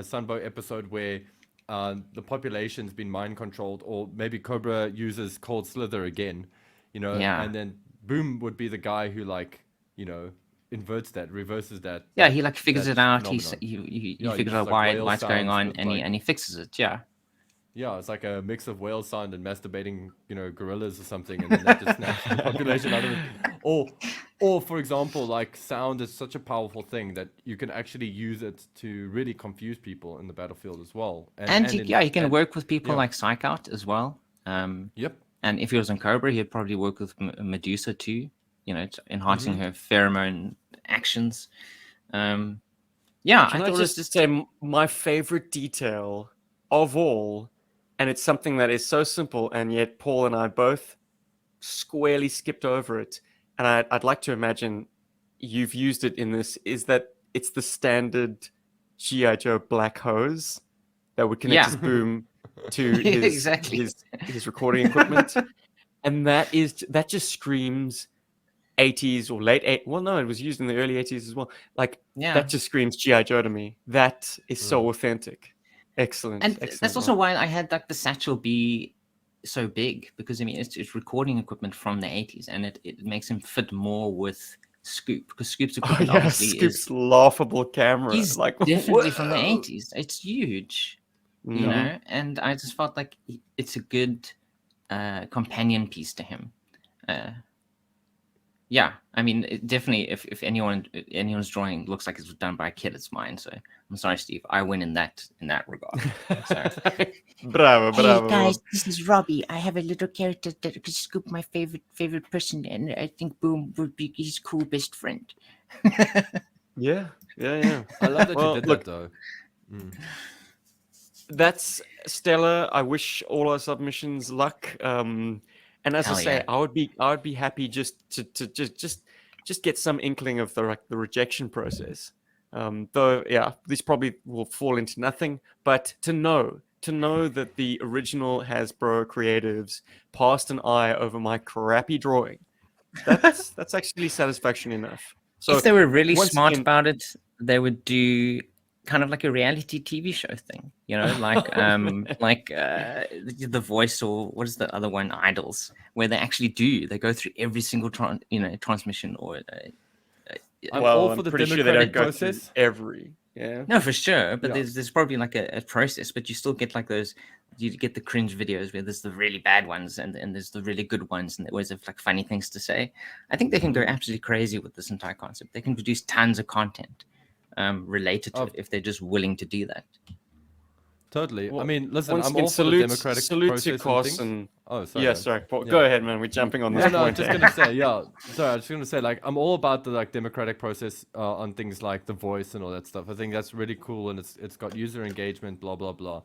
[SPEAKER 3] Sunbow episode where the population's been mind controlled, or maybe Cobra uses Cold Slither again,
[SPEAKER 4] Yeah.
[SPEAKER 3] and then Boom would be the guy who inverts that, reverses that.
[SPEAKER 4] Yeah, he figures
[SPEAKER 3] that
[SPEAKER 4] it out. He
[SPEAKER 3] phenomenon.
[SPEAKER 4] figures
[SPEAKER 3] Yeah, he
[SPEAKER 4] out
[SPEAKER 3] uses,
[SPEAKER 4] why
[SPEAKER 3] whale
[SPEAKER 4] what's going
[SPEAKER 3] sounds
[SPEAKER 4] on,
[SPEAKER 3] with,
[SPEAKER 4] and he fixes it. Yeah.
[SPEAKER 3] Yeah, it's like a mix of whale sound and masturbating, gorillas or something, and then that just snaps the population out of it. Or for example, sound is such a powerful thing that you can actually use it to really confuse people in the battlefield as well.
[SPEAKER 4] He can work with people
[SPEAKER 3] yeah.
[SPEAKER 4] like Psych Out as well.
[SPEAKER 3] Yep.
[SPEAKER 4] And if he was on Cobra, he'd probably work with Medusa too. Enhancing her pheromone actions.
[SPEAKER 1] Can
[SPEAKER 4] I
[SPEAKER 1] I
[SPEAKER 4] thought
[SPEAKER 1] just say my favorite detail of all, and it's something that is so simple, and yet Paul and I both squarely skipped over it, and I'd like to imagine you've used it in this, is that it's the standard GI Joe black hose that would connect his boom to his,
[SPEAKER 4] Exactly.
[SPEAKER 1] his recording equipment, and that just screams 80s or late 80s. Well, no, it was used in the early 80s as well. Like,
[SPEAKER 2] Yeah.
[SPEAKER 1] that just screams GI Joe to me. That is so authentic. Excellent.
[SPEAKER 2] And
[SPEAKER 1] excellent
[SPEAKER 2] that's also
[SPEAKER 1] art.
[SPEAKER 2] why I had like the satchel be so big, because I mean it's recording equipment from the 80s, and it makes him fit more with Scoop, because Scoop's
[SPEAKER 1] Oh
[SPEAKER 2] equipment
[SPEAKER 1] yeah,
[SPEAKER 2] obviously
[SPEAKER 1] Scoop's
[SPEAKER 2] is
[SPEAKER 1] laughable camera.
[SPEAKER 2] he's
[SPEAKER 1] Like,
[SPEAKER 2] definitely from the
[SPEAKER 1] whoa!
[SPEAKER 2] 80s. It's huge, you
[SPEAKER 1] Mhm.
[SPEAKER 2] know, and I just felt like it's a good companion piece to him. Yeah, I mean, definitely. If anyone's drawing looks like it's done by a kid, it's mine. So I'm sorry, Steve. I win in that regard. So,
[SPEAKER 1] Bravo,
[SPEAKER 5] Hey
[SPEAKER 1] bravo.
[SPEAKER 5] guys, this is Robbie. I have a little character that could Scoop my favorite person, and I think Boom would be his cool best friend.
[SPEAKER 1] Yeah.
[SPEAKER 3] I love that
[SPEAKER 1] Well,
[SPEAKER 3] you did
[SPEAKER 1] look,
[SPEAKER 3] that though.
[SPEAKER 1] that's stellar. I wish all our submissions luck. And as
[SPEAKER 2] Hell
[SPEAKER 1] I say,
[SPEAKER 2] yeah.
[SPEAKER 1] I would be happy just to just get some inkling of the rejection process. Though, yeah, these probably will fall into nothing. But to know that the original Hasbro creatives passed an eye over my crappy drawing, that's actually satisfaction enough. So
[SPEAKER 2] if they were really
[SPEAKER 1] once
[SPEAKER 2] smart
[SPEAKER 1] again-
[SPEAKER 2] about it, they would do kind of like a reality TV show thing, you know, like The Voice, or what is the other one, Idols, where they actually they go through every single transmission, or
[SPEAKER 3] I'm
[SPEAKER 1] well,
[SPEAKER 3] all
[SPEAKER 1] I'm
[SPEAKER 3] for the
[SPEAKER 1] pretty sure they don't
[SPEAKER 3] democratic
[SPEAKER 1] go through
[SPEAKER 3] process.
[SPEAKER 1] every. Yeah.
[SPEAKER 2] no, for sure, but
[SPEAKER 3] Yeah.
[SPEAKER 2] there's probably like a process, but you still get like those, you get the cringe videos where there's the really bad ones and there's the really good ones, and they always have like funny things to say. I think they can go absolutely crazy with this entire concept. They can produce tons of content related to it if they're just willing to do that.
[SPEAKER 3] Totally.
[SPEAKER 1] Well,
[SPEAKER 3] I mean, listen,
[SPEAKER 1] once
[SPEAKER 3] I'm
[SPEAKER 1] again,
[SPEAKER 3] all for the democratic
[SPEAKER 1] salute
[SPEAKER 3] process
[SPEAKER 1] to
[SPEAKER 3] and
[SPEAKER 1] Carson.
[SPEAKER 3] things. Oh, sorry.
[SPEAKER 1] Yeah,
[SPEAKER 3] man.
[SPEAKER 1] sorry. Paul.
[SPEAKER 3] Yeah.
[SPEAKER 1] Go ahead, man. We're jumping on this
[SPEAKER 3] No, I
[SPEAKER 1] point.
[SPEAKER 3] was just gonna say, yeah. Sorry, I was gonna say, like, I'm all about the like democratic process on things like The Voice and all that stuff. I think that's really cool, and it's got user engagement, blah blah blah.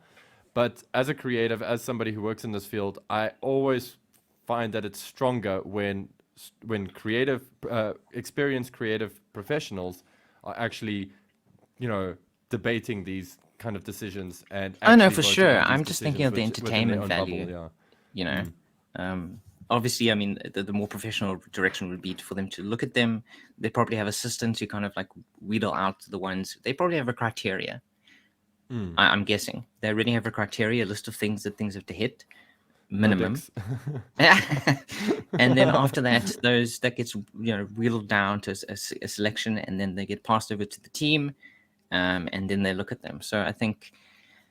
[SPEAKER 3] But as a creative, as somebody who works in this field, I always find that it's stronger when creative, experienced creative professionals are actually, you know, debating these kind of decisions and.
[SPEAKER 2] Oh no,
[SPEAKER 3] actually
[SPEAKER 2] for
[SPEAKER 3] voting
[SPEAKER 2] sure.
[SPEAKER 3] on these
[SPEAKER 2] I'm just thinking of the
[SPEAKER 3] decisions within their
[SPEAKER 2] entertainment
[SPEAKER 3] own
[SPEAKER 2] value.
[SPEAKER 3] bubble, yeah.
[SPEAKER 2] You know, obviously, I mean, the more professional direction would be for them to look at them. They probably have assistants who kind of like wheedle out the ones. They probably have a criteria. I'm guessing they already have a criteria, a list of things that things have to hit, minimum. And then after that, that gets wheedled down to a selection, and then they get passed over to the team, and then they look at them. So I think,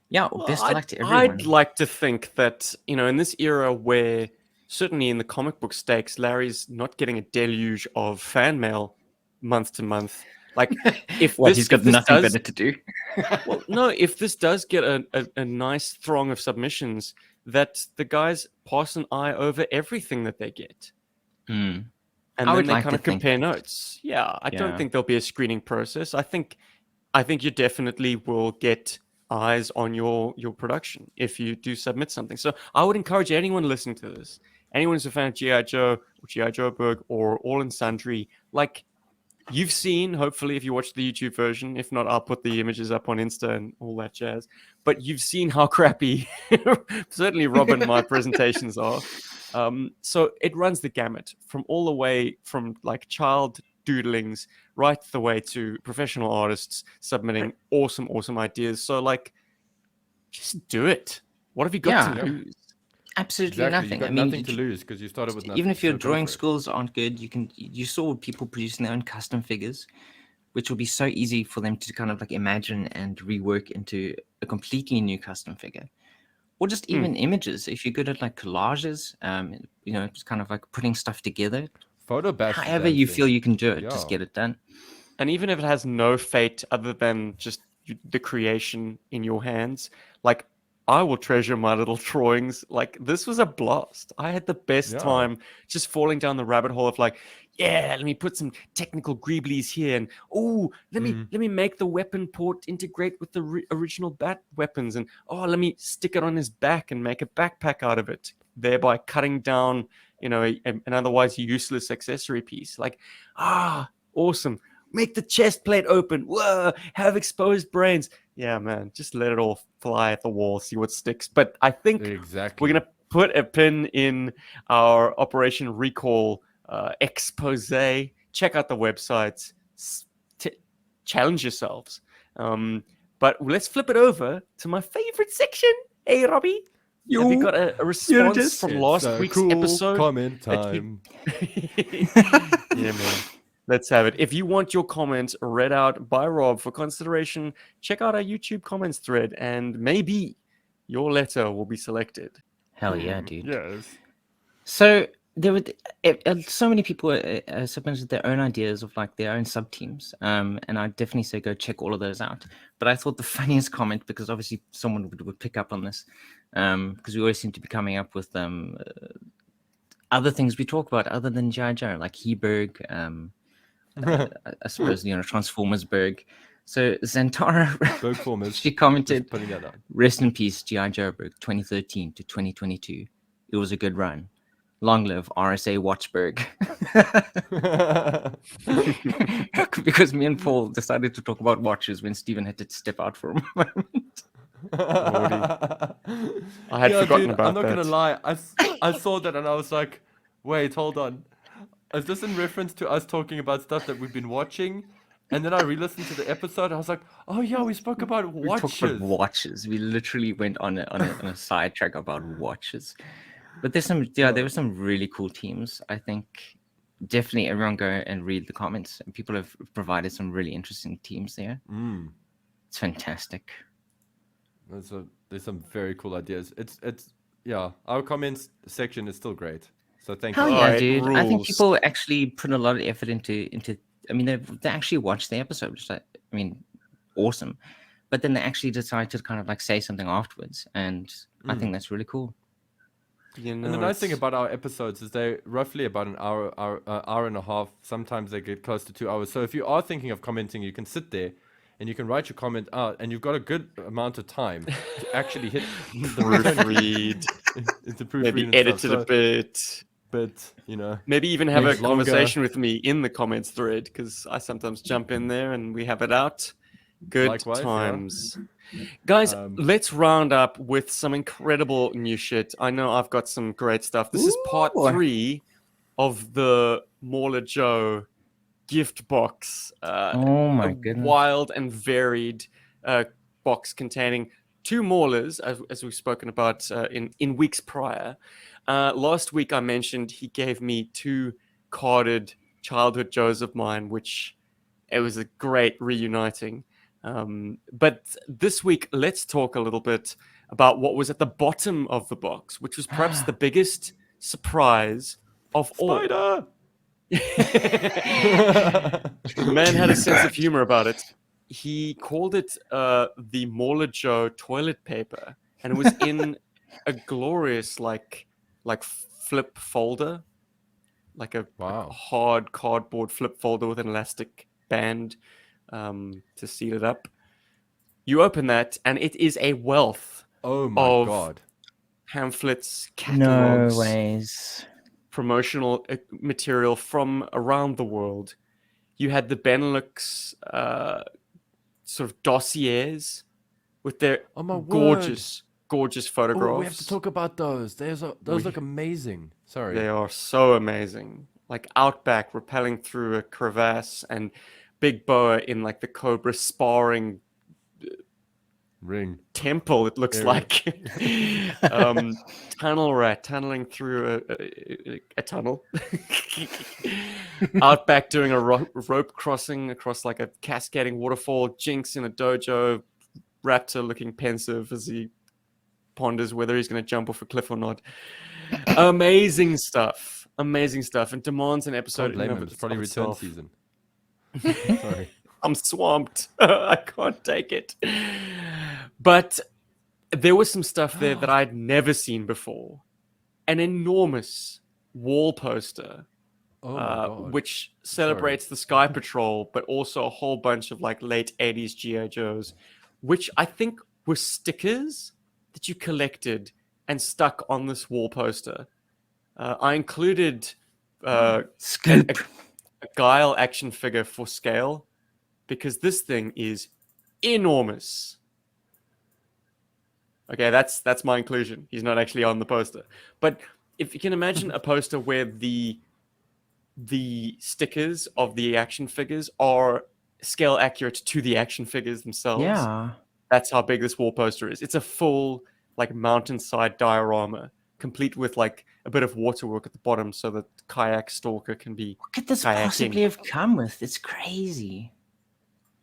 [SPEAKER 2] yeah, best of luck to everyone.
[SPEAKER 1] I'd like to think that, in this era where certainly in the comic book stakes, Larry's not getting a deluge of fan mail month to month. Like, if
[SPEAKER 2] he's got nothing better to do.
[SPEAKER 1] Well, no, if this does get a nice throng of submissions, that the guys pass an eye over everything that they get. And
[SPEAKER 2] I
[SPEAKER 1] then
[SPEAKER 2] would
[SPEAKER 1] they
[SPEAKER 2] like
[SPEAKER 1] kind
[SPEAKER 2] to
[SPEAKER 1] of
[SPEAKER 2] think
[SPEAKER 1] compare notes. Yeah, I don't
[SPEAKER 2] Yeah.
[SPEAKER 1] think there'll be a screening process. I think you definitely will get eyes on your production if you do submit something. So I would encourage anyone listening to this, anyone who's a fan of GI Joe or GI Joburg or All and Sundry, like, you've seen, hopefully, if you watch the YouTube version. If not, I'll put the images up on Insta and all that jazz. But you've seen how crappy, certainly Rob and my presentations are. So it runs the gamut from all the way from like child doodlings right the way to professional artists submitting awesome ideas. So like, just do it. What have you got to lose?
[SPEAKER 2] Absolutely
[SPEAKER 3] Exactly.
[SPEAKER 2] nothing.
[SPEAKER 3] You've got
[SPEAKER 2] I mean,
[SPEAKER 3] nothing to lose because you started with nothing.
[SPEAKER 2] even if your
[SPEAKER 3] so go
[SPEAKER 2] drawing
[SPEAKER 3] for it.
[SPEAKER 2] skills aren't good, you saw people producing their own custom figures, which will be so easy for them to kind of like imagine and rework into a completely new custom figure. Or just even images. If you're good at like collages, just kind of like putting stuff together.
[SPEAKER 3] Photo bash. the
[SPEAKER 2] However
[SPEAKER 3] damn
[SPEAKER 2] you
[SPEAKER 3] thing.
[SPEAKER 2] feel you can do it,
[SPEAKER 3] Yeah.
[SPEAKER 2] just get it done.
[SPEAKER 1] And even if it has no fate other than just the creation in your hands, like, I will treasure my little drawings. Like, this was a blast. I had the best
[SPEAKER 3] Yeah.
[SPEAKER 1] time just falling down the rabbit hole of like, yeah, let me put some technical greeblies here, and let me make the weapon port integrate with the original bat weapons, and let me stick it on his back and make a backpack out of it, thereby cutting down an otherwise useless accessory piece. Like, awesome. Make the chest plate open. Whoa, have exposed brains. Yeah, man, just let it all fly at the wall, see what sticks. But I think
[SPEAKER 3] Exactly.
[SPEAKER 1] we're going to put a pin in our Operation Recall expose. Check out the websites. Challenge yourselves. But let's flip it over to my favorite section. Hey, Robbie. Have you got a response from last week's episode?
[SPEAKER 3] Comment
[SPEAKER 1] that you-
[SPEAKER 3] time.
[SPEAKER 1] Yeah, man. Let's have it. If you want your comments read out by Rob for consideration, check out our YouTube comments thread, and maybe your letter will be selected.
[SPEAKER 4] Hell yeah, dude.
[SPEAKER 3] Yes.
[SPEAKER 4] So there were so many people submitted their own ideas of like their own sub teams, and I definitely say go check all of those out. But I thought the funniest comment, because obviously someone would pick up on this, because we always seem to be coming up with other things we talk about other than GI Joe, like Heberg, I suppose Transformersburg. So Zantara,
[SPEAKER 3] Bergformers.
[SPEAKER 4] she commented,
[SPEAKER 3] Putting that on.
[SPEAKER 4] "Rest in peace, GI Joburg, 2013 to 2022. It was a good run. Long live RSA Watchberg." Because me and Paul decided to talk about watches when Stephen had to step out for a moment.
[SPEAKER 1] I had forgotten about
[SPEAKER 3] I'm not
[SPEAKER 1] that.
[SPEAKER 3] gonna lie. I saw that and I was like, wait, hold on. Is this in reference to us talking about stuff that we've been watching? And then I re-listened to the episode. I was like, oh yeah, we spoke about
[SPEAKER 4] We talked
[SPEAKER 3] watches.
[SPEAKER 4] about watches. We literally went on a sidetrack about watches. But there were some really cool teams. I think definitely everyone go and read the comments. People have provided some really interesting teams there. It's fantastic.
[SPEAKER 3] There's some very cool ideas. It's our comments section is still great. So thank
[SPEAKER 4] Hell
[SPEAKER 3] you.
[SPEAKER 4] yeah,
[SPEAKER 1] Alright,
[SPEAKER 4] dude! I think
[SPEAKER 1] rules.
[SPEAKER 4] people actually put a lot of effort into. I mean, they actually watched the episode, which awesome. But then they actually decide to kind of like say something afterwards, and I think that's really cool.
[SPEAKER 1] You know,
[SPEAKER 3] And the nice thing
[SPEAKER 1] it's-
[SPEAKER 3] about our episodes is they're roughly about an hour and a half. Sometimes they get close to 2 hours. So if you are thinking of commenting, you can sit there and you can write your comment out, and you've got a good amount of time to actually hit the
[SPEAKER 1] proofread,
[SPEAKER 3] into proofread
[SPEAKER 1] maybe
[SPEAKER 3] and
[SPEAKER 1] edit
[SPEAKER 3] stuff.
[SPEAKER 1] it a bit.
[SPEAKER 3] But
[SPEAKER 1] Maybe even have a
[SPEAKER 3] Makes longer.
[SPEAKER 1] conversation with me in the comments thread, because I sometimes jump in there and we have it out. Good
[SPEAKER 3] Likewise, yeah.
[SPEAKER 1] times. Guys,
[SPEAKER 3] Um,
[SPEAKER 1] let's round up with some incredible new shit. I know I've got some great stuff. This is part
[SPEAKER 4] Ooh.
[SPEAKER 1] 3 of the Mauler Joe gift box.
[SPEAKER 4] Oh my
[SPEAKER 1] a
[SPEAKER 4] goodness!
[SPEAKER 1] wild and varied box containing 2 Maulers, as we've spoken about in weeks prior. Last week I mentioned he gave me 2 carded childhood Joes of mine, which it was a great reuniting. But this week, let's talk a little bit about what was at the bottom of the box, which was perhaps the biggest surprise of all.
[SPEAKER 3] Spider.
[SPEAKER 1] The man had a sense of humor about it. He called it the Mauler Joe toilet paper, and it was in a glorious like flip folder, like a
[SPEAKER 3] Wow.
[SPEAKER 1] hard cardboard flip folder with an elastic band to seal it up. You open that, and it is a wealth
[SPEAKER 3] Oh my
[SPEAKER 1] of
[SPEAKER 3] god.
[SPEAKER 1] pamphlets,
[SPEAKER 4] No
[SPEAKER 1] catalogs,
[SPEAKER 4] ways.
[SPEAKER 1] promotional material from around the world. You had the Benelux sort of dossiers with their
[SPEAKER 3] Oh my word.
[SPEAKER 1] gorgeous
[SPEAKER 3] Oh,
[SPEAKER 1] photographs.
[SPEAKER 3] we have to talk about those. Those look amazing. Sorry.
[SPEAKER 1] They are so amazing. Like Outback rappelling through a crevasse, and Big Boa in like the Cobra sparring
[SPEAKER 3] Ring.
[SPEAKER 1] temple, it looks
[SPEAKER 3] Area.
[SPEAKER 1] like. Tunnel Rat tunneling through a tunnel. Outback doing a rope crossing across like a cascading waterfall. Jinx in a dojo. Raptor looking pensive as he ponders whether he's going to jump off a cliff or not. Amazing stuff. Amazing stuff. And demands an episode.
[SPEAKER 3] Can't blame
[SPEAKER 1] in and
[SPEAKER 3] him.
[SPEAKER 1] of
[SPEAKER 3] It's probably return
[SPEAKER 1] itself.
[SPEAKER 3] season. Sorry.
[SPEAKER 1] I'm swamped. I can't take it. But there was some stuff there that I'd never seen before. An enormous wall poster,
[SPEAKER 3] Oh my god.
[SPEAKER 1] which celebrates the Sky Patrol, but also a whole bunch of like late 80s GI Joes, which I think were stickers that you collected and stuck on this wall poster. I included
[SPEAKER 4] Scoop.
[SPEAKER 1] a Guile action figure for scale, because this thing is enormous. Okay, that's my inclusion. He's not actually on the poster. But if you can imagine a poster where the the stickers of the action figures are scale accurate to the action figures themselves.
[SPEAKER 4] Yeah.
[SPEAKER 1] That's how big this wall poster is. It's a full like mountainside diorama, complete with like a bit of waterwork at the bottom, so that kayak stalker can be
[SPEAKER 4] What could this
[SPEAKER 1] kayaking.
[SPEAKER 4] possibly have come with? It's crazy.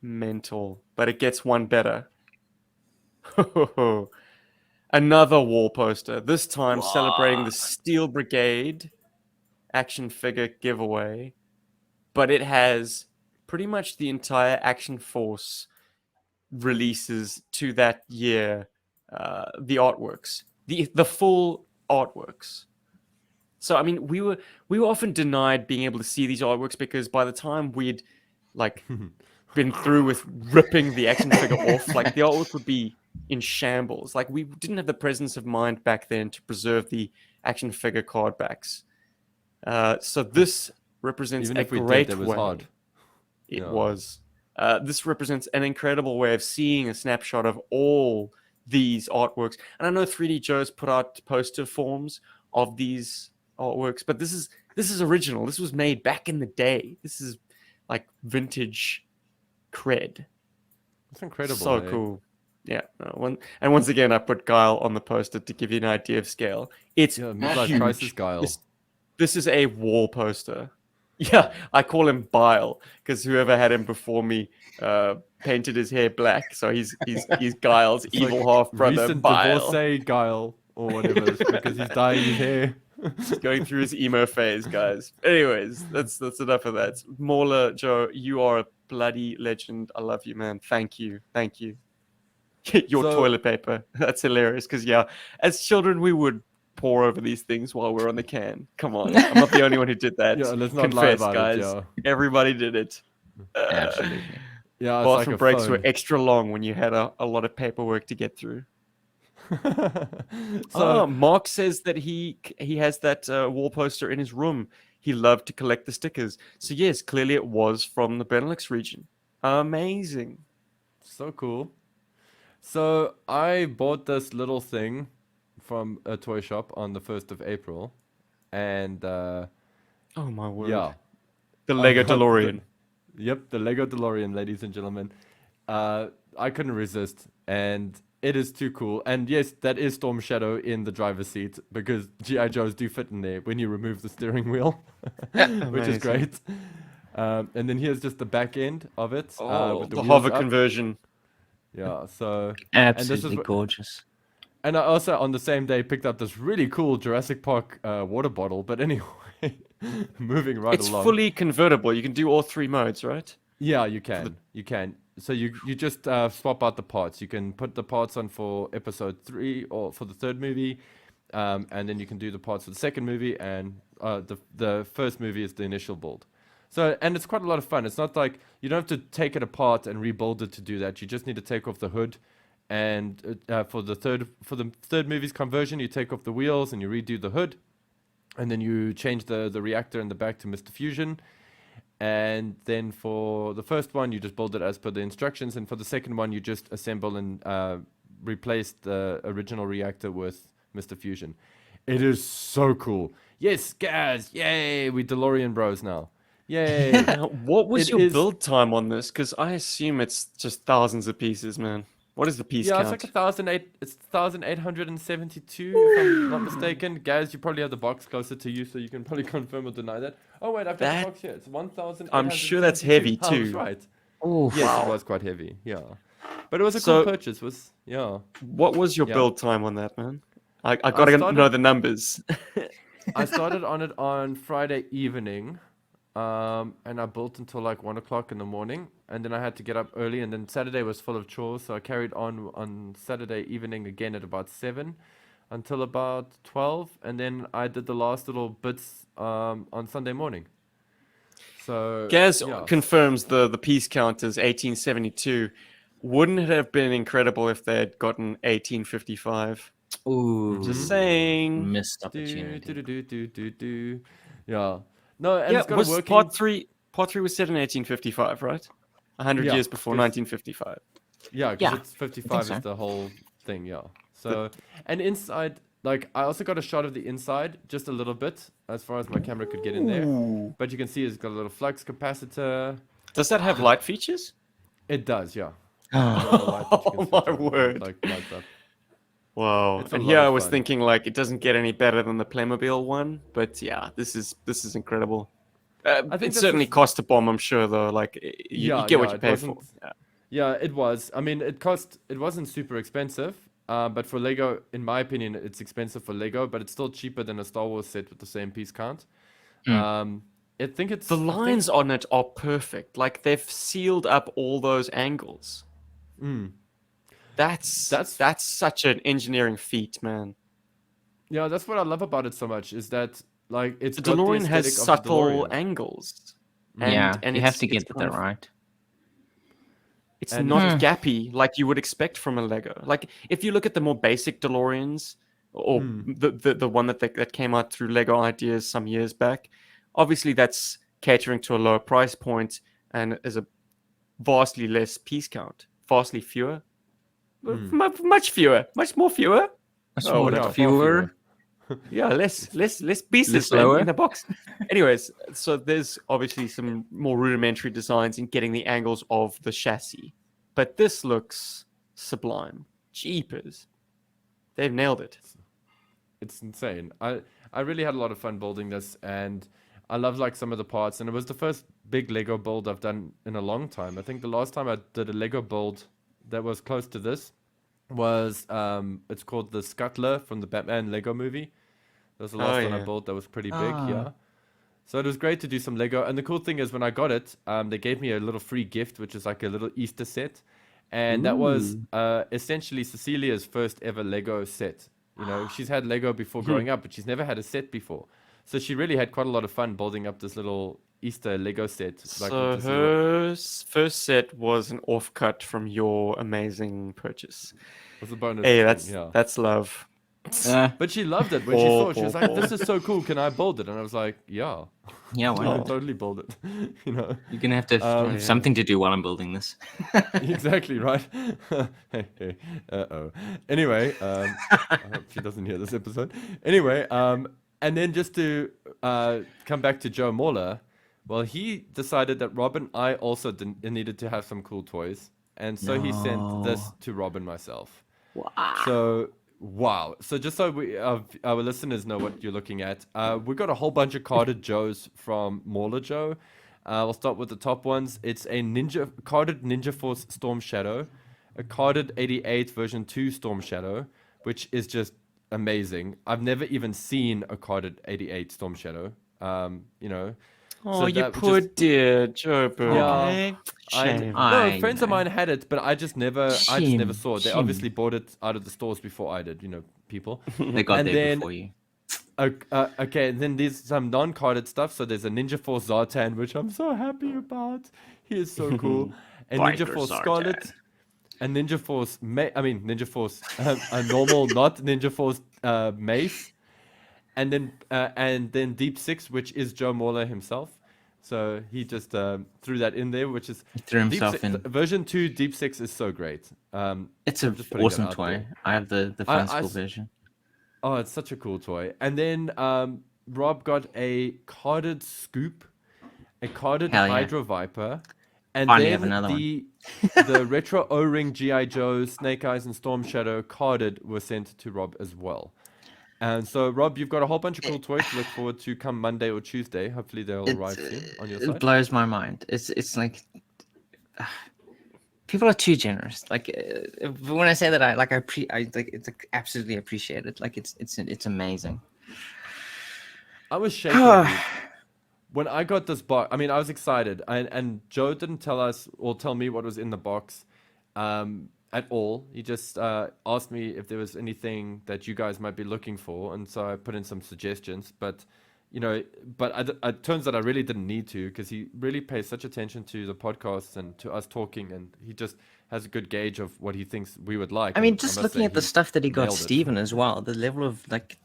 [SPEAKER 1] Mental, but it gets one better. Another wall poster, this time celebrating the Steel Brigade action figure giveaway, but it has pretty much the entire Action Force releases to that year, the artworks, the full artworks. So I mean, we were often denied being able to see these artworks because by the time we'd like been through with ripping the action figure off, like the artwork would be in shambles. Like we didn't have the presence of mind back then to preserve the action figure card backs. So this represents
[SPEAKER 3] Even
[SPEAKER 1] a
[SPEAKER 3] if we
[SPEAKER 1] great
[SPEAKER 3] did, it was
[SPEAKER 1] way.
[SPEAKER 3] hard.
[SPEAKER 1] It
[SPEAKER 3] Yeah.
[SPEAKER 1] was. This represents an incredible way of seeing a snapshot of all these artworks. And I know 3D Joe's put out poster forms of these artworks, but this is original. This was made back in the day. This is like vintage cred.
[SPEAKER 3] It's incredible.
[SPEAKER 1] So
[SPEAKER 3] eh?
[SPEAKER 1] cool. Yeah. And once again, I put Guile on the poster to give you an idea of scale. It's
[SPEAKER 3] Yeah, Midlife
[SPEAKER 1] huge.
[SPEAKER 3] Crisis Guile.
[SPEAKER 1] This is a wall poster. Yeah, I call him Bile because whoever had him before me painted his hair black, so he's Guile's
[SPEAKER 3] It's
[SPEAKER 1] evil
[SPEAKER 3] like
[SPEAKER 1] half brother
[SPEAKER 3] recent
[SPEAKER 1] Bile.
[SPEAKER 3] divorcee Guile or whatever because he's dyeing his hair.
[SPEAKER 1] He's going through his emo phase, guys. Anyways, that's enough of that. Mauler, Joe, you are a bloody legend. I love you, man. Thank you. Your
[SPEAKER 3] So-
[SPEAKER 1] toilet paper. That's hilarious because yeah, as children we would pour over these things while we're on the can. Come on, I'm not the only one who did that.
[SPEAKER 3] Yeah, let's not lie
[SPEAKER 1] Confess,
[SPEAKER 3] about
[SPEAKER 1] guys.
[SPEAKER 3] it. Yeah,
[SPEAKER 1] Everybody did it.
[SPEAKER 4] Absolutely.
[SPEAKER 3] yeah. It's
[SPEAKER 1] Bathroom
[SPEAKER 3] like a
[SPEAKER 1] breaks
[SPEAKER 3] phone.
[SPEAKER 1] were extra long when you had a lot of paperwork to get through.
[SPEAKER 3] So
[SPEAKER 1] Mark says that he has that wall poster in his room. He loved to collect the stickers. So yes, clearly it was from the Benelux region. Amazing.
[SPEAKER 3] so cool. So I bought this little thing from a toy shop on the 1st of April, and
[SPEAKER 1] Oh my word.
[SPEAKER 3] yeah,
[SPEAKER 1] The Lego
[SPEAKER 3] I got
[SPEAKER 1] DeLorean.
[SPEAKER 3] Yep, the Lego DeLorean, ladies and gentlemen. I couldn't resist, and it is too cool. And yes, that is Storm Shadow in the driver's seat because GI Joes do fit in there when you remove the steering wheel, which is
[SPEAKER 1] Amazing.
[SPEAKER 3] great. And then here's just the back end of it. With the
[SPEAKER 1] the
[SPEAKER 3] wheels
[SPEAKER 1] hover
[SPEAKER 3] up.
[SPEAKER 1] conversion.
[SPEAKER 3] Yeah, so
[SPEAKER 4] Absolutely
[SPEAKER 3] what-
[SPEAKER 4] gorgeous.
[SPEAKER 3] and I also on the same day picked up this really cool Jurassic Park water bottle. But anyway, moving right
[SPEAKER 1] It's
[SPEAKER 3] along.
[SPEAKER 1] fully convertible. You can do all three modes, right?
[SPEAKER 3] Yeah, you can. You can. So you just swap out the parts. You can put the parts on for episode 3 or for the third movie, and then you can do the parts for the second movie, and the first movie is the initial build. So and it's quite a lot of fun. It's not like you don't have to take it apart and rebuild it to do that. You just need to take off the hood, and for the third movie's conversion, you take off the wheels and you redo the hood, and then you change the reactor in the back to Mr. Fusion. And then for the first one, you just build it as per the instructions. And for the second one, you just assemble and replace the original reactor with Mr. Fusion. It is so cool. Yes, guys. Yay. We DeLorean bros now. Yay.
[SPEAKER 1] What was
[SPEAKER 3] It
[SPEAKER 1] your
[SPEAKER 3] is-
[SPEAKER 1] build time on this? Because I assume it's just thousands of pieces, man. What is the piece
[SPEAKER 3] Yeah,
[SPEAKER 1] count?
[SPEAKER 3] it's like 1,872, if I'm not mistaken. Gaz, you probably have the box closer to you, so you can probably confirm or deny that. Oh, wait, I've got
[SPEAKER 1] That-
[SPEAKER 3] the box here. It's 1,000.
[SPEAKER 1] I'm sure that's heavy,
[SPEAKER 3] I was
[SPEAKER 1] too.
[SPEAKER 3] right.
[SPEAKER 4] Oh,
[SPEAKER 3] Yes, it was quite heavy. Yeah. But it was a cool
[SPEAKER 1] So-
[SPEAKER 3] purchase. Yeah.
[SPEAKER 1] What was your
[SPEAKER 3] Yeah.
[SPEAKER 1] build time on that, man? I gotta know
[SPEAKER 3] started-
[SPEAKER 1] the numbers.
[SPEAKER 3] I started on it on Friday evening, and I built until like 1 o'clock in the morning, and then I had to get up early, and then Saturday was full of chores, so I carried on Saturday evening again at about 7 until about 12, and then I did the last little bits on Sunday morning. So
[SPEAKER 1] Gaz
[SPEAKER 3] yeah.
[SPEAKER 1] confirms the piece count is 1872. Wouldn't it have been incredible if they had gotten 1855?
[SPEAKER 4] ooh,
[SPEAKER 1] Just saying.
[SPEAKER 4] missed
[SPEAKER 3] Do,
[SPEAKER 4] opportunity.
[SPEAKER 3] do. Yeah. No, and
[SPEAKER 1] Yeah,
[SPEAKER 3] it's got
[SPEAKER 1] was
[SPEAKER 3] a working...
[SPEAKER 1] part three was set in 1855, right? 100
[SPEAKER 3] Yeah,
[SPEAKER 1] years before
[SPEAKER 3] 'cause-
[SPEAKER 1] 1955.
[SPEAKER 3] Yeah, because
[SPEAKER 4] Yeah,
[SPEAKER 3] it's 55
[SPEAKER 4] so.
[SPEAKER 3] is the whole thing, yeah. So, and inside like I also got a shot of the inside, just a little bit, as far as my camera could get in there. But you can see it's got a little flux capacitor.
[SPEAKER 1] Does that have light features?
[SPEAKER 3] It does, yeah.
[SPEAKER 1] Oh my word!
[SPEAKER 3] Like lights up.
[SPEAKER 1] Wow.
[SPEAKER 3] It's a
[SPEAKER 1] And
[SPEAKER 3] lot
[SPEAKER 1] here
[SPEAKER 3] of
[SPEAKER 1] I was
[SPEAKER 3] fun.
[SPEAKER 1] thinking like it doesn't get any better than the Playmobil one, but yeah, this is incredible.
[SPEAKER 3] I think
[SPEAKER 1] It
[SPEAKER 3] this
[SPEAKER 1] certainly
[SPEAKER 3] is-
[SPEAKER 1] cost a bomb, I'm sure. Though, like you get what you
[SPEAKER 3] it
[SPEAKER 1] pay for.
[SPEAKER 3] wasn't-
[SPEAKER 1] Yeah.
[SPEAKER 3] Yeah, it was. I mean, it wasn't super expensive, but for Lego, in my opinion, it's expensive for Lego, but it's still cheaper than a Star Wars set with the same piece count. I think it's
[SPEAKER 1] The
[SPEAKER 3] I think-
[SPEAKER 1] lines on it are perfect. Like they've sealed up all those angles. That's such an engineering feat, man.
[SPEAKER 3] Yeah, that's what I love about it so much is that like it's
[SPEAKER 1] The
[SPEAKER 3] got the
[SPEAKER 1] DeLorean has
[SPEAKER 3] aesthetic of the
[SPEAKER 1] subtle
[SPEAKER 3] DeLorean.
[SPEAKER 1] angles.
[SPEAKER 4] Yeah,
[SPEAKER 1] And
[SPEAKER 4] you have
[SPEAKER 1] it's-
[SPEAKER 4] to
[SPEAKER 1] it's
[SPEAKER 4] get
[SPEAKER 1] kind
[SPEAKER 4] that
[SPEAKER 1] of-
[SPEAKER 4] right.
[SPEAKER 1] It's
[SPEAKER 3] And-
[SPEAKER 1] not gappy like you would expect from a Lego. Like if you look at the more basic DeLoreans, or the one that came out through Lego Ideas some years back, obviously that's catering to a lower price point and is a vastly less piece count, vastly fewer, much fewer, much more fewer.
[SPEAKER 4] Much
[SPEAKER 1] Oh,
[SPEAKER 4] more
[SPEAKER 1] whatever.
[SPEAKER 3] far
[SPEAKER 4] fewer.
[SPEAKER 1] Yeah, less pieces
[SPEAKER 4] Less
[SPEAKER 1] man,
[SPEAKER 4] lower?
[SPEAKER 1] in a box. Anyways, so there's obviously some more rudimentary designs in getting the angles of the chassis, but this looks sublime. Jeepers, they've nailed it.
[SPEAKER 3] It's insane. I really had a lot of fun building this, and I love like some of the parts, and it was the first big Lego build I've done in a long time. I think the last time I did a Lego build that was close to this was it's called the Scuttler from the Batman Lego movie. That was the last one I
[SPEAKER 1] yeah.
[SPEAKER 3] built that was pretty big, yeah. So it was great to do some Lego, and the cool thing is when I got it, they gave me a little free gift, which is like a little Easter set, and that was essentially Cecilia's first ever Lego set. You know, she's had Lego before growing up, but she's never had a set before. So she really had quite a lot of fun building up this little Easter Lego set. Like
[SPEAKER 1] So
[SPEAKER 3] with this little-
[SPEAKER 1] her first set was an offcut from your amazing purchase.
[SPEAKER 3] was a bonus.
[SPEAKER 1] Hey,
[SPEAKER 3] thing,
[SPEAKER 1] that's love.
[SPEAKER 3] But she loved it when she saw it. She was like, "This is so cool. Can I build it?" And I was like, "Yeah,
[SPEAKER 4] Yeah, why
[SPEAKER 3] you can
[SPEAKER 4] not?
[SPEAKER 3] totally build it." You know,
[SPEAKER 4] You're gonna have to have something to do while I'm building this.
[SPEAKER 3] exactly right. Hey. Uh-oh. Anyway, I hope she doesn't hear this episode. Anyway, and then just to come back to Joe Mauler, well, he decided that Rob and I also needed to have some cool toys, and so he sent this to Rob and myself. So. Wow. So just so our listeners know what you're looking at, we got a whole bunch of carded Joes from Mauler Joe. We'll start with the top ones. It's a carded Ninja Force Storm Shadow, a carded 88 version 2 Storm Shadow, which is just amazing. I've never even seen a carded 88 Storm Shadow. You know.
[SPEAKER 1] Oh,
[SPEAKER 3] So
[SPEAKER 1] you
[SPEAKER 3] that
[SPEAKER 1] poor
[SPEAKER 3] just-
[SPEAKER 1] dear Joburg.
[SPEAKER 3] Yeah.
[SPEAKER 1] Shame.
[SPEAKER 3] No, friends of mine had it, but I just never
[SPEAKER 4] Shame,
[SPEAKER 3] saw it. They
[SPEAKER 4] shame.
[SPEAKER 3] obviously bought it out of the stores before I did, you know, people.
[SPEAKER 4] They got
[SPEAKER 3] And
[SPEAKER 4] there
[SPEAKER 3] then-
[SPEAKER 4] before you.
[SPEAKER 3] Okay, and then there's some non-carded stuff. So there's a Ninja Force Zartan, which I'm so happy about. He is so cool. And Ninja
[SPEAKER 1] Biker
[SPEAKER 3] Force
[SPEAKER 1] Zartan.
[SPEAKER 3] Scarlet. And Ninja Force, Ninja Force, a normal, not Ninja Force Mace. And then Deep Six, which is Joe Mauler himself. So he just threw that in there, which is
[SPEAKER 4] Threw
[SPEAKER 3] Deep
[SPEAKER 4] himself
[SPEAKER 3] Six-
[SPEAKER 4] in.
[SPEAKER 3] Version 2 Deep Six is so great.
[SPEAKER 4] It's
[SPEAKER 3] I'm
[SPEAKER 4] an
[SPEAKER 3] just putting it
[SPEAKER 4] awesome
[SPEAKER 3] out
[SPEAKER 4] toy.
[SPEAKER 3] there.
[SPEAKER 4] I have the
[SPEAKER 3] I
[SPEAKER 4] fun school
[SPEAKER 3] s-
[SPEAKER 4] version.
[SPEAKER 3] Oh, it's such a cool toy. And then Rob got a carded Scoop, a carded
[SPEAKER 4] Hell yeah.
[SPEAKER 3] Hydro Viper, and
[SPEAKER 4] Finally have
[SPEAKER 3] then
[SPEAKER 4] another one.
[SPEAKER 3] the retro O-ring GI Joe, Snake Eyes, and Storm Shadow carded were sent to Rob as well. And so, Rob, you've got a whole bunch of cool toys to look forward to come Monday or Tuesday. Hopefully, they'll arrive soon on your
[SPEAKER 4] It
[SPEAKER 3] side.
[SPEAKER 4] blows my mind. It's like people are too generous. Like when I say that, I like it's like absolutely appreciate it. Like it's amazing.
[SPEAKER 3] I was shaking. Dude. When I got this box, I mean, I was excited, and Joe didn't tell me what was in the box, at all. He just asked me if there was anything that you guys might be looking for, and so I put in some suggestions. But it turns out I really didn't need to, because he really pays such attention to the podcasts and to us talking, and he just has a good gauge of what he thinks we would like.
[SPEAKER 4] I mean,
[SPEAKER 3] and
[SPEAKER 4] just
[SPEAKER 3] must
[SPEAKER 4] looking
[SPEAKER 3] say
[SPEAKER 4] at the
[SPEAKER 3] he
[SPEAKER 4] stuff that he got
[SPEAKER 3] nailed it.
[SPEAKER 4] Steven as well, the level of like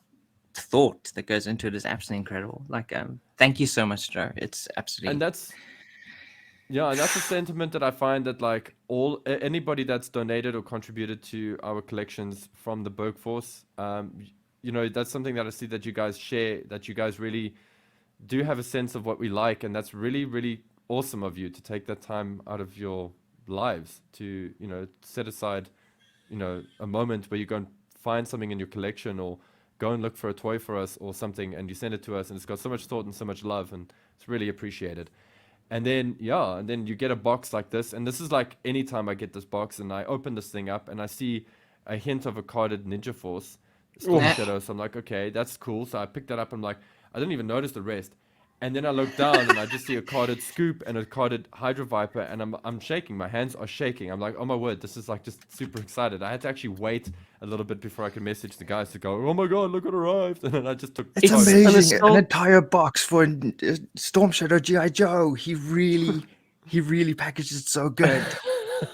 [SPEAKER 4] thought that goes into it is absolutely incredible. Like, thank you so much, Joe. It's absolutely
[SPEAKER 3] And that's a sentiment that I find that like anybody that's donated or contributed to our collections from the Berg Force, that's something that I see that you guys share, that you guys really do have a sense of what we like, and that's really, really awesome of you to take that time out of your lives to, set aside, a moment where you go and find something in your collection, or go and look for a toy for us or something, and you send it to us, and it's got so much thought and so much love, and it's really appreciated. And then you get a box like this, and this is like anytime I get this box and I open this thing up and I see a hint of a carded Ninja Force Storm Shadow, so I'm like, okay, that's cool. So I picked that up. I'm like, I didn't even notice the rest. And then I look down and I just see a carded Scoop and a carded Hydro Viper, and I'm shaking. My hands are shaking. I'm like, oh my word, this is like just super excited. I had to actually wait a little bit before I could message the guys to go, oh my god, look what arrived. And then I just took.
[SPEAKER 6] It's
[SPEAKER 1] It's
[SPEAKER 6] amazing. An entire box for Storm Shadow GI Joe. He really packaged it so good.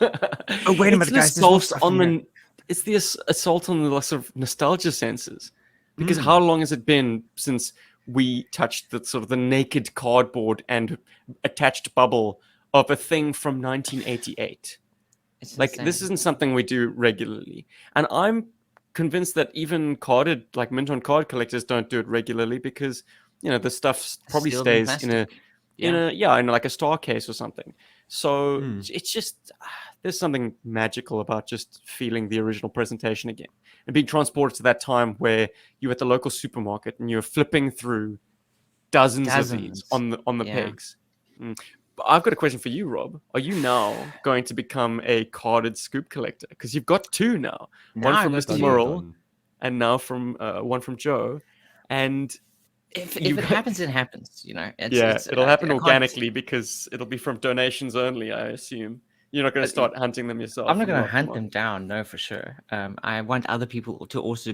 [SPEAKER 6] Oh wait a minute, guys! There's more stuff in here.
[SPEAKER 1] It's the assault on the sort of nostalgia senses, because how long has it been since we touched the sort of the naked cardboard and attached bubble of a thing from 1988?
[SPEAKER 2] It's
[SPEAKER 1] Like,
[SPEAKER 2] insane.
[SPEAKER 1] this isn't something we do regularly, and I'm convinced that even carded, like mint on card collectors, don't do it regularly, because the stuff probably
[SPEAKER 2] Sealed in
[SPEAKER 1] stays in a
[SPEAKER 2] plastic.
[SPEAKER 1] in like a star case or something. So it's just there's something magical about just feeling the original presentation again and being transported to that time where you're at the local supermarket and you're flipping through dozens of these on the
[SPEAKER 2] Yeah.
[SPEAKER 1] pegs. But I've got a question for you, Rob. Are you now going to become a carded Scoop collector? Because you've got two now.
[SPEAKER 2] Now
[SPEAKER 1] One from
[SPEAKER 2] I've got
[SPEAKER 1] Mr.
[SPEAKER 2] two.
[SPEAKER 1] Murrell, and now from one from Joe. And
[SPEAKER 2] If
[SPEAKER 1] you
[SPEAKER 2] it
[SPEAKER 1] got-
[SPEAKER 2] happens, it happens.
[SPEAKER 1] it'll happen
[SPEAKER 2] I can't-
[SPEAKER 1] organically because it'll be from donations only, I assume. You're not going to start hunting them yourself.
[SPEAKER 2] I'm not
[SPEAKER 1] from
[SPEAKER 2] going
[SPEAKER 1] the
[SPEAKER 2] to hunt
[SPEAKER 1] aftermarket.
[SPEAKER 2] them down, no, for sure. I want other people to also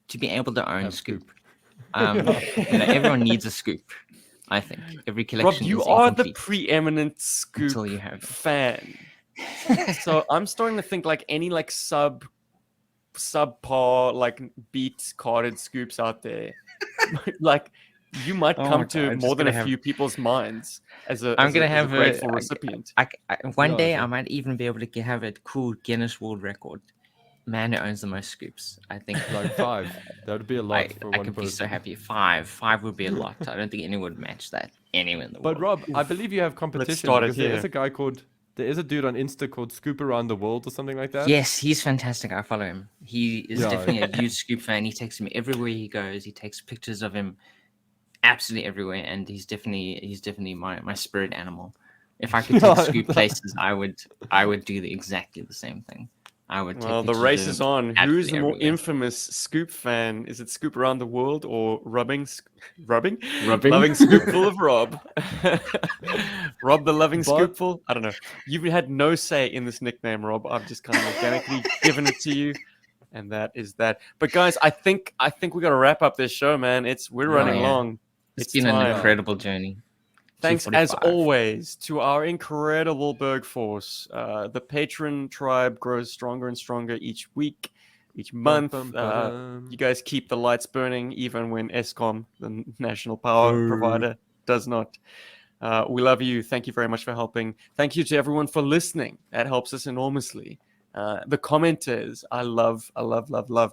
[SPEAKER 2] to be able to own
[SPEAKER 3] Have
[SPEAKER 2] Scoop. Everyone needs a Scoop. I think every
[SPEAKER 1] Rob,
[SPEAKER 2] collection
[SPEAKER 1] you
[SPEAKER 2] is
[SPEAKER 1] are the
[SPEAKER 2] incomplete
[SPEAKER 1] preeminent Scoop
[SPEAKER 2] until you have them.
[SPEAKER 1] fan. So I'm starting to think like any like subpar like beat carded Scoops out there, like you might
[SPEAKER 2] Oh
[SPEAKER 1] come
[SPEAKER 2] my
[SPEAKER 1] to
[SPEAKER 2] God, I'm
[SPEAKER 1] more
[SPEAKER 2] just
[SPEAKER 1] than a
[SPEAKER 2] gonna have-
[SPEAKER 1] few people's minds as a
[SPEAKER 2] I'm
[SPEAKER 1] as
[SPEAKER 2] gonna
[SPEAKER 1] a, as
[SPEAKER 2] have
[SPEAKER 1] a
[SPEAKER 2] a-
[SPEAKER 1] grateful
[SPEAKER 2] I-
[SPEAKER 1] recipient.
[SPEAKER 2] One
[SPEAKER 3] Yeah,
[SPEAKER 2] day
[SPEAKER 3] so-
[SPEAKER 2] I might even be able to have a cool Guinness World Record. Man who owns the most Scoops. I think
[SPEAKER 3] Like 5. That would be a lot for
[SPEAKER 2] I
[SPEAKER 3] one
[SPEAKER 2] could be so
[SPEAKER 3] person.
[SPEAKER 2] happy. Five would be a lot. I don't think anyone would match that anywhere in the
[SPEAKER 3] But
[SPEAKER 2] world.
[SPEAKER 3] Rob, I believe you have competition,
[SPEAKER 1] start it
[SPEAKER 3] because there is
[SPEAKER 1] here.
[SPEAKER 3] there is a dude on Insta called Scoop Around the World or something like that.
[SPEAKER 2] Yes, he's fantastic. I follow him. He is
[SPEAKER 3] Yeah.
[SPEAKER 2] definitely a huge Scoop fan. He takes him everywhere he goes. He takes pictures of him absolutely everywhere, and he's definitely my spirit animal. If I could take Scoop places, I would do exactly the same thing. I would take
[SPEAKER 1] Well, the
[SPEAKER 2] pictures
[SPEAKER 1] race
[SPEAKER 2] of
[SPEAKER 1] is
[SPEAKER 2] him
[SPEAKER 1] on. Who's
[SPEAKER 2] absolutely
[SPEAKER 1] the more
[SPEAKER 2] everywhere.
[SPEAKER 1] infamous Scoop fan? Is it Scoop Around the World or rubbing?
[SPEAKER 2] Rubbing?
[SPEAKER 1] Loving Scoopful of Rob. Rob the loving
[SPEAKER 3] But-
[SPEAKER 1] Scoopful? I don't know. You've had no say in this nickname, Rob. I've just kind of organically given it to you. And that is that. But guys, I think we got to wrap up this show, man. We're running
[SPEAKER 2] yeah.
[SPEAKER 1] long.
[SPEAKER 2] It's been an
[SPEAKER 1] time.
[SPEAKER 2] incredible journey.
[SPEAKER 1] Thanks as
[SPEAKER 2] 245.
[SPEAKER 1] always to our incredible Berg Force. The patron tribe grows stronger and stronger each week, each month. You guys keep the lights burning even when ESCOM, the national power provider, does not. We love you. Thank you very much for helping. Thank you to everyone for listening. That helps us enormously. The commenters, I love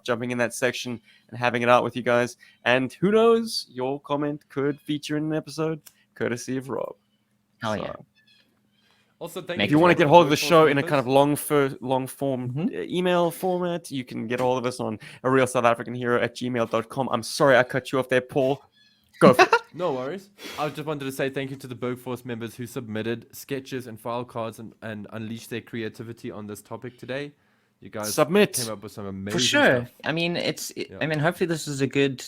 [SPEAKER 1] jumping in that section and having it out with you guys. And who knows, your comment could feature in an episode, courtesy of Rob.
[SPEAKER 2] Hell yeah.
[SPEAKER 3] Also, thank
[SPEAKER 2] If
[SPEAKER 1] If you want to get
[SPEAKER 3] to
[SPEAKER 1] hold of the
[SPEAKER 3] Bergforce
[SPEAKER 1] show in a
[SPEAKER 3] members.
[SPEAKER 1] kind of long form email format, you can get hold of us on arealsouthafricanhero@gmail.com. I'm sorry I cut you off there, Paul. Go for it.
[SPEAKER 3] No worries. I just wanted to say thank you to the Bergforce members who submitted sketches and file cards and unleashed their creativity on this topic today. You guys
[SPEAKER 1] Submit.
[SPEAKER 3] came up with some amazing
[SPEAKER 2] For sure.
[SPEAKER 3] stuff.
[SPEAKER 2] I mean,
[SPEAKER 3] Yeah.
[SPEAKER 2] I mean, hopefully this is a good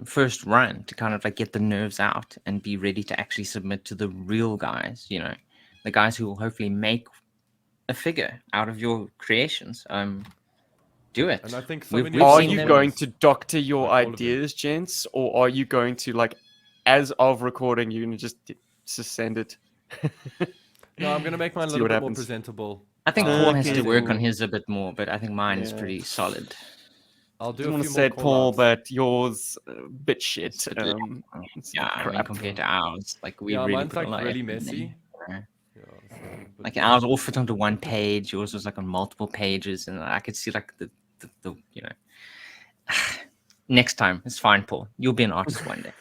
[SPEAKER 2] first run to kind of like get the nerves out and be ready to actually submit to the real guys, the guys who will hopefully make a figure out of your creations. Do it.
[SPEAKER 3] And I think so
[SPEAKER 2] We've-
[SPEAKER 3] many
[SPEAKER 2] we've
[SPEAKER 1] Are
[SPEAKER 2] seen
[SPEAKER 1] you
[SPEAKER 2] them-
[SPEAKER 1] going to doctor your
[SPEAKER 3] Like all of them.
[SPEAKER 1] ideas, gents, or are you going to, like, as of recording, you're going to just send it?
[SPEAKER 3] No, I'm gonna make mine a
[SPEAKER 1] See
[SPEAKER 3] little
[SPEAKER 1] what
[SPEAKER 3] bit more
[SPEAKER 1] happens.
[SPEAKER 3] presentable.
[SPEAKER 2] I think
[SPEAKER 3] I'll
[SPEAKER 2] Paul has
[SPEAKER 3] do
[SPEAKER 2] to
[SPEAKER 3] a
[SPEAKER 2] work
[SPEAKER 3] few-
[SPEAKER 2] on his a bit more, but I think mine is
[SPEAKER 1] Yeah.
[SPEAKER 2] pretty solid.
[SPEAKER 3] I'll do
[SPEAKER 1] I
[SPEAKER 3] a
[SPEAKER 1] want
[SPEAKER 3] few
[SPEAKER 1] to say
[SPEAKER 3] more
[SPEAKER 1] it, Paul,
[SPEAKER 3] callouts.
[SPEAKER 1] but yours a bit shit. It's
[SPEAKER 2] Yeah, I mean,
[SPEAKER 1] crap.
[SPEAKER 2] compared to ours, like we
[SPEAKER 3] Yeah,
[SPEAKER 2] really
[SPEAKER 3] mine's
[SPEAKER 2] put a
[SPEAKER 3] like
[SPEAKER 2] lot of
[SPEAKER 3] really
[SPEAKER 2] effort in
[SPEAKER 3] messy.
[SPEAKER 2] there.
[SPEAKER 3] Yeah, so- but
[SPEAKER 2] Like ours all fit onto one page. Yours was like on multiple pages, and I could see like the
[SPEAKER 4] Next time, it's fine, Paul. You'll be an artist one day.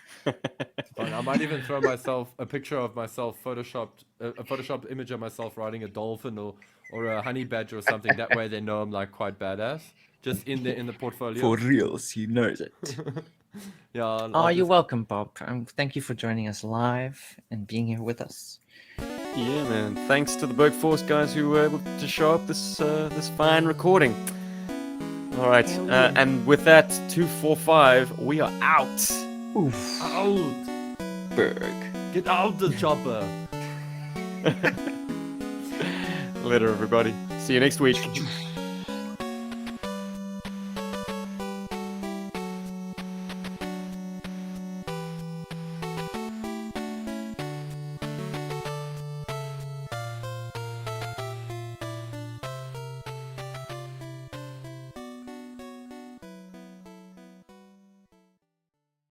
[SPEAKER 3] Fine, I might even throw myself a picture of myself, a photoshopped image of myself riding a dolphin or a honey badger or something. That way they know I'm like quite badass. Just in the portfolio.
[SPEAKER 6] For reals, he knows it.
[SPEAKER 3] Yeah.
[SPEAKER 4] Oh, you're welcome, Bob. Thank you for joining us live and being here with us.
[SPEAKER 1] Yeah, man. Thanks to the Berg Force guys who were able to show up this fine recording. All right, and with that, 245, we are out.
[SPEAKER 6] Oof.
[SPEAKER 3] Out!
[SPEAKER 6] Berg.
[SPEAKER 3] Get out the chopper!
[SPEAKER 1] Later, everybody. See you next week.